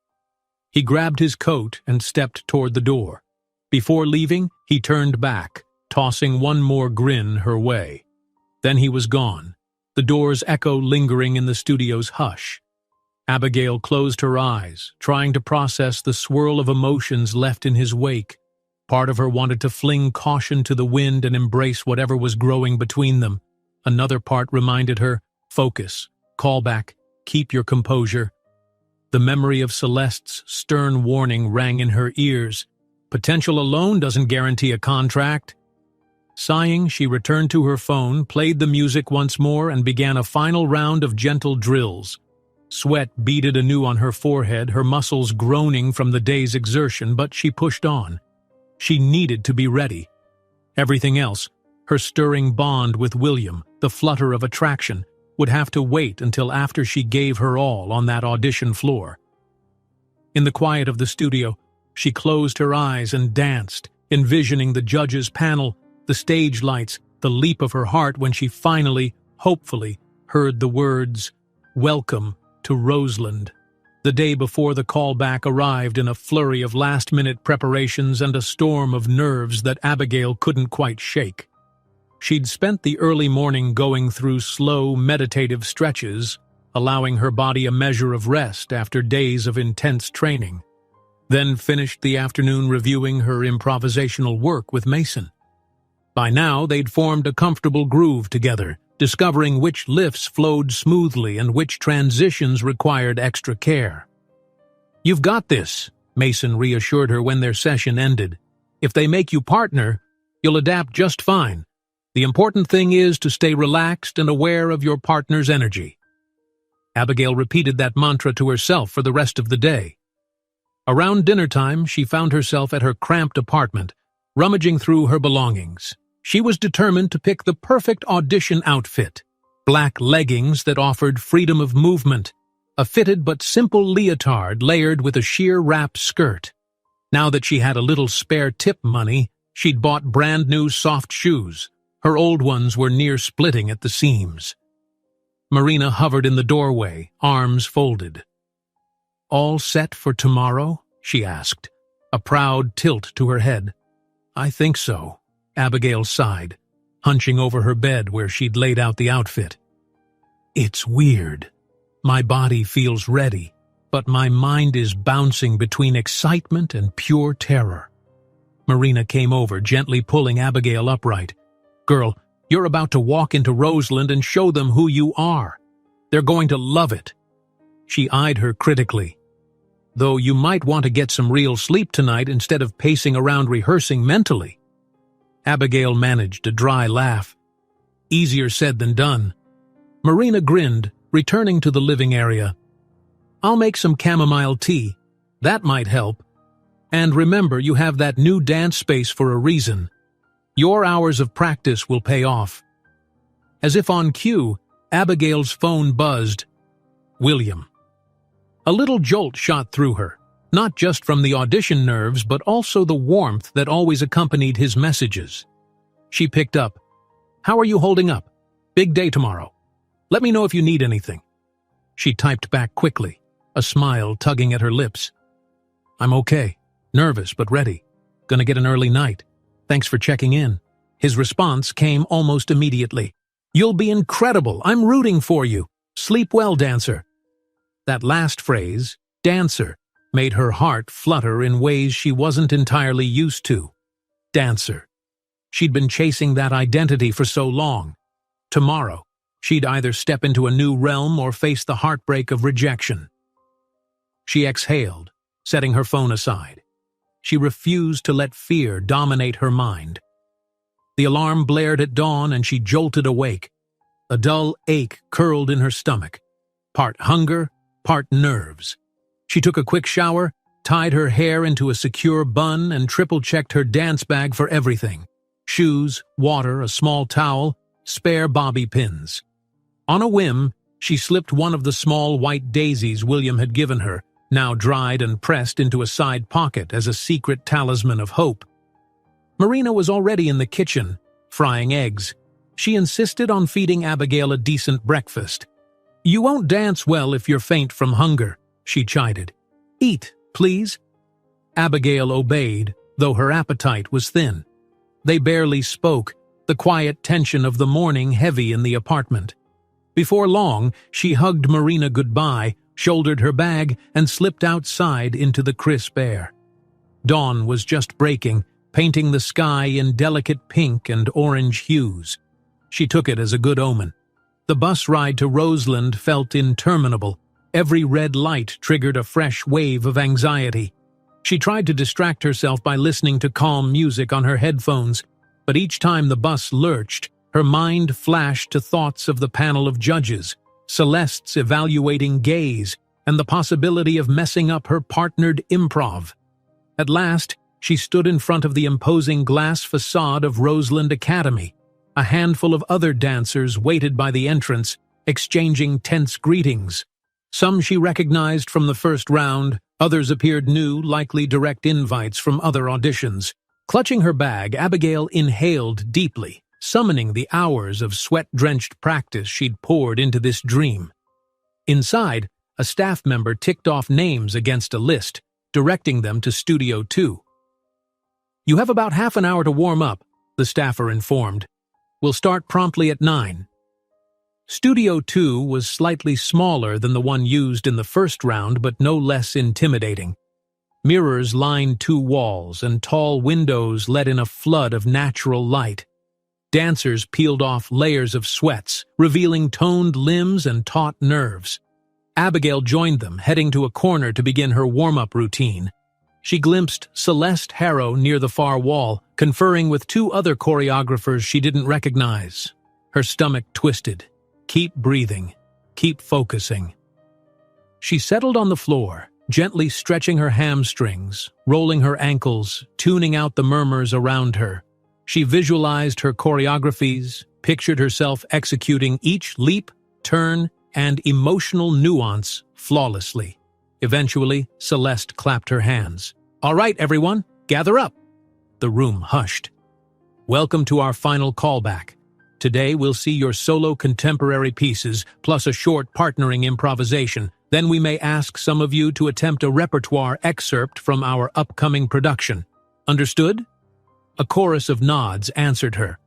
Speaker 1: He grabbed his coat and stepped toward the door. Before leaving, he turned back, tossing one more grin her way. Then he was gone, the door's echo lingering in the studio's hush. Abigail closed her eyes, trying to process the swirl of emotions left in his wake. Part of her wanted to fling caution to the wind and embrace whatever was growing between them. Another part reminded her, focus, call back, keep your composure. The memory of Celeste's stern warning rang in her ears. Potential alone doesn't guarantee a contract. Sighing, she returned to her phone, played the music once more, and began a final round of gentle drills. Sweat beaded anew on her forehead, her muscles groaning from the day's exertion, but she pushed on. She needed to be ready. Everything else, her stirring bond with William, the flutter of attraction, would have to wait until after she gave her all on that audition floor. In the quiet of the studio, she closed her eyes and danced, envisioning the judges' panel, the stage lights, the leap of her heart when she finally, hopefully, heard the words, "Welcome to Roseland." The day before the callback arrived in a flurry of last-minute preparations and a storm of nerves that Abigail couldn't quite shake. She'd spent the early morning going through slow, meditative stretches, allowing her body a measure of rest after days of intense training, then finished the afternoon reviewing her improvisational work with Mason. By now, they'd formed a comfortable groove together, discovering which lifts flowed smoothly and which transitions required extra care. "You've got this," Mason reassured her when their session ended. "If they make you partner, you'll adapt just fine. The important thing is to stay relaxed and aware of your partner's energy." Abigail repeated that mantra to herself for the rest of the day. Around dinner time, she found herself at her cramped apartment, rummaging through her belongings. She was determined to pick the perfect audition outfit. Black leggings that offered freedom of movement, a fitted but simple leotard layered with a sheer wrap skirt. Now that she had a little spare tip money, she'd bought brand-new soft shoes. Her old ones were near splitting at the seams. Marina hovered in the doorway, arms folded. "All set for tomorrow?" she asked, a proud tilt to her head. "I think so," Abigail sighed, hunching over her bed where she'd laid out the outfit. "It's weird. My body feels ready, but my mind is bouncing between excitement and pure terror." Marina came over, gently pulling Abigail upright. "Girl, you're about to walk into Roseland and show them who you are. They're going to love it." She eyed her critically. "Though you might want to get some real sleep tonight instead of pacing around rehearsing mentally." Abigail managed a dry laugh. Easier said than done. Marina grinned, returning to the living area. "I'll make some chamomile tea. That might help. And remember, you have that new dance space for a reason. Your hours of practice will pay off." As if on cue, Abigail's phone buzzed. William. A little jolt shot through her, not just from the audition nerves but also the warmth that always accompanied his messages. She picked up. How are you holding up? Big day tomorrow. Let me know if you need anything." She typed back quickly, a smile tugging at her lips. "I'm okay. Nervous, but ready. Gonna get an early night. Thanks for checking in." His response came almost immediately. "You'll be incredible. I'm rooting for you. Sleep well, dancer." That last phrase, dancer, made her heart flutter in ways she wasn't entirely used to. Dancer. She'd been chasing that identity for so long. Tomorrow, she'd either step into a new realm or face the heartbreak of rejection. She exhaled, setting her phone aside. She refused to let fear dominate her mind. The alarm blared at dawn and she jolted awake. A dull ache curled in her stomach, part hunger, part nerves. She took a quick shower, tied her hair into a secure bun, and triple-checked her dance bag for everything: shoes, water, a small towel, spare bobby pins. On a whim, she slipped one of the small white daisies William had given her, now dried and pressed, into a side pocket as a secret talisman of hope. Marina was already in the kitchen, frying eggs. She insisted on feeding Abigail a decent breakfast. "You won't dance well if you're faint from hunger," she chided. "Eat, please." Abigail obeyed, though her appetite was thin. They barely spoke, the quiet tension of the morning heavy in the apartment. Before long, she hugged Marina goodbye, shouldered her bag, and slipped outside into the crisp air. Dawn was just breaking, painting the sky in delicate pink and orange hues. She took it as a good omen. The bus ride to Roseland felt interminable. Every red light triggered a fresh wave of anxiety. She tried to distract herself by listening to calm music on her headphones, but each time the bus lurched, her mind flashed to thoughts of the panel of judges, Celeste's evaluating gaze, and the possibility of messing up her partnered improv. At last, she stood in front of the imposing glass facade of Roseland Academy. A handful of other dancers waited by the entrance, exchanging tense greetings. Some she recognized from the first round, others appeared new, likely direct invites from other auditions. Clutching her bag, Abigail inhaled deeply, summoning the hours of sweat-drenched practice she'd poured into this dream. Inside, a staff member ticked off names against a list, directing them to Studio 2. "You have about half an hour to warm up," the staffer informed. "We'll start promptly at 9. Studio 2 was slightly smaller than the one used in the first round, but no less intimidating. Mirrors lined two walls, and tall windows let in a flood of natural light. Dancers peeled off layers of sweats, revealing toned limbs and taut nerves. Abigail joined them, heading to a corner to begin her warm-up routine. She glimpsed Celeste Harrow near the far wall, conferring with two other choreographers she didn't recognize. Her stomach twisted. Keep breathing. Keep focusing. She settled on the floor, gently stretching her hamstrings, rolling her ankles, tuning out the murmurs around her. She visualized her choreographies, pictured herself executing each leap, turn, and emotional nuance flawlessly. Eventually, Celeste clapped her hands. "All right, everyone, gather up." The room hushed. "Welcome to our final callback. Today we'll see your solo contemporary pieces, plus a short partnering improvisation. Then we may ask some of you to attempt a repertoire excerpt from our upcoming production. Understood?" A chorus of nods answered her.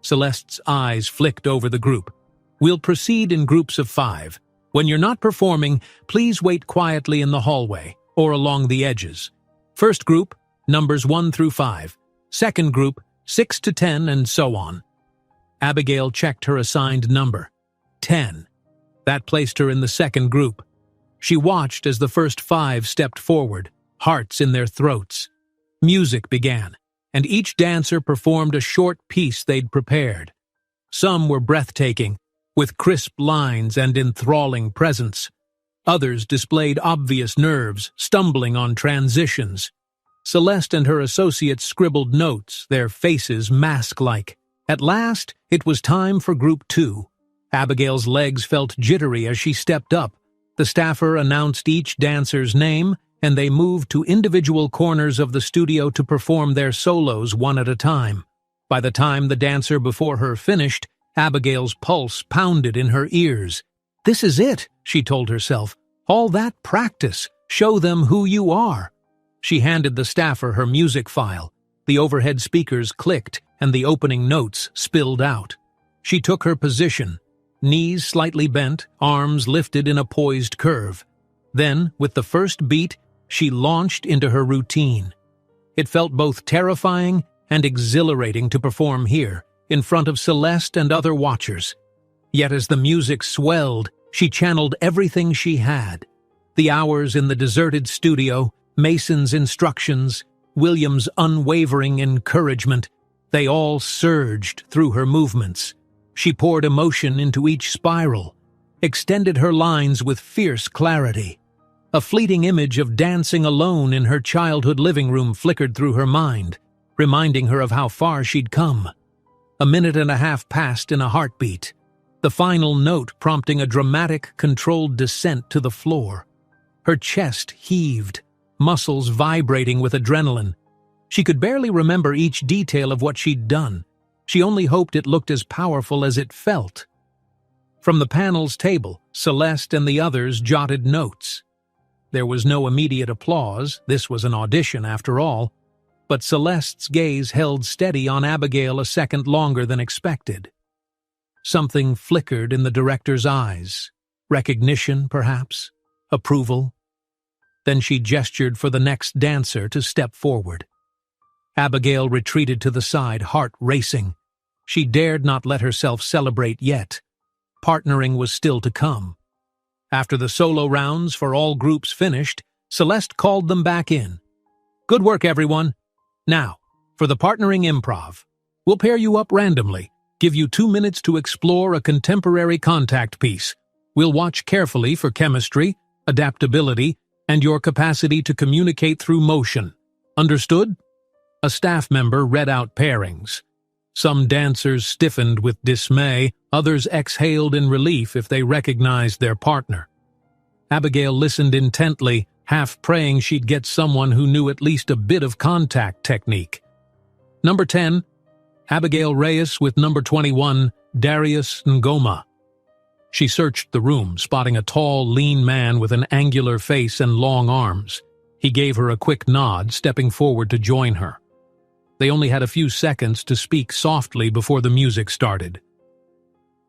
Speaker 1: Celeste's eyes flicked over the group. "We'll proceed in groups of 5. When you're not performing, please wait quietly in the hallway or along the edges. First group, numbers 1 through 5. Second group, 6 to 10, and so on." Abigail checked her assigned number. 10. That placed her in the second group. She watched as the first 5 stepped forward, hearts in their throats. Music began, and each dancer performed a short piece they'd prepared. Some were breathtaking, with crisp lines and enthralling presence. Others displayed obvious nerves, stumbling on transitions. Celeste and her associates scribbled notes, their faces mask-like. At last, it was time for Group 2. Abigail's legs felt jittery as she stepped up. The staffer announced each dancer's name, and they moved to individual corners of the studio to perform their solos one at a time. By the time the dancer before her finished, Abigail's pulse pounded in her ears. "This is it," she told herself. "All that practice. Show them who you are." She handed the staffer her music file. The overhead speakers clicked, and the opening notes spilled out. She took her position, knees slightly bent, arms lifted in a poised curve. Then, with the first beat, she launched into her routine. It felt both terrifying and exhilarating to perform here, in front of Celeste and other watchers. Yet as the music swelled, she channeled everything she had. The hours in the deserted studio, Mason's instructions, William's unwavering encouragement, they all surged through her movements. She poured emotion into each spiral, extended her lines with fierce clarity. A fleeting image of dancing alone in her childhood living room flickered through her mind, reminding her of how far she'd come. A minute and a half passed in a heartbeat, the final note prompting a dramatic, controlled descent to the floor. Her chest heaved, muscles vibrating with adrenaline. She could barely remember each detail of what she'd done. She only hoped it looked as powerful as it felt. From the panel's table, Celeste and the others jotted notes. There was no immediate applause, this was an audition after all, but Celeste's gaze held steady on Abigail a second longer than expected. Something flickered in the director's eyes. Recognition, perhaps? Approval? Then she gestured for the next dancer to step forward. Abigail retreated to the side, heart racing. She dared not let herself celebrate yet. Partnering was still to come. After the solo rounds for all groups finished, Celeste called them back in. "Good work, everyone. Now, for the partnering improv. We'll pair you up randomly, give you 2 minutes to explore a contemporary contact piece. We'll watch carefully for chemistry, adaptability, and your capacity to communicate through motion. Understood?" A staff member read out pairings. Some dancers stiffened with dismay, others exhaled in relief if they recognized their partner. Abigail listened intently, half praying she'd get someone who knew at least a bit of contact technique. Number 10, Abigail Reyes with number 21, Darius Ngoma. She searched the room, spotting a tall, lean man with an angular face and long arms. He gave her a quick nod, stepping forward to join her. They only had a few seconds to speak softly before the music started.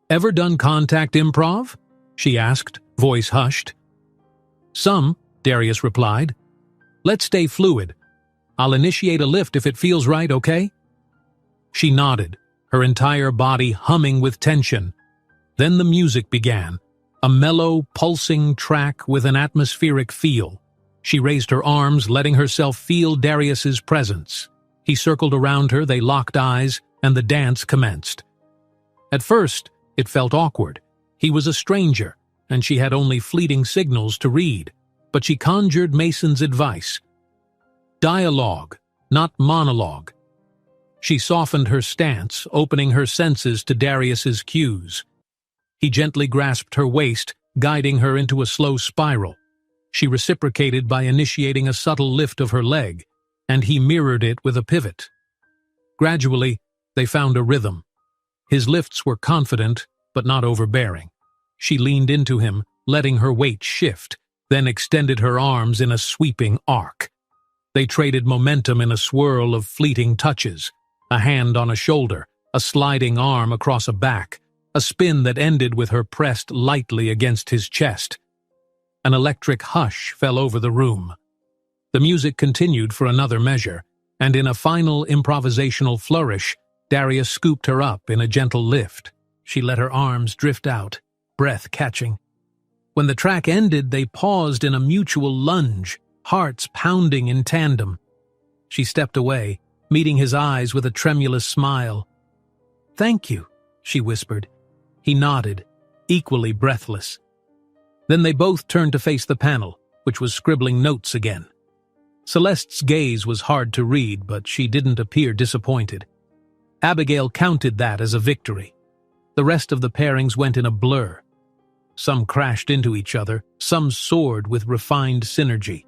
Speaker 1: "Ever done contact improv?" she asked, voice hushed. "Some," Darius replied. "Let's stay fluid. I'll initiate a lift if it feels right, okay?" She nodded, her entire body humming with tension. Then the music began, a mellow, pulsing track with an atmospheric feel. She raised her arms, letting herself feel Darius's presence. He circled around her, they locked eyes, and the dance commenced. At first, it felt awkward. He was a stranger, and she had only fleeting signals to read. But she conjured Mason's advice. Dialogue, not monologue. She softened her stance, opening her senses to Darius's cues. He gently grasped her waist, guiding her into a slow spiral. She reciprocated by initiating a subtle lift of her leg, and he mirrored it with a pivot. Gradually, they found a rhythm. His lifts were confident, but not overbearing. She leaned into him, letting her weight shift, then extended her arms in a sweeping arc. They traded momentum in a swirl of fleeting touches, a hand on a shoulder, a sliding arm across a back, a spin that ended with her pressed lightly against his chest. An electric hush fell over the room. The music continued for another measure, and in a final improvisational flourish, Darius scooped her up in a gentle lift. She let her arms drift out, breath catching. When the track ended, they paused in a mutual lunge, hearts pounding in tandem. She stepped away, meeting his eyes with a tremulous smile. "Thank you," she whispered. He nodded, equally breathless. Then they both turned to face the panel, which was scribbling notes again. Celeste's gaze was hard to read, but she didn't appear disappointed. Abigail counted that as a victory. The rest of the pairings went in a blur. Some crashed into each other, some soared with refined synergy.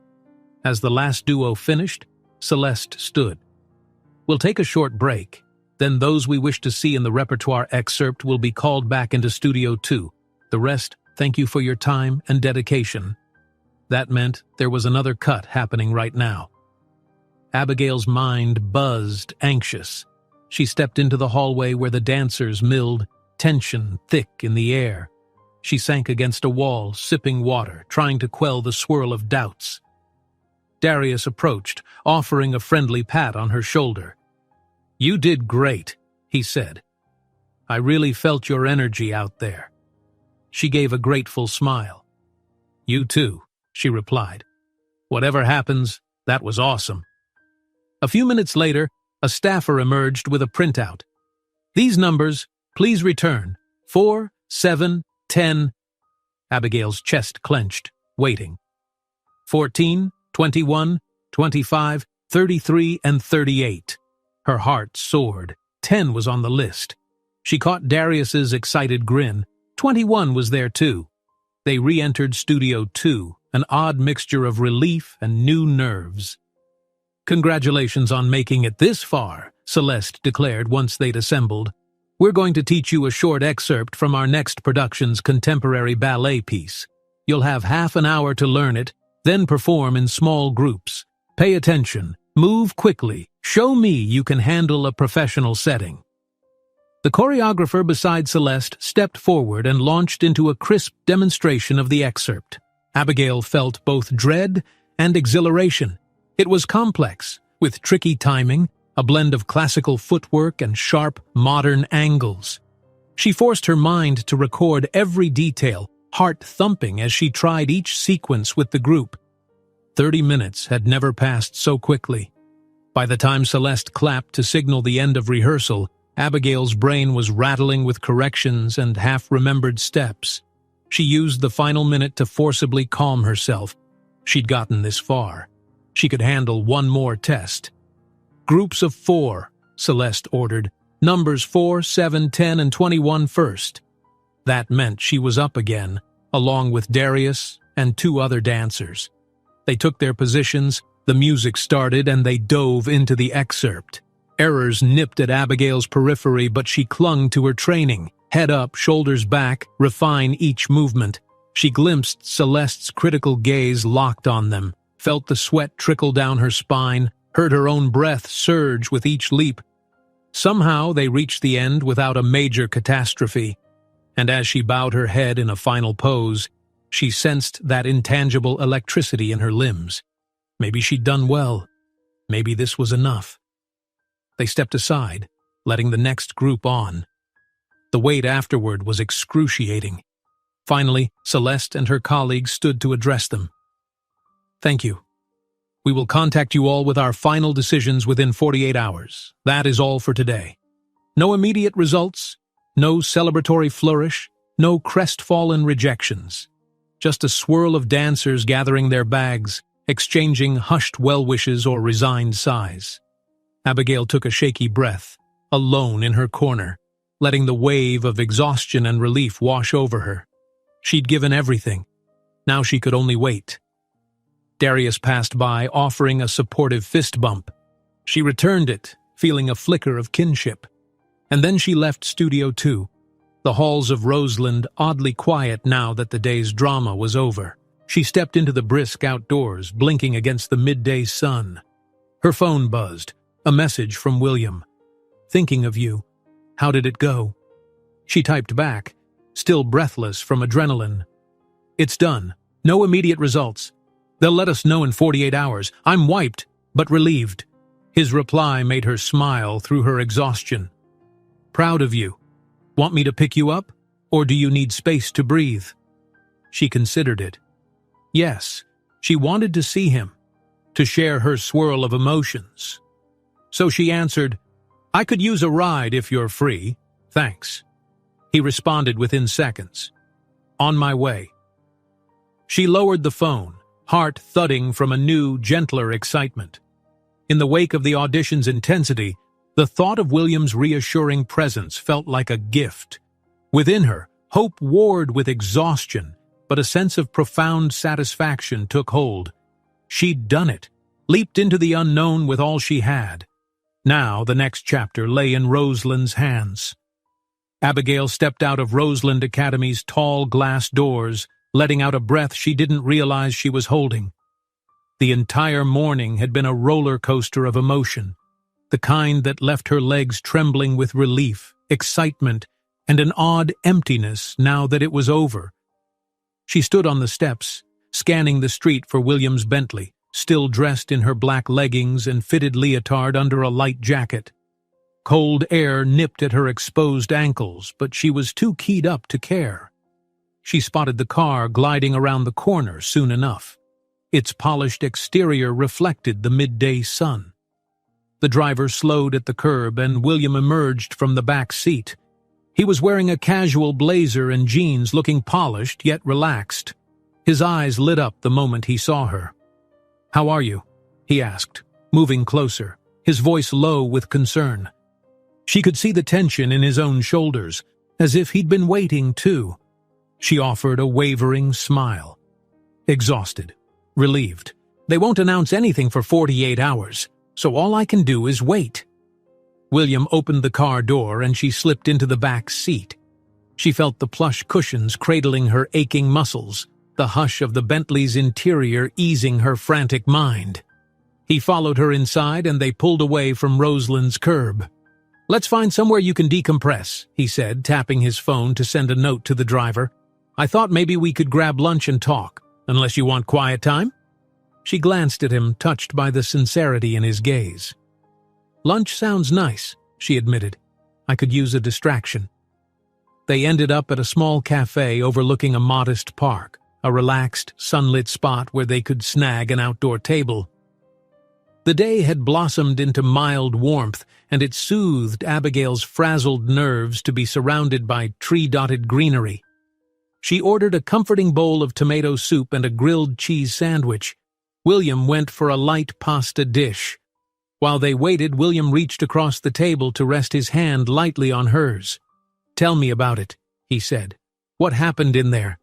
Speaker 1: As the last duo finished, Celeste stood. "We'll take a short break. Then those we wish to see in the repertoire excerpt will be called back into Studio 2. The rest, thank you for your time and dedication." That meant there was another cut happening right now. Abigail's mind buzzed, anxious. She stepped into the hallway where the dancers milled, tension thick in the air. She sank against a wall, sipping water, trying to quell the swirl of doubts. Darius approached, offering a friendly pat on her shoulder. "You did great," he said. "I really felt your energy out there." She gave a grateful smile. "You too," she replied. "Whatever happens, that was awesome." A few minutes later, a staffer emerged with a printout. "These numbers, please return. 4, 7, 10. Abigail's chest clenched, waiting. 14, 21, 25, 33, and 38. Her heart soared. 10 was on the list. She caught Darius's excited grin. 21 was there too. They re-entered Studio 2, an odd mixture of relief and new nerves. "Congratulations on making it this far," Celeste declared once they'd assembled. "We're going to teach you a short excerpt from our next production's contemporary ballet piece. You'll have half an hour to learn it, then perform in small groups. Pay attention, move quickly, show me you can handle a professional setting." The choreographer beside Celeste stepped forward and launched into a crisp demonstration of the excerpt. Abigail felt both dread and exhilaration. It was complex, with tricky timing, a blend of classical footwork and sharp, modern angles. She forced her mind to record every detail, heart thumping as she tried each sequence with the group. 30 minutes had never passed so quickly. By the time Celeste clapped to signal the end of rehearsal, Abigail's brain was rattling with corrections and half-remembered steps. She used the final minute to forcibly calm herself. She'd gotten this far. She could handle one more test. "Groups of 4, Celeste ordered. Numbers 4, 7, 10, and 21 first. That meant she was up again, along with Darius and 2 other dancers. They took their positions, the music started, and they dove into the excerpt. Errors nipped at Abigail's periphery, but she clung to her training. Head up, shoulders back, refine each movement. She glimpsed Celeste's critical gaze locked on them, felt the sweat trickle down her spine, heard her own breath surge with each leap. Somehow they reached the end without a major catastrophe, and as she bowed her head in a final pose, she sensed that intangible electricity in her limbs. Maybe she'd done well. Maybe this was enough. They stepped aside, letting the next group on. The wait afterward was excruciating. Finally, Celeste and her colleagues stood to address them. "Thank you. We will contact you all with our final decisions within 48 hours. That is all for today. No immediate results, no celebratory flourish, no crestfallen rejections. Just a swirl of dancers gathering their bags, exchanging hushed well-wishes or resigned sighs." Abigail took a shaky breath, alone in her corner, letting the wave of exhaustion and relief wash over her. She'd given everything. Now she could only wait. Darius passed by, offering a supportive fist bump. She returned it, feeling a flicker of kinship. And then she left Studio 2, the halls of Roseland oddly quiet now that the day's drama was over. She stepped into the brisk outdoors, blinking against the midday sun. Her phone buzzed, a message from William. "Thinking of you. How did it go?" She typed back, still breathless from adrenaline. "It's done. No immediate results. They'll let us know in 48 hours. I'm wiped, but relieved." His reply made her smile through her exhaustion. "Proud of you. Want me to pick you up, or do you need space to breathe?" She considered it. Yes, she wanted to see him, to share her swirl of emotions. So she answered, "I could use a ride if you're free. Thanks." He responded within seconds. "On my way." She lowered the phone, heart thudding from a new, gentler excitement. In the wake of the audition's intensity, the thought of William's reassuring presence felt like a gift. Within her, hope warred with exhaustion, but a sense of profound satisfaction took hold. She'd done it, leaped into the unknown with all she had. Now the next chapter lay in Rosalind's hands. Abigail stepped out of Roseland Academy's tall glass doors, letting out a breath she didn't realize she was holding. The entire morning had been a roller coaster of emotion, the kind that left her legs trembling with relief, excitement, and an odd emptiness now that it was over. She stood on the steps, scanning the street for William's Bentley, still dressed in her black leggings and fitted leotard under a light jacket. Cold air nipped at her exposed ankles, but she was too keyed up to care. She spotted the car gliding around the corner soon enough. Its polished exterior reflected the midday sun. The driver slowed at the curb and William emerged from the back seat. He was wearing a casual blazer and jeans, looking polished yet relaxed. His eyes lit up the moment he saw her. "How are you?" he asked, moving closer, his voice low with concern. She could see the tension in his own shoulders, as if he'd been waiting too. She offered a wavering smile. "Exhausted. Relieved. They won't announce anything for 48 hours, so all I can do is wait." William opened the car door and she slipped into the back seat. She felt the plush cushions cradling her aching muscles, the hush of the Bentley's interior easing her frantic mind. He followed her inside and they pulled away from Rosalind's curb. "Let's find somewhere you can decompress," he said, tapping his phone to send a note to the driver. "I thought maybe we could grab lunch and talk, unless you want quiet time?" She glanced at him, touched by the sincerity in his gaze. "Lunch sounds nice," she admitted. "I could use a distraction." They ended up at a small cafe overlooking a modest park, a relaxed, sunlit spot where they could snag an outdoor table. The day had blossomed into mild warmth, and it soothed Abigail's frazzled nerves to be surrounded by tree-dotted greenery. She ordered a comforting bowl of tomato soup and a grilled cheese sandwich. William went for a light pasta dish. While they waited, William reached across the table to rest his hand lightly on hers. "Tell me about it," he said. "What happened in there?"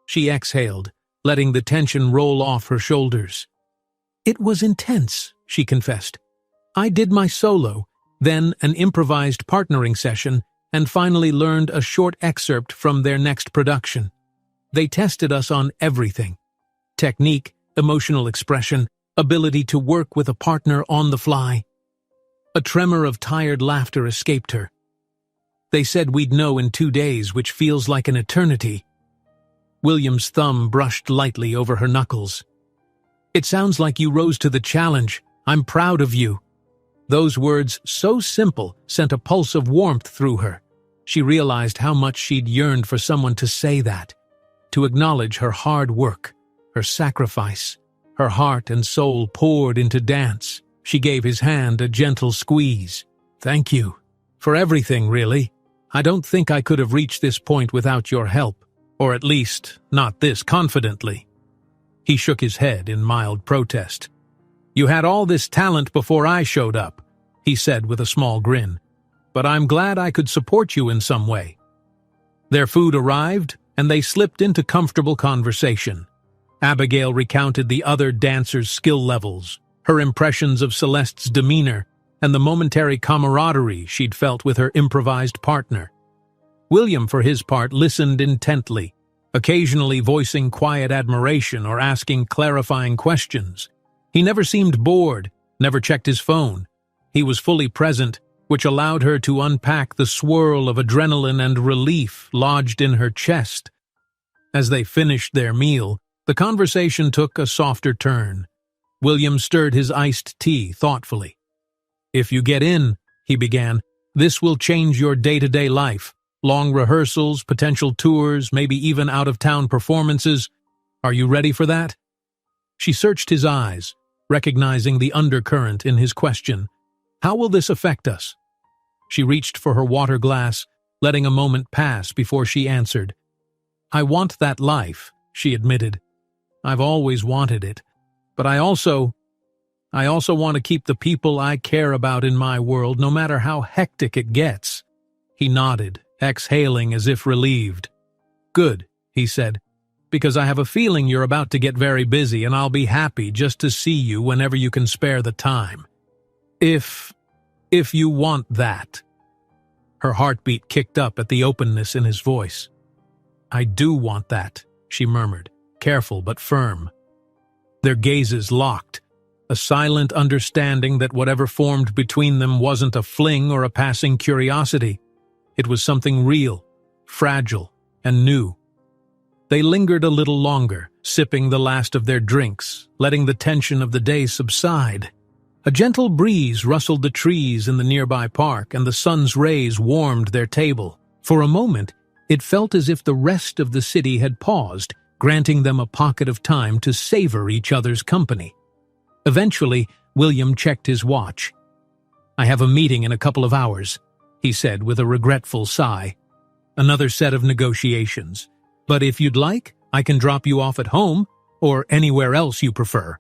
Speaker 1: She exhaled, letting the tension roll off her shoulders. "It was intense," she confessed. "I did my solo, then an improvised partnering session, and finally learned a short excerpt from their next production. They tested us on everything: technique, emotional expression, ability to work with a partner on the fly." A tremor of tired laughter escaped her. "They said we'd know in 2 days, which feels like an eternity." William's thumb brushed lightly over her knuckles. "It sounds like you rose to the challenge. I'm proud of you." Those words, so simple, sent a pulse of warmth through her. She realized how much she'd yearned for someone to say that, to acknowledge her hard work, her sacrifice. Her heart and soul poured into dance. She gave his hand a gentle squeeze. "Thank you. For everything, really. I don't think I could have reached this point without your help, or at least, not this confidently." He shook his head in mild protest. "You had all this talent before I showed up," he said with a small grin. "But I'm glad I could support you in some way." Their food arrived, and they slipped into comfortable conversation. Abigail recounted the other dancers' skill levels, her impressions of Celeste's demeanor, and the momentary camaraderie she'd felt with her improvised partner. William, for his part, listened intently, occasionally voicing quiet admiration or asking clarifying questions. He never seemed bored, never checked his phone. He was fully present, which allowed her to unpack the swirl of adrenaline and relief lodged in her chest. As they finished their meal, the conversation took a softer turn. William stirred his iced tea thoughtfully. "If you get in," he began, "this will change your day-to-day life. Long rehearsals, potential tours, maybe even out-of-town performances. Are you ready for that?" She searched his eyes, recognizing the undercurrent in his question. "How will this affect us?" She reached for her water glass, letting a moment pass before she answered. "I want that life," she admitted. "I've always wanted it, but I also want to keep the people I care about in my world, no matter how hectic it gets." He nodded, exhaling as if relieved. "Good," he said, "because I have a feeling you're about to get very busy, and I'll be happy just to see you whenever you can spare the time. If If you want that." Her heartbeat kicked up at the openness in his voice. "I do want that," she murmured, careful but firm. Their gazes locked, a silent understanding that whatever formed between them wasn't a fling or a passing curiosity. It was something real, fragile, and new. They lingered a little longer, sipping the last of their drinks, letting the tension of the day subside. A gentle breeze rustled the trees in the nearby park, and the sun's rays warmed their table. For a moment, it felt as if the rest of the city had paused, granting them a pocket of time to savor each other's company. Eventually, William checked his watch. "I have a meeting in a couple of hours," he said with a regretful sigh. "Another set of negotiations. But if you'd like, I can drop you off at home, or anywhere else you prefer."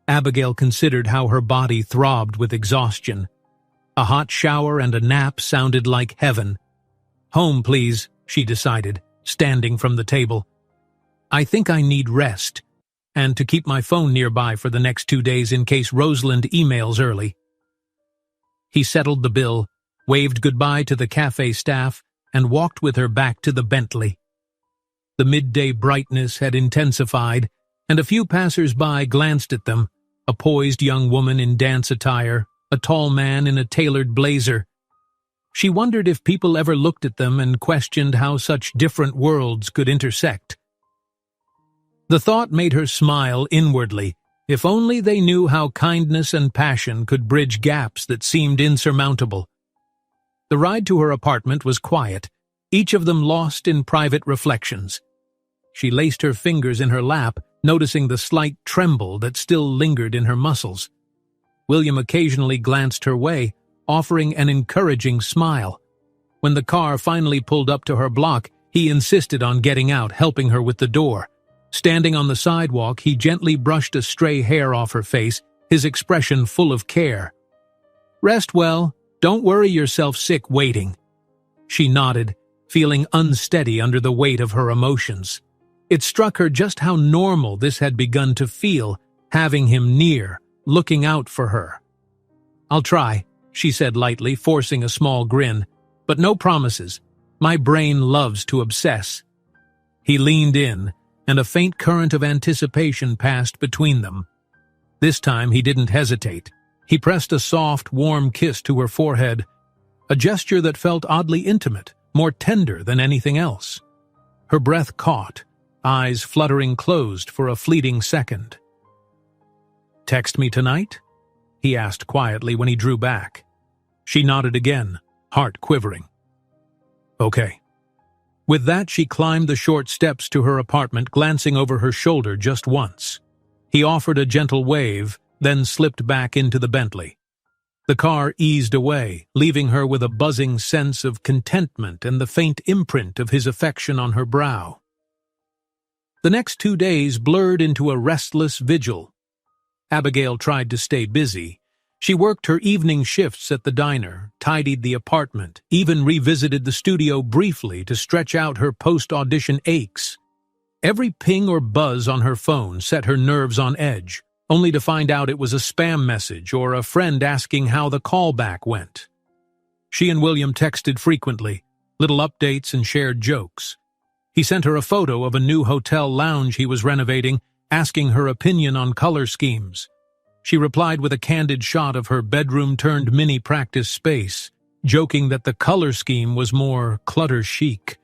Speaker 1: Abigail considered how her body throbbed with exhaustion. A hot shower and a nap sounded like heaven. "Home, please," she decided, standing from the table. "I think I need rest, and to keep my phone nearby for the next 2 days in case Rosalind emails early." He settled the bill, waved goodbye to the cafe staff, and walked with her back to the Bentley. The midday brightness had intensified, and a few passers-by glanced at them, a poised young woman in dance attire, a tall man in a tailored blazer. She wondered if people ever looked at them and questioned how such different worlds could intersect. The thought made her smile inwardly. If only they knew how kindness and passion could bridge gaps that seemed insurmountable. The ride to her apartment was quiet, each of them lost in private reflections. She laced her fingers in her lap, noticing the slight tremble that still lingered in her muscles. William occasionally glanced her way, offering an encouraging smile. When the car finally pulled up to her block, he insisted on getting out, helping her with the door. Standing on the sidewalk, he gently brushed a stray hair off her face, his expression full of care. "Rest well. Don't worry yourself sick waiting." She nodded, feeling unsteady under the weight of her emotions. It struck her just how normal this had begun to feel, having him near, looking out for her. "I'll try," she said lightly, forcing a small grin. "But no promises. My brain loves to obsess." He leaned in, and a faint current of anticipation passed between them. This time he didn't hesitate. He pressed a soft, warm kiss to her forehead, a gesture that felt oddly intimate, more tender than anything else. Her breath caught, eyes fluttering closed for a fleeting second. "Text me tonight?" he asked quietly when he drew back. She nodded again, heart quivering. "Okay." With that, she climbed the short steps to her apartment, glancing over her shoulder just once. He offered a gentle wave, then slipped back into the Bentley. The car eased away, leaving her with a buzzing sense of contentment and the faint imprint of his affection on her brow. The next 2 days blurred into a restless vigil. Abigail tried to stay busy. She worked her evening shifts at the diner, tidied the apartment, even revisited the studio briefly to stretch out her post-audition aches. Every ping or buzz on her phone set her nerves on edge, only to find out it was a spam message or a friend asking how the callback went. She and William texted frequently, little updates and shared jokes. He sent her a photo of a new hotel lounge he was renovating, asking her opinion on color schemes. She replied with a candid shot of her bedroom-turned-mini practice space, joking that the color scheme was more clutter-chic.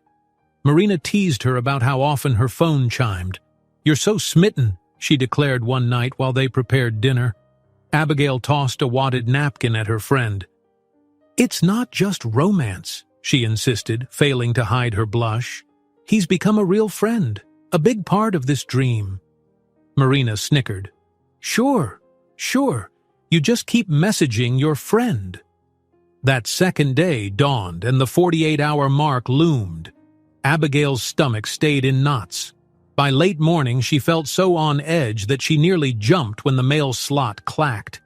Speaker 1: Marina teased her about how often her phone chimed. "You're so smitten," she declared one night while they prepared dinner. Abigail tossed a wadded napkin at her friend. "It's not just romance," she insisted, failing to hide her blush. "He's become a real friend, a big part of this dream." Marina snickered. Sure. You just keep messaging your friend." That second day dawned, and the 48-hour mark loomed. Abigail's stomach stayed in knots. By late morning, she felt so on edge that she nearly jumped when the mail slot clacked.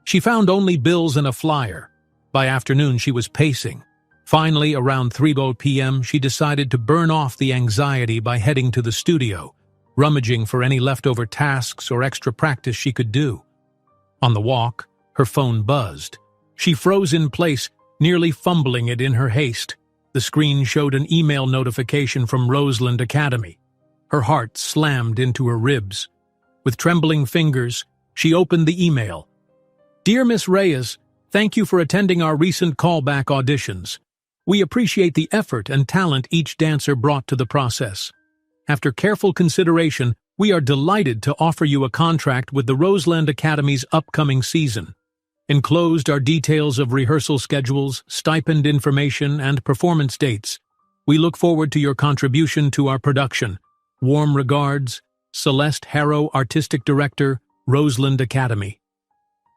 Speaker 1: She found only bills and a flyer. By afternoon, she was pacing. Finally, around 3 p.m., she decided to burn off the anxiety by heading to the studio, rummaging for any leftover tasks or extra practice she could do. On the walk, her phone buzzed. She froze in place, nearly fumbling it in her haste. The screen showed an email notification from Roseland Academy. Her heart slammed into her ribs. With trembling fingers, she opened the email. "Dear Miss Reyes, thank you for attending our recent callback auditions. We appreciate the effort and talent each dancer brought to the process. After careful consideration, we are delighted to offer you a contract with the Roseland Academy's upcoming season. Enclosed are details of rehearsal schedules, stipend information, and performance dates. We look forward to your contribution to our production. Warm regards, Celeste Harrow, Artistic Director, Roseland Academy."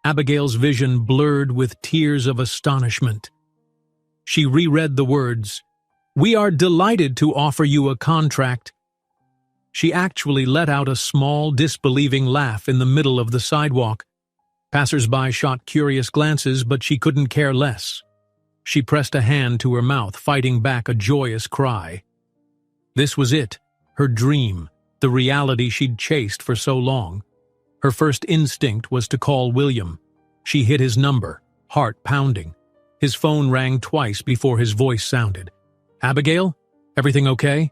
Speaker 1: Abigail's vision blurred with tears of astonishment. She reread the words, "We are delighted to offer you a contract." She actually let out a small, disbelieving laugh in the middle of the sidewalk. Passers-by shot curious glances, but she couldn't care less. She pressed a hand to her mouth, fighting back a joyous cry. This was it, her dream, the reality she'd chased for so long. Her first instinct was to call William. She hit his number, heart pounding. His phone rang twice before his voice sounded. "Abigail? Everything okay?"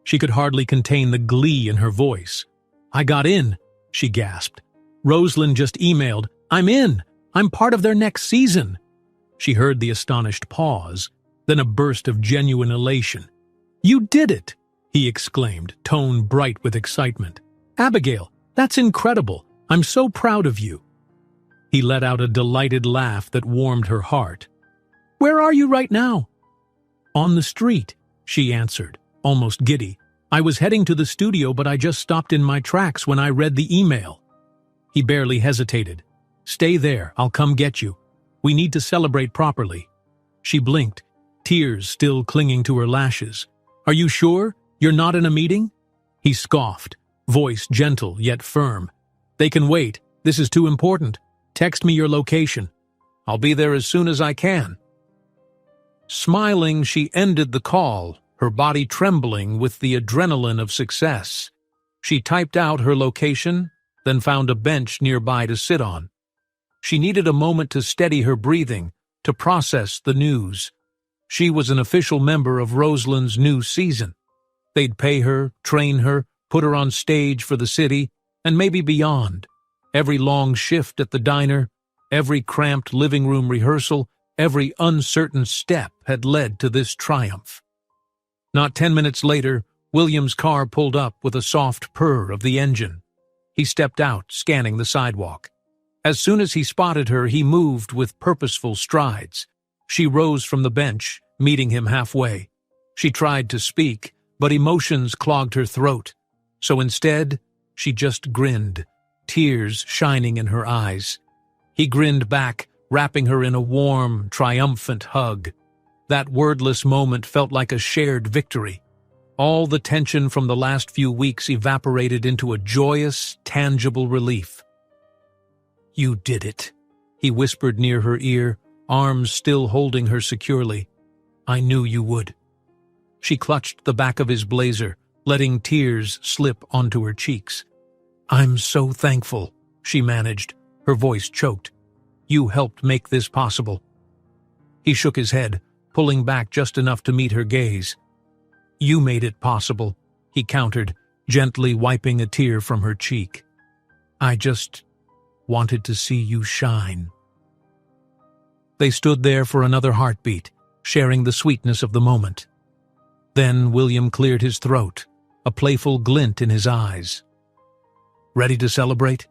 Speaker 1: She could hardly contain the glee in her voice. "I got in," she gasped. "Roseland just emailed. I'm in. I'm part of their next season." She heard the astonished pause, then a burst of genuine elation. "You did it!" he exclaimed, tone bright with excitement. "Abigail, that's incredible. I'm so proud of you." He let out a delighted laugh that warmed her heart. "Where are you right now?" "On the street," she answered, almost giddy. "I was heading to the studio, but I just stopped in my tracks when I read the email." He barely hesitated. "Stay there, I'll come get you. We need to celebrate properly." She blinked, tears still clinging to her lashes. "Are you sure? You're not in a meeting?" He scoffed, voice gentle yet firm. "They can wait. This is too important. Text me your location. I'll be there as soon as I can." Smiling, she ended the call, her body trembling with the adrenaline of success. She typed out her location, then found a bench nearby to sit on. She needed a moment to steady her breathing, to process the news. She was an official member of Roseland's new season. They'd pay her, train her, put her on stage for the city, and maybe beyond. Every long shift at the diner, every cramped living room rehearsal, every uncertain step had led to this triumph. Not 10 minutes later, William's car pulled up with a soft purr of the engine. He stepped out, scanning the sidewalk. As soon as he spotted her, he moved with purposeful strides. She rose from the bench, meeting him halfway. She tried to speak, but emotions clogged her throat. So instead, she just grinned, tears shining in her eyes. He grinned back, wrapping her in a warm, triumphant hug. That wordless moment felt like a shared victory. All the tension from the last few weeks evaporated into a joyous, tangible relief. "You did it," he whispered near her ear, arms still holding her securely. "I knew you would." She clutched the back of his blazer, letting tears slip onto her cheeks. "I'm so thankful," she managed, her voice choked. "You helped make this possible." He shook his head, pulling back just enough to meet her gaze. "You made it possible," he countered, gently wiping a tear from her cheek. "I just wanted to see you shine." They stood there for another heartbeat, sharing the sweetness of the moment. Then William cleared his throat, a playful glint in his eyes. "Ready to celebrate?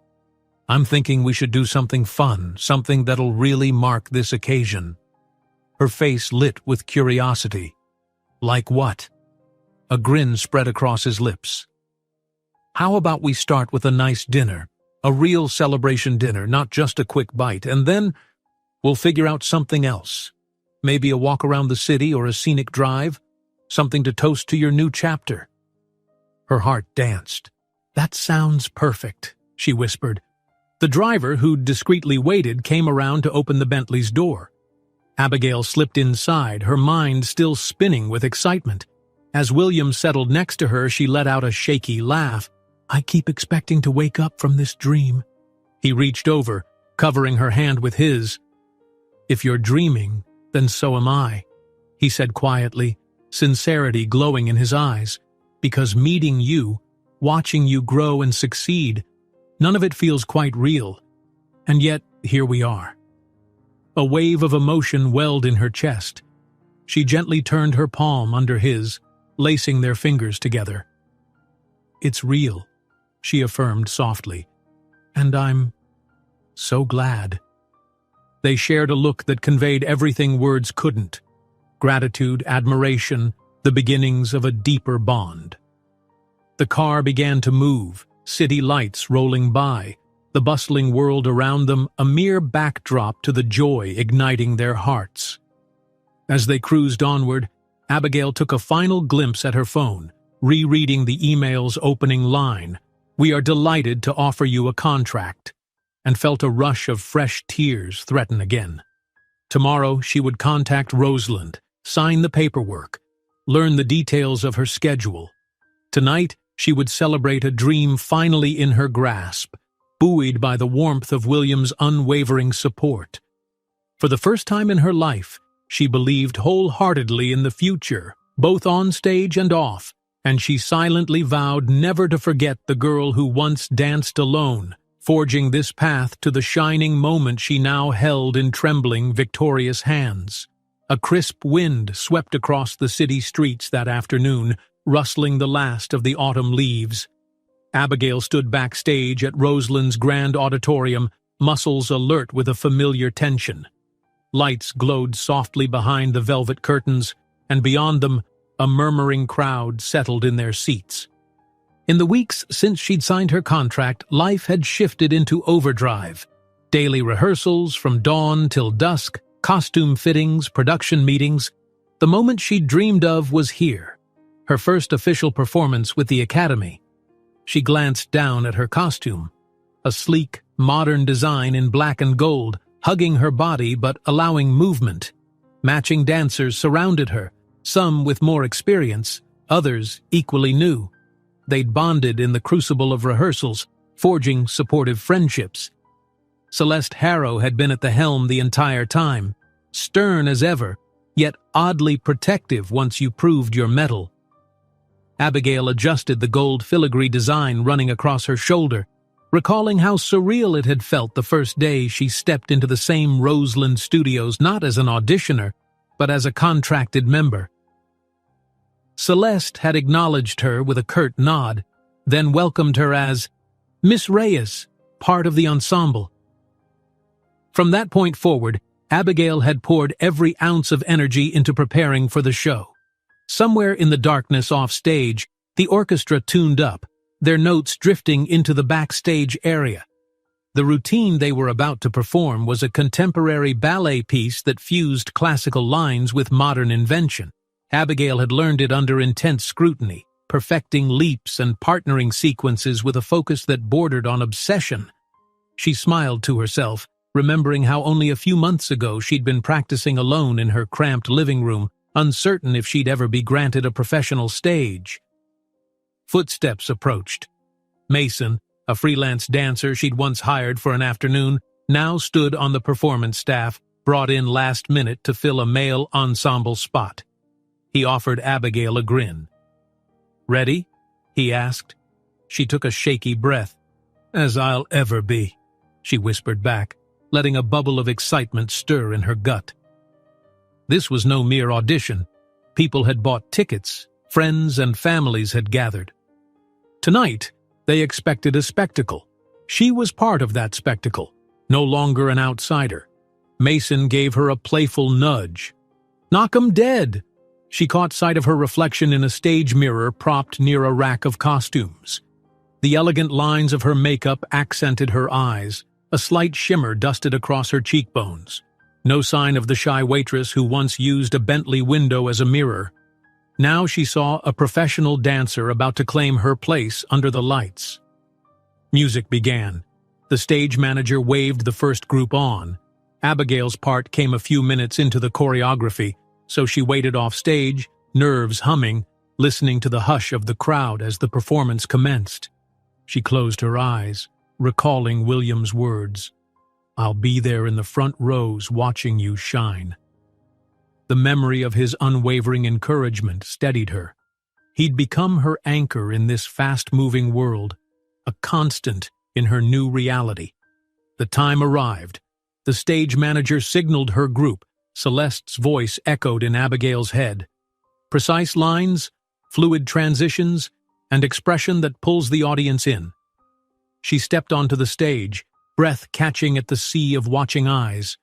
Speaker 1: I'm thinking we should do something fun, something that'll really mark this occasion." Her face lit with curiosity. "Like what?" A grin spread across his lips. "How about we start with a nice dinner, a real celebration dinner, not just a quick bite, and then we'll figure out something else. Maybe a walk around the city or a scenic drive, something to toast to your new chapter." Her heart danced. "That sounds perfect," she whispered. The driver, who'd discreetly waited, came around to open the Bentley's door. Abigail slipped inside, her mind still spinning with excitement. As William settled next to her, she let out a shaky laugh. "I keep expecting to wake up from this dream." He reached over, covering her hand with his. If you're dreaming, then so am I, he said quietly, sincerity glowing in his eyes. Because meeting you, watching you grow and succeed, none of it feels quite real. And yet, here we are. A wave of emotion welled in her chest. She gently turned her palm under his, lacing their fingers together. It's real, she affirmed softly. And I'm so glad. They shared a look that conveyed everything words couldn't. Gratitude, admiration, the beginnings of a deeper bond. The car began to move, city lights rolling by, the bustling world around them a mere backdrop to the joy igniting their hearts. As they cruised onward, Abigail took a final glimpse at her phone, rereading the email's opening line, "We are delighted to offer you a contract," and felt a rush of fresh tears threaten again. Tomorrow she would contact Rosalind, sign the paperwork, learn the details of her schedule. Tonight she would celebrate a dream finally in her grasp, buoyed by the warmth of William's unwavering support. For the first time in her life, she believed wholeheartedly in the future, both on stage and off, and she silently vowed never to forget the girl who once danced alone, forging this path to the shining moment she now held in trembling, victorious hands. A crisp wind swept across the city streets that afternoon, rustling the last of the autumn leaves. Abigail stood backstage at Rosalind's grand auditorium, muscles alert with a familiar tension. Lights glowed softly behind the velvet curtains, and beyond them, a murmuring crowd settled in their seats. In the weeks since she'd signed her contract, life had shifted into overdrive. Daily rehearsals from dawn till dusk, costume fittings, production meetings. The moment she'd dreamed of was here, her first official performance with the Academy. She glanced down at her costume, a sleek, modern design in black and gold, hugging her body but allowing movement. Matching dancers surrounded her, some with more experience, others equally new. They'd bonded in the crucible of rehearsals, forging supportive friendships. Celeste Harrow had been at the helm the entire time, stern as ever, yet oddly protective once you proved your mettle. Abigail adjusted the gold filigree design running across her shoulder, recalling how surreal it had felt the first day she stepped into the same Roseland studios not as an auditioner, but as a contracted member. Celeste had acknowledged her with a curt nod, then welcomed her as Miss Reyes, part of the ensemble. From that point forward, Abigail had poured every ounce of energy into preparing for the show. Somewhere in the darkness off stage, the orchestra tuned up, their notes drifting into the backstage area. The routine they were about to perform was a contemporary ballet piece that fused classical lines with modern invention. Abigail had learned it under intense scrutiny, perfecting leaps and partnering sequences with a focus that bordered on obsession. She smiled to herself, remembering how only a few months ago she'd been practicing alone in her cramped living room, uncertain if she'd ever be granted a professional stage. Footsteps approached. Mason, a freelance dancer she'd once hired for an afternoon, now stood on the performance staff, brought in last minute to fill a male ensemble spot. He offered Abigail a grin. "Ready?" he asked. She took a shaky breath. "As I'll ever be," she whispered back, letting a bubble of excitement stir in her gut. This was no mere audition. People had bought tickets, friends and families had gathered. Tonight, they expected a spectacle. She was part of that spectacle, no longer an outsider. Mason gave her a playful nudge. "Knock 'em dead!" She caught sight of her reflection in a stage mirror propped near a rack of costumes. The elegant lines of her makeup accented her eyes. A slight shimmer dusted across her cheekbones. No sign of the shy waitress who once used a Bentley window as a mirror. Now she saw a professional dancer about to claim her place under the lights. Music began. The stage manager waved the first group on. Abigail's part came a few minutes into the choreography, so she waited off stage, nerves humming, listening to the hush of the crowd as the performance commenced. She closed her eyes, recalling William's words. I'll be there in the front rows watching you shine." The memory of his unwavering encouragement steadied her. He'd become her anchor in this fast-moving world, a constant in her new reality. The time arrived. The stage manager signaled her group. Celeste's voice echoed in Abigail's head. Precise lines, fluid transitions, and expression that pulls the audience in. She stepped onto the stage, breath catching at the sea of watching eyes.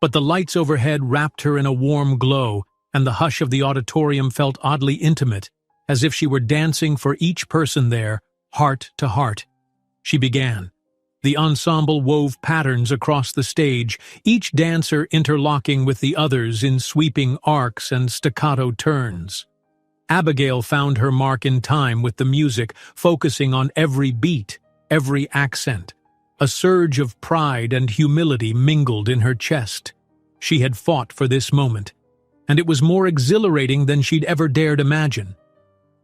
Speaker 1: But the lights overhead wrapped her in a warm glow, and the hush of the auditorium felt oddly intimate, as if she were dancing for each person there, heart to heart. She began. The ensemble wove patterns across the stage, each dancer interlocking with the others in sweeping arcs and staccato turns. Abigail found her mark in time with the music, focusing on every beat, every accent. A surge of pride and humility mingled in her chest. She had fought for this moment, and it was more exhilarating than she'd ever dared imagine.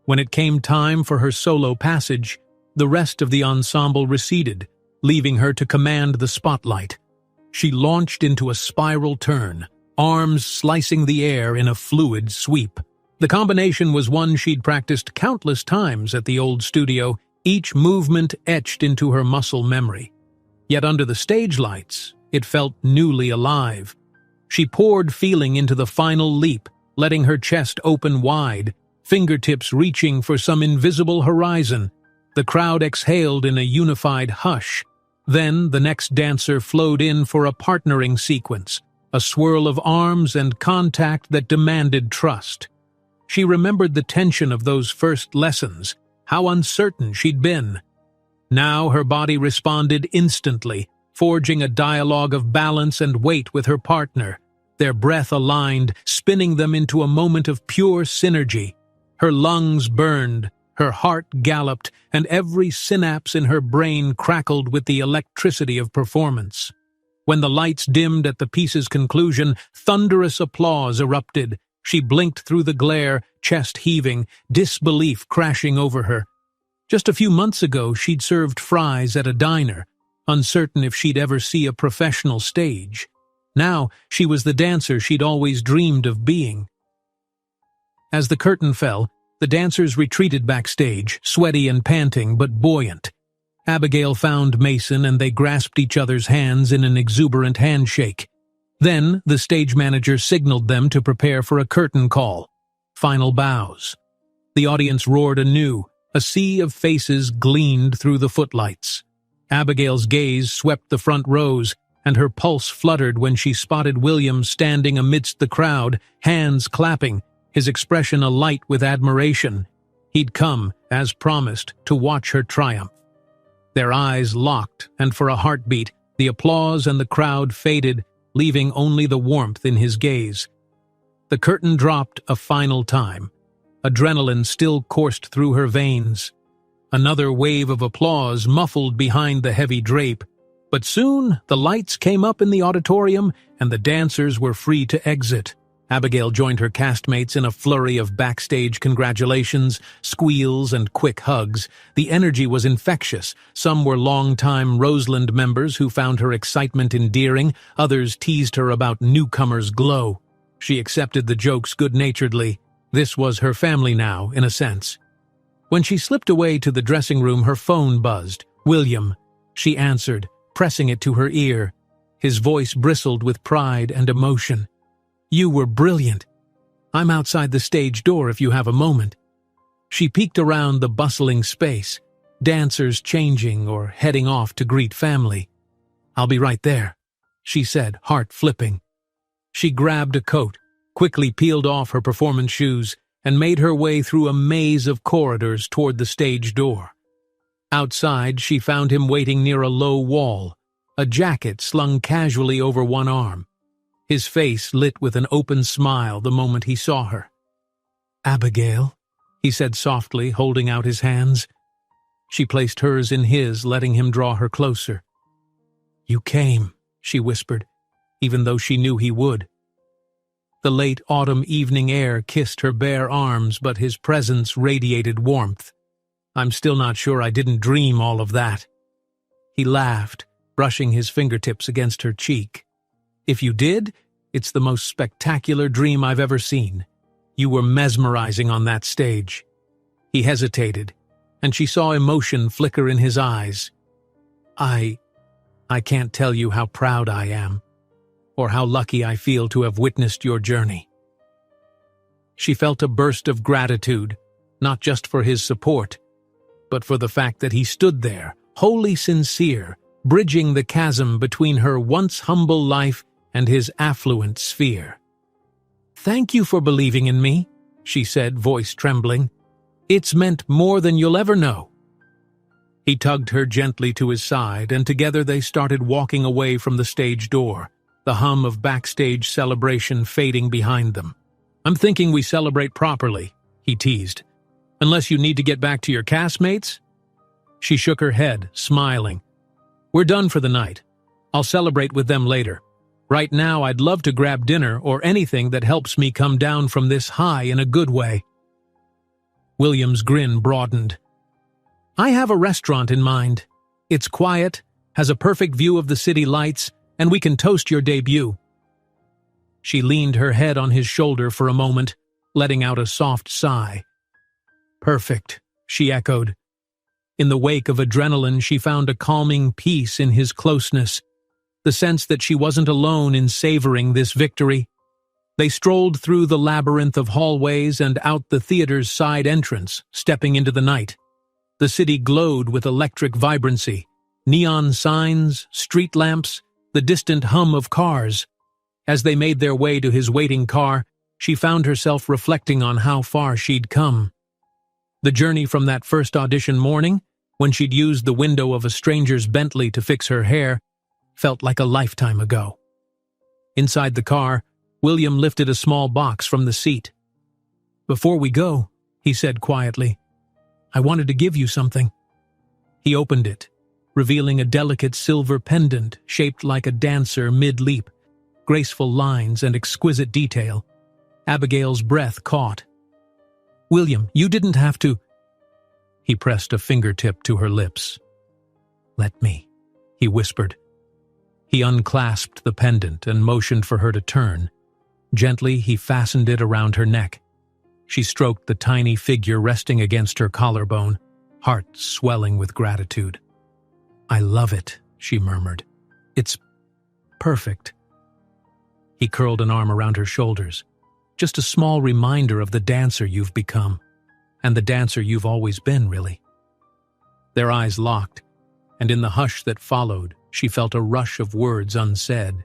Speaker 1: When it came time for her solo passage, the rest of the ensemble receded, leaving her to command the spotlight. She launched into a spiral turn, arms slicing the air in a fluid sweep. The combination was one she'd practiced countless times at the old studio, each movement etched into her muscle memory. Yet under the stage lights, it felt newly alive. She poured feeling into the final leap, letting her chest open wide, fingertips reaching for some invisible horizon. The crowd exhaled in a unified hush. Then the next dancer flowed in for a partnering sequence, a swirl of arms and contact that demanded trust. She remembered the tension of those first lessons, how uncertain she'd been. Now her body responded instantly, forging a dialogue of balance and weight with her partner. Their breath aligned, spinning them into a moment of pure synergy. Her lungs burned, her heart galloped, and every synapse in her brain crackled with the electricity of performance. When the lights dimmed at the piece's conclusion, thunderous applause erupted. She blinked through the glare, chest heaving, disbelief crashing over her. Just a few months ago, she'd served fries at a diner, uncertain if she'd ever see a professional stage. Now, she was the dancer she'd always dreamed of being. As the curtain fell, the dancers retreated backstage, sweaty and panting but buoyant. Abigail found Mason and they grasped each other's hands in an exuberant handshake. Then, the stage manager signaled them to prepare for a curtain call. Final bows. The audience roared anew. A sea of faces gleamed through the footlights. Abigail's gaze swept the front rows, and her pulse fluttered when she spotted William standing amidst the crowd, hands clapping, his expression alight with admiration. He'd come, as promised, to watch her triumph. Their eyes locked, and for a heartbeat, the applause and the crowd faded, leaving only the warmth in his gaze. The curtain dropped a final time. Adrenaline still coursed through her veins. Another wave of applause muffled behind the heavy drape, but soon the lights came up in the auditorium and the dancers were free to exit. Abigail joined her castmates in a flurry of backstage congratulations, squeals, and quick hugs. The energy was infectious. Some were long-time Roseland members who found her excitement endearing, others teased her about newcomers' glow. She accepted the jokes good-naturedly. This was her family now, in a sense. When she slipped away to the dressing room, her phone buzzed. "William," she answered, pressing it to her ear. His voice bristled with pride and emotion. "You were brilliant. I'm outside the stage door if you have a moment." She peeked around the bustling space, dancers changing or heading off to greet family. "I'll be right there," she said, heart flipping. She grabbed a coat, quickly peeled off her performance shoes, and made her way through a maze of corridors toward the stage door. Outside, she found him waiting near a low wall, a jacket slung casually over one arm. His face lit with an open smile the moment he saw her. "Abigail," he said softly, holding out his hands. She placed hers in his, letting him draw her closer. "You came," she whispered, even though she knew he would. The late autumn evening air kissed her bare arms, but his presence radiated warmth. "I'm still not sure I didn't dream all of that." He laughed, brushing his fingertips against her cheek. "If you did, it's the most spectacular dream I've ever seen. You were mesmerizing on that stage." He hesitated, and she saw emotion flicker in his eyes. I can't tell you how proud I am, or how lucky I feel to have witnessed your journey." She felt a burst of gratitude, not just for his support, but for the fact that he stood there, wholly sincere, bridging the chasm between her once humble life and his affluent sphere. "Thank you for believing in me," she said, voice trembling. "It's meant more than you'll ever know." He tugged her gently to his side, and together they started walking away from the stage door, the hum of backstage celebration fading behind them. "I'm thinking we celebrate properly," he teased. "Unless you need to get back to your castmates?" She shook her head, smiling. "We're done for the night. I'll celebrate with them later. Right now, I'd love to grab dinner or anything that helps me come down from this high in a good way." William's grin broadened. "I have a restaurant in mind. It's quiet, has a perfect view of the city lights, and we can toast your debut." She leaned her head on his shoulder for a moment, letting out a soft sigh. "Perfect," she echoed. In the wake of adrenaline, she found a calming peace in his closeness, the sense that she wasn't alone in savoring this victory. They strolled through the labyrinth of hallways and out the theater's side entrance, stepping into the night. The city glowed with electric vibrancy, neon signs, street lamps, the distant hum of cars. As they made their way to his waiting car, she found herself reflecting on how far she'd come. The journey from that first audition morning, when she'd used the window of a stranger's Bentley to fix her hair, felt like a lifetime ago. Inside the car, William lifted a small box from the seat. "Before we go," he said quietly, "I wanted to give you something." He opened it, revealing a delicate silver pendant shaped like a dancer mid-leap, graceful lines and exquisite detail. Abigail's breath caught. "William, you didn't have to—" He pressed a fingertip to her lips. "Let me," he whispered. He unclasped the pendant and motioned for her to turn. Gently, he fastened it around her neck. She stroked the tiny figure resting against her collarbone, heart swelling with gratitude. "I love it," she murmured. "It's perfect." He curled an arm around her shoulders. "Just a small reminder of the dancer you've become, and the dancer you've always been, really." Their eyes locked, and in the hush that followed, she felt a rush of words unsaid.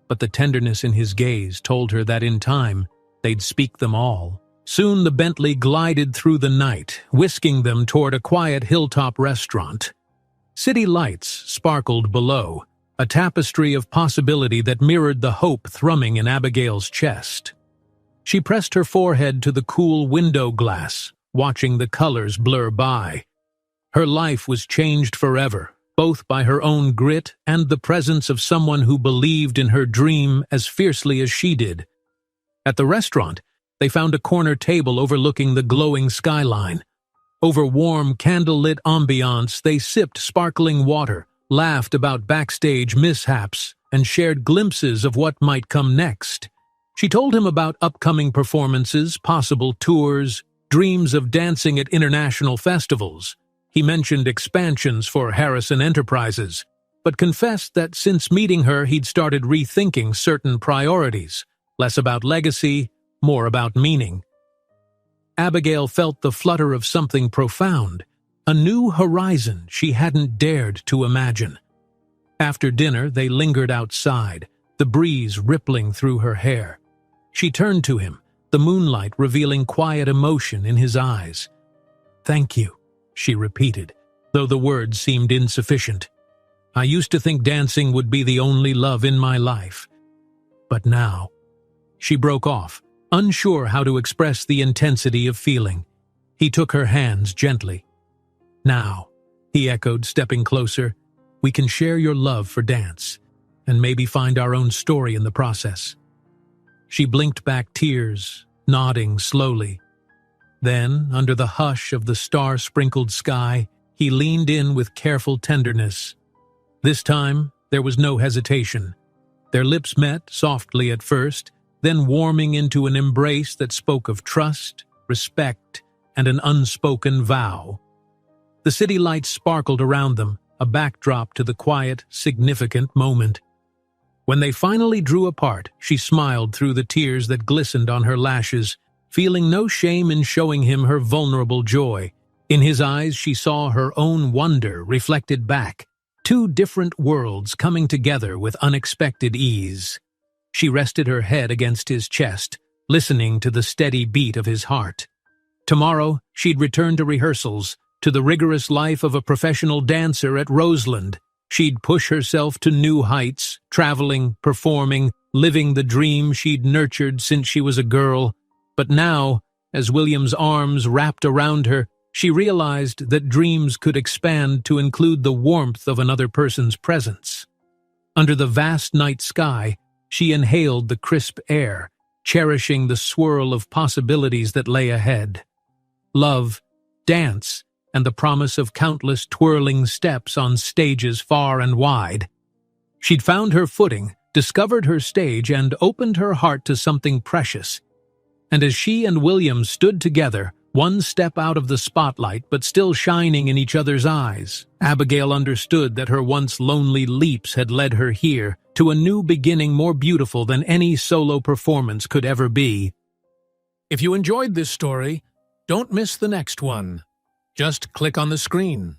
Speaker 1: But the tenderness in his gaze told her that in time, they'd speak them all. Soon the Bentley glided through the night, whisking them toward a quiet hilltop restaurant. City lights sparkled below, a tapestry of possibility that mirrored the hope thrumming in Abigail's chest. She pressed her forehead to the cool window glass, watching the colors blur by. Her life was changed forever, both by her own grit and the presence of someone who believed in her dream as fiercely as she did. At the restaurant, they found a corner table overlooking the glowing skyline. Over warm, candlelit ambiance, they sipped sparkling water, laughed about backstage mishaps, and shared glimpses of what might come next. She told him about upcoming performances, possible tours, dreams of dancing at international festivals. He mentioned expansions for Harrison Enterprises, but confessed that since meeting her he'd started rethinking certain priorities, less about legacy, more about meaning. Abigail felt the flutter of something profound, a new horizon she hadn't dared to imagine. After dinner, they lingered outside, the breeze rippling through her hair. She turned to him, the moonlight revealing quiet emotion in his eyes. "Thank you," she repeated, though the words seemed insufficient. "I used to think dancing would be the only love in my life. But now—" She broke off, unsure how to express the intensity of feeling. He took her hands gently. "Now," he echoed, stepping closer, "we can share your love for dance, and maybe find our own story in the process." She blinked back tears, nodding slowly. Then, under the hush of the star-sprinkled sky, he leaned in with careful tenderness. This time, there was no hesitation. Their lips met softly at first, then warming into an embrace that spoke of trust, respect, and an unspoken vow. The city lights sparkled around them, a backdrop to the quiet, significant moment. When they finally drew apart, she smiled through the tears that glistened on her lashes, feeling no shame in showing him her vulnerable joy. In his eyes, she saw her own wonder reflected back, two different worlds coming together with unexpected ease. She rested her head against his chest, listening to the steady beat of his heart. Tomorrow, she'd return to rehearsals, to the rigorous life of a professional dancer at Roseland. She'd push herself to new heights, traveling, performing, living the dream she'd nurtured since she was a girl. But now, as William's arms wrapped around her, she realized that dreams could expand to include the warmth of another person's presence. Under the vast night sky, she inhaled the crisp air, cherishing the swirl of possibilities that lay ahead. Love, dance, and the promise of countless twirling steps on stages far and wide. She'd found her footing, discovered her stage, and opened her heart to something precious. And as she and William stood together, one step out of the spotlight but still shining in each other's eyes, Abigail understood that her once lonely leaps had led her here, to a new beginning more beautiful than any solo performance could ever be. If you enjoyed this story, don't miss the next one. Just click on the screen.